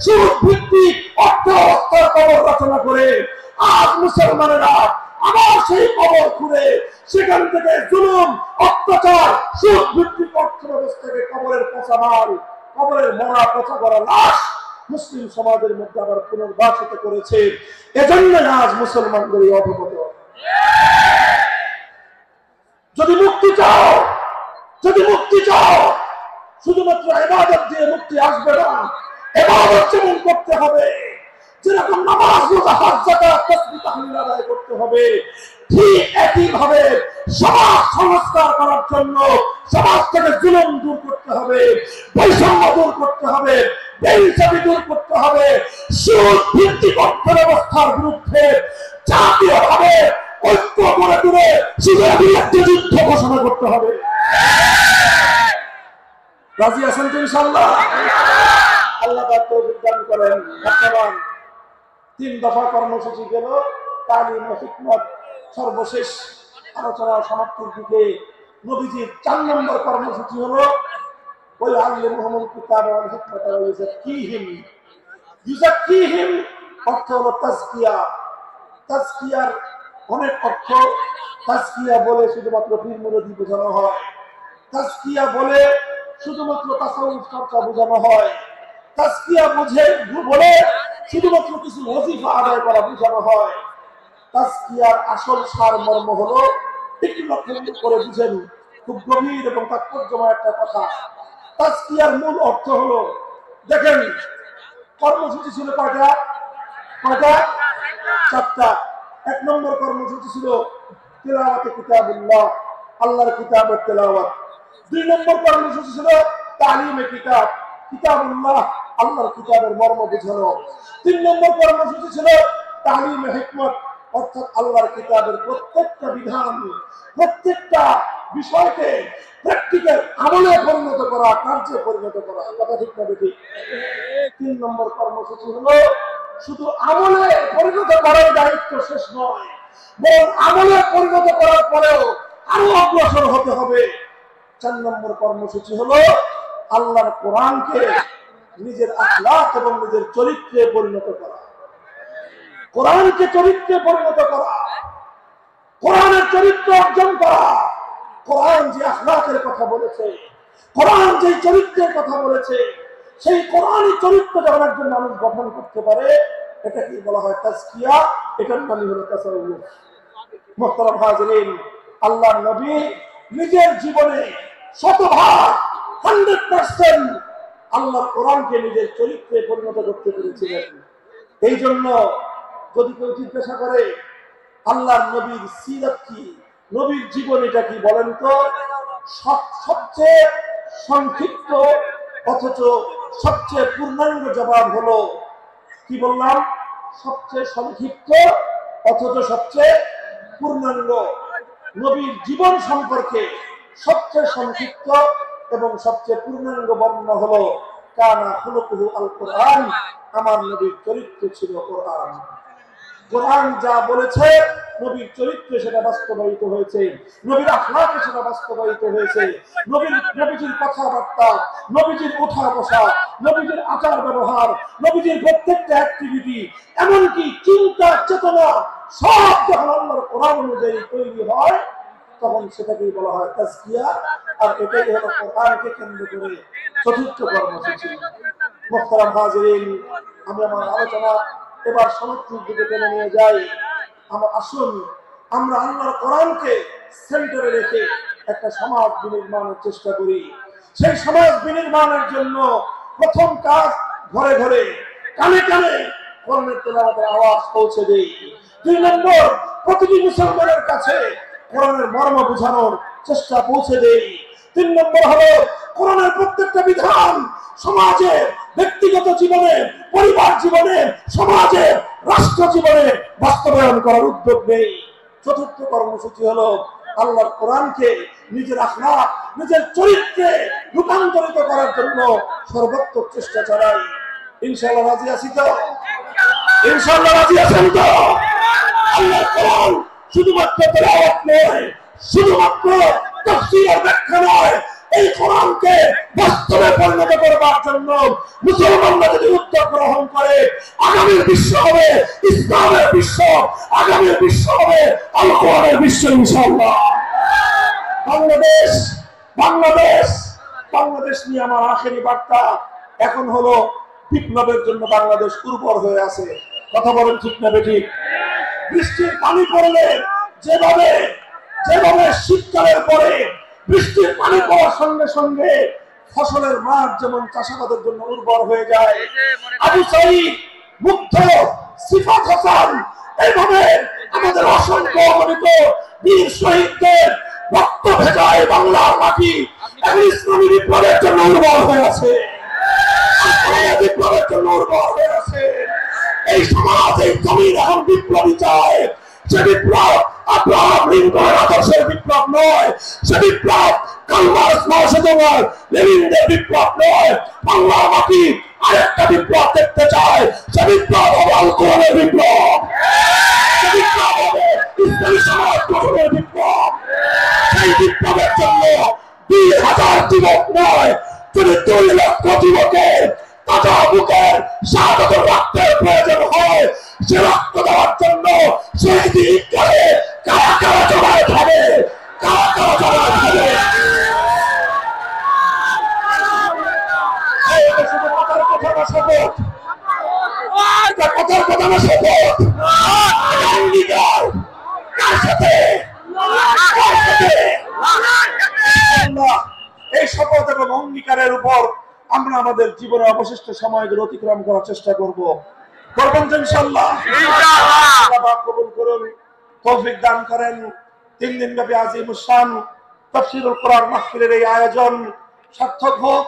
সুদ ভিত্তিক অর্থ ব্যবস্থার কবর রচনা করে আজ মুসলমানেরা আবার সেই কবর খুঁড়ে সেখান থেকে জুলুম, অত্যাচার, সুদ ভিত্তিক অর্থ ব্যবস্থাকে কবরের পচা মাল, কবরের মরা পচা করা লাশ মুসলিম সমাজের মধ্যে আবার পুনর্বাসিত করেছে। এজন্য আজ মুসলমানদের এই অধপতন। যদি মুক্তি চাও, যদি মুক্তি চাও, শুধুমাত্র ইবাদত দিয়ে মুক্তি আসবে না। ইবাদত যেমন করতে হবে, যেরকম নামাজ, রোজা, হজ, যাকাত, তাসবিহ, তাহলিল আদায় করতে হবে, ঠিক একই ভাবে সমাজ সংস্কার করার জন্য সমাজ থেকে জুলুম দূর করতে হবে, বৈষম্য দূর করতে হবে, বেইনসাফি দূর করতে হবে, সুদ ভিত্তিক অর্থ ব্যবস্থার বিরুদ্ধে জাতীয়ভাবে ঐক্য গড়ে তুলে সুদের বিরুদ্ধে যুদ্ধ ঘোষণা করতে হবে। রাজি আছেন তো ইনশাআল্লাহ? আল্লাহ তাআলা তৌফিক দান করেন। বর্তমান 3 দফা কর্মসূচি গেল, তালিম ও হিকমত সর্বশেষ আলোচনার সমাপ্তির দিকে। নবীজির 4 নম্বর কর্মসূচি হলো ওই আল্লিমুহুমুল কিতাব ওয়াল হিকমাত ওয়া ইউযাক্কিহিম। ইউযাক্কিহিম অর্থ হলো তাজকিয়া। তাজকিয়ার অনেক অর্থ। তাজকিয়া বলে শুধুমাত্র পীর মুরিদি বোঝানো হয়, তাজকিয়া বলে শুধুমাত্র তাসাউফ চর্চা বোঝানো হয়, তাজকিয়া বলে শুধুমাত্র কিছু ওয়াজিফা আদায় করা বোঝানো হয়। তাজকিয়ার আসল সার মর্ম হলো, একটু লক্ষ্য করে বুঝেন, খুব গভীর এবং তাৎপর্যময় একটা কথা। তাজকিয়ার মূল অর্থ হলো, দেখেন কর্মসূচি ছিল কয়টা? 4টা। 1 নম্বর কর্মসূচি ছিল তিলাওয়াতে কিতাবুল্লাহ, আল্লাহর কিতাবের তেলাওয়াত। 2 নম্বর কর্মসূচি ছিল তালিমে কিতাব, কিতাবুল্লাহ, আল্লাহর কিতাবের মর্ম বোঝানো। 3 নম্বর কর্মসূচি ছিল তালিমে হিকমত, অর্থাৎ আল্লাহর কিতাবের প্রত্যেকটা বিধান, প্রত্যেকটা বিষয়কে প্র্যাকটিক্যাল আমলে পরিণত করা, কার্যে পরিণত করা। কথা ঠিক না বেঠিক? 3 নম্বর কর্মসূচি হলো শুধু আমলে পরিণত করার দায়িত্ব শেষ নয়, বরং আমলে পরিণত করার পরেও আরো অগ্রসর হতে হবে। 4 নম্বর কর্মসূচি হলো আল্লাহর কোরআনকে নিজের আখলাক এবং নিজের চরিত্রে পরিণত করা, কোরআনকে চরিত্রে পরিণত করা, কোরআনের চরিত্র অর্জন করা। কোরআন যে আখলাকের কথা বলেছে, কোরআন যে চরিত্রের কথা বলেছে, সেই কোরআনী চরিত্র যখন একজন মানুষ গঠন করতে পারে, এটা কি বলা হয়? তাজকিয়া। এটার নামই হলো তাসাউফ। মুহতারাম হাজিরিন, আল্লাহর নবী নিজের জীবনে 100% আল্লাহর কোরআনকে নিজের চরিত্রে পরিণত করতে পেরেছিলেন। এই জন্য যদি কেউ জিজ্ঞাসা করে আল্লাহর নবীর সিরাত কি, নবীর জীবনীটা কি, বলেন তো? সবচেয়ে সংক্ষিপ্ত অথচ সবচেয়ে পূর্ণাঙ্গ জবাব হলো, কি বললাম? সবচেয়ে সংক্ষিপ্ত অথচ সবচেয়ে পূর্ণাঙ্গ। নবীর জীবন সম্পর্কে সবচেয়ে সংক্ষিপ্ত এবং সবচেয়ে পূর্ণাঙ্গ বর্ণনা হলো কানা খুলুকুহু আল কোরআন, আমার নবীর চরিত্র ছিল কোরআন। কোরআন যা বলেছে নবীর চরিত্রে সেটা বাস্তবায়িত হয়েছে, নবীর আখলাকে সেটা বাস্তবায়িত হয়েছে। নবীজির কথাবার্তা, নবীজির ওঠা বসা, নবীজির আচার ব্যবহার, নবীজির প্রত্যেকটা অ্যাক্টিভিটি, এমনকি চিন্তা চেতনা সব যখন আল্লাহর কোরআন অনুযায়ী তৈরি হয়, তখন সেটাকেই বলা হয় তাজকিয়া। আর এটাই হলো কোরআনকে কেন্দ্র করে চতুর্থ কর্মসূচি। মুহতারাম হাজিরিন, আমি আমার আলোচনা এবার সমাপ্তির দিকে টেনে নিয়ে যাই। আসুন আমরা আল্লাহর কোরআনকে সেন্টারে রেখে একটা সমাজ বিনির্মাণের চেষ্টা করি। সেই সমাজ বিনির্মাণের জন্য প্রথম কাজ, ঘরে ঘরে কানে কানে কোরআনের তেলাওয়াতের আওয়াজ পৌঁছে দেই। 2 নম্বর, প্রতিটি মুসলমানের কাছে কোরআনের মর্ম বোঝানোর চেষ্টা পৌঁছে দেই। 3 নম্বর হলো কোরআনের প্রত্যেকটা বিধান সমাজে, ব্যক্তিগত জীবনে, পরিবার জীবনে, সমাজে, রাষ্ট্র জীবনে বাস্তবায়ন করার উদ্যোগ নেই। চতুর্থ কর্মসূচি হলো আল্লাহর কোরআনকে নিজের আখলাক, নিজের চরিত্রে রূপান্তরিত করার জন্য সর্বাত্মক চেষ্টা চালাই। ইনশাআল্লাহ রাজি আছি তো? ইনশাআল্লাহ রাজি আছেন তো? আল্লাহর কোরআন শুধুমাত্র তেলাওয়াত নয়, শুধুমাত্র তাফসীর আর ব্যাখ্যা নয়, এই কোরআনকে বাস্তবে পরিণত করবার জন্য মুসলমানরা যদি উদ্যোগ গ্রহণ করে, আগামীর বিশ্ব হবে ইসলামের বিশ্ব, আগামীর বিশ্ব হবে আল কোরআনের বিশ্ব ইনশাআল্লাহ। বাংলাদেশ নিয়ে আমার আখেরি বার্তা এখন হলো বিপ্লবের জন্য বাংলাদেশ উর্বর হয়ে আছে। কথা বলেন ঠিক না বেঠিক? বৃষ্টির পানি পড়লে যেভাবে শীতকালের পরে বৃষ্টির পানি পড়ার সঙ্গে সঙ্গে ফসলের মাঠ যেমন চাষাবাদের জন্য উর্বর হয়ে যায়, আবু সাঈদ, মুগ্ধ, সিফাত হাসান, এইভাবে আমাদের অসংখ্য অগণিত বীর শহীদদের রক্ত ভেজায় বাংলার মাটি এখন ইসলামী বিপ্লবের জন্য উর্বর হয়ে আছে, বিপ্লবের জন্য উর্বর হয়ে আছে। এই সমাজ, এই জমিন এখন বিপ্লবী চায়। সে বিপ্লব আব্রাহাম লিঙ্কনের আদর্শের বিপ্লব নয়, সে বিপ্লব কার্ল মার্কস, মাও সেতুং, লেনিনদের বিপ্লব নয়। বাংলার মাটি আরেকটা বিপ্লব দেখতে চায়, সে বিপ্লব হবে আল কোরআনের বিপ্লব, সে বিপ্লব হবে ইসলামী সমাজ গঠনের বিপ্লব। সেই বিপ্লবের জন্য 2000 যুবক নয়, যদি 2 লক্ষ যুবকের তাজা বুকের শাহাদাতের রক্তের প্রয়োজন হয়, সে রক্ত দেওয়ার জন্য সেই দিন করে কারা কারা জমায়েত হবে, কারা কারা জমায়েত হবে। শুধু কথার কথা না শপথ, কথার কথা না শপথ, অঙ্গীকার। কার সাথে? এই শপথ এবং অঙ্গীকারের উপর আমরা আমাদের জীবনের অবশিষ্ট সময়গুলো অতিক্রম করার চেষ্টা করবো। করবেন তো ইনশাআল্লাহ? আল্লাহ কবুল করুন, তৌফিক দান করেন। 3 দিন ব্যাপী আজিমুস শান তাফসীরুল কোরআন মাহফিলের এই আয়োজন সার্থক হোক,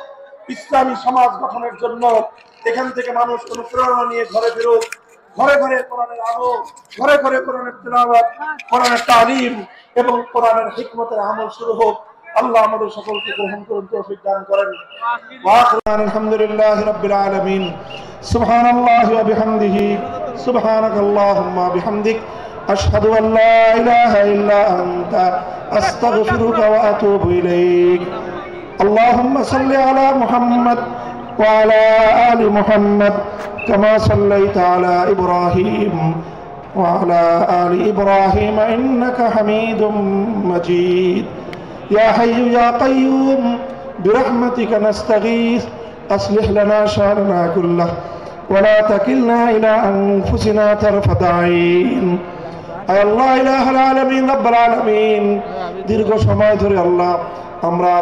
ইসলামী সমাজ গঠনের জন্য এখান থেকে মানুষ অনুপ্রেরণা নিয়ে ঘরে ফেরুক, ঘরে ঘরে কোরআনের আলো, ঘরে ঘরে কোরআনের তিলাওয়াত, কোরআনের তালিম এবং কোরআনের হিকমতের আমল শুরু হোক। আল্লাহ আমাদের সকলকে গ্রহণ করুন, তৌফিক দান করেন। ওয়া আলহামদুলিল্লাহি রাব্বিল আলামিন। সুবহানাল্লাহি ওয়া বিহামদিহি, সুবহানাকাল্লাহুম্মা বিহামদিক, আশহাদু আল লা ইলাহা ইল্লা আনতা, আস্তাগফিরুকা ওয়া আতুবু ইলাইক। আল্লাহুম্মা সাল্লি আলা মুহাম্মাদ وعلى آل محمد كما صليت على إبراهيم وعلى آل إبراهيم إنك حميد مجيد يا حي يا قيوم برحمتك نستغيث أصلح لنا شأننا كله ولا تكلنا إلى أنفسنا طرفة عين আল্লাহ ইলাহুল আলামিন রব্বুল আলামিন দীর্ঘ সময় ধরে আল্লাহ আমরা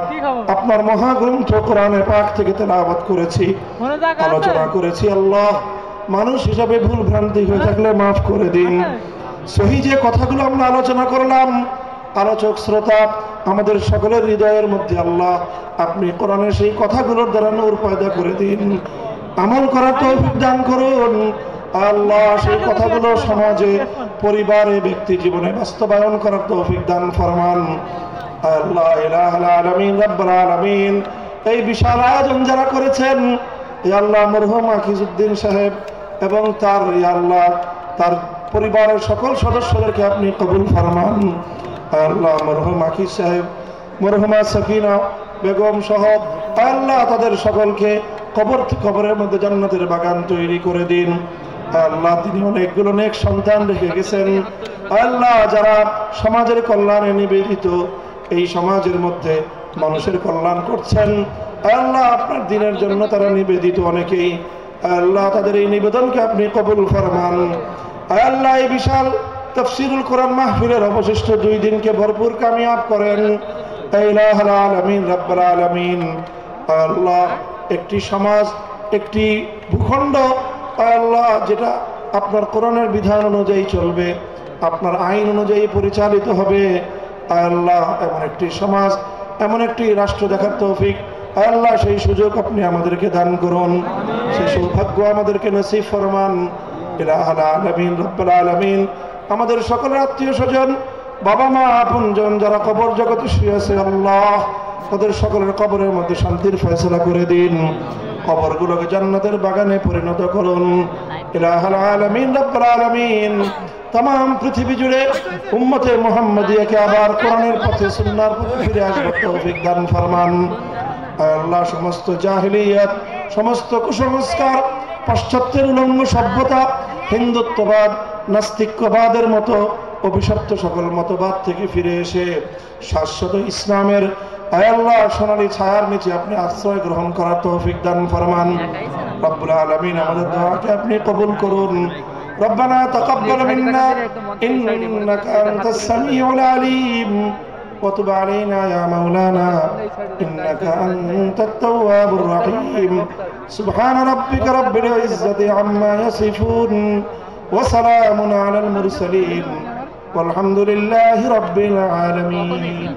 আপনার মহাগ্রন্থ কোরআনে পাক থেকে তেলাওয়াত করেছি, আলোচনা করেছি। আল্লাহ মানুষ হিসাবে ভুল ভ্রান্তি হয়ে থাকলে মাফ করে দিন। সহি যে কথাগুলো আমরা আলোচনা করলাম, আলোচক শ্রোতা আমাদের সকলের হৃদয়ের মধ্যে আল্লাহ আপনি কোরআনের সেই কথাগুলোর দ্বারা নূর পয়দা করে দিন, আমল করার তৌফিক দান করুন। আল্লাহ সেই কথাগুলো সমাজে, পরিবারে, ব্যক্তি জীবনে বাস্তবায়ন করার তৌফিক দান ফরমান। আল্লাহ ইলাহুল আলামিন রব্বুল আলামিন এই বিশাল আয়োজন যারা করেছেন, ইয়া আল্লাহ মরহুম আকিজউদ্দিন সাহেব এবং তার ইয়া আল্লাহ তার পরিবারের সকল সদস্যদেরকে আপনি কবুল ফরমান। আল্লাহ মরহুম আকিজ সাহেব, মরহুমা সাকিনা বেগম সহ আল্লাহ তাদের সকলকে কবরের মধ্যে জান্নাতের বাগান তৈরি করে দিন। আল্লাহ তিনি অনেকগুলো নেক সন্তান রেখে গেছেন। আল্লাহ যারা সমাজের কল্যাণে নিবেদিত, এই সমাজের মধ্যে মানুষের কল্যাণ করছেন, আল্লাহ আপনার দিনের জন্য তারা নিবেদিত অনেকেই। আল্লাহ তাদের এই নিবেদনকে আপনি কবুল ফরমান। আল্লাহ এই বিশাল তাফসীরুল কোরআন মাহফিলের অবশিষ্ট 2 দিনকে ভরপুর কামিয়াব করেন। ইলাহুল আলামিন রব্বুল আলামিন আল্লাহ একটি সমাজ, একটি ভূখণ্ড আল্লাহ যেটা আপনার কোরআনের বিধান অনুযায়ী চলবে, আপনার আইন অনুযায়ী পরিচালিত হবে, আল্লাহ এমন একটি সমাজ, এমন একটি রাষ্ট্র দেখার তৌফিক আল্লাহ সেই সুযোগ আপনি আমাদেরকে দান করুন, সেই সৌভাগ্য আমাদেরকে নসিব ফরমান। ইলাহুল আলামিন রব্বুল আলামিন আমাদের সকল আত্মীয় স্বজন, বাবা মা, আপনজন যারা কবর জগতে শুয়ে আছে, আল্লাহ তাদের সকলের কবরের মধ্যে শান্তির ফয়সালা করে দিন, কবরগুলোকে জান্নাতের বাগানে পরিণত করুন। ইলাহুল আলামিন রব্বুল আলামিন तमाम পৃথিবী জুড়ে উম্মতে মুহাম্মাদিয়াকে আবার কোরআনের পথে, সুন্নাহর পথে ফিরে আসবার তৌফিক দান ফরমান। আল্লাহ সমস্ত জাহিলিয়াত, সমস্ত কুসংস্কার, পাশ্চাত্যের উলঙ্গ সভ্যতা, হিন্দুত্ববাদ, নাস্তিক্যবাদের মতো অভিশপ্ত সকল মতবাদ থেকে ফিরে এসে শাশ্বত ইসলামের আল্লাহ সোনালী ছায়ার নিচে আপনি আশ্রয় গ্রহণ করার তৌফিক দান ফরমান। রব্বুল আলামিন আমাদের দোয়াকে আপনি কবুল করুন। ربنا تقبل منا إنك أنت السميع العليم وتب علينا يا مولانا إنك أنت التواب الرحيم سبحان ربك رب العزة عما يصفون وسلام على المرسلين والحمد لله رب العالمين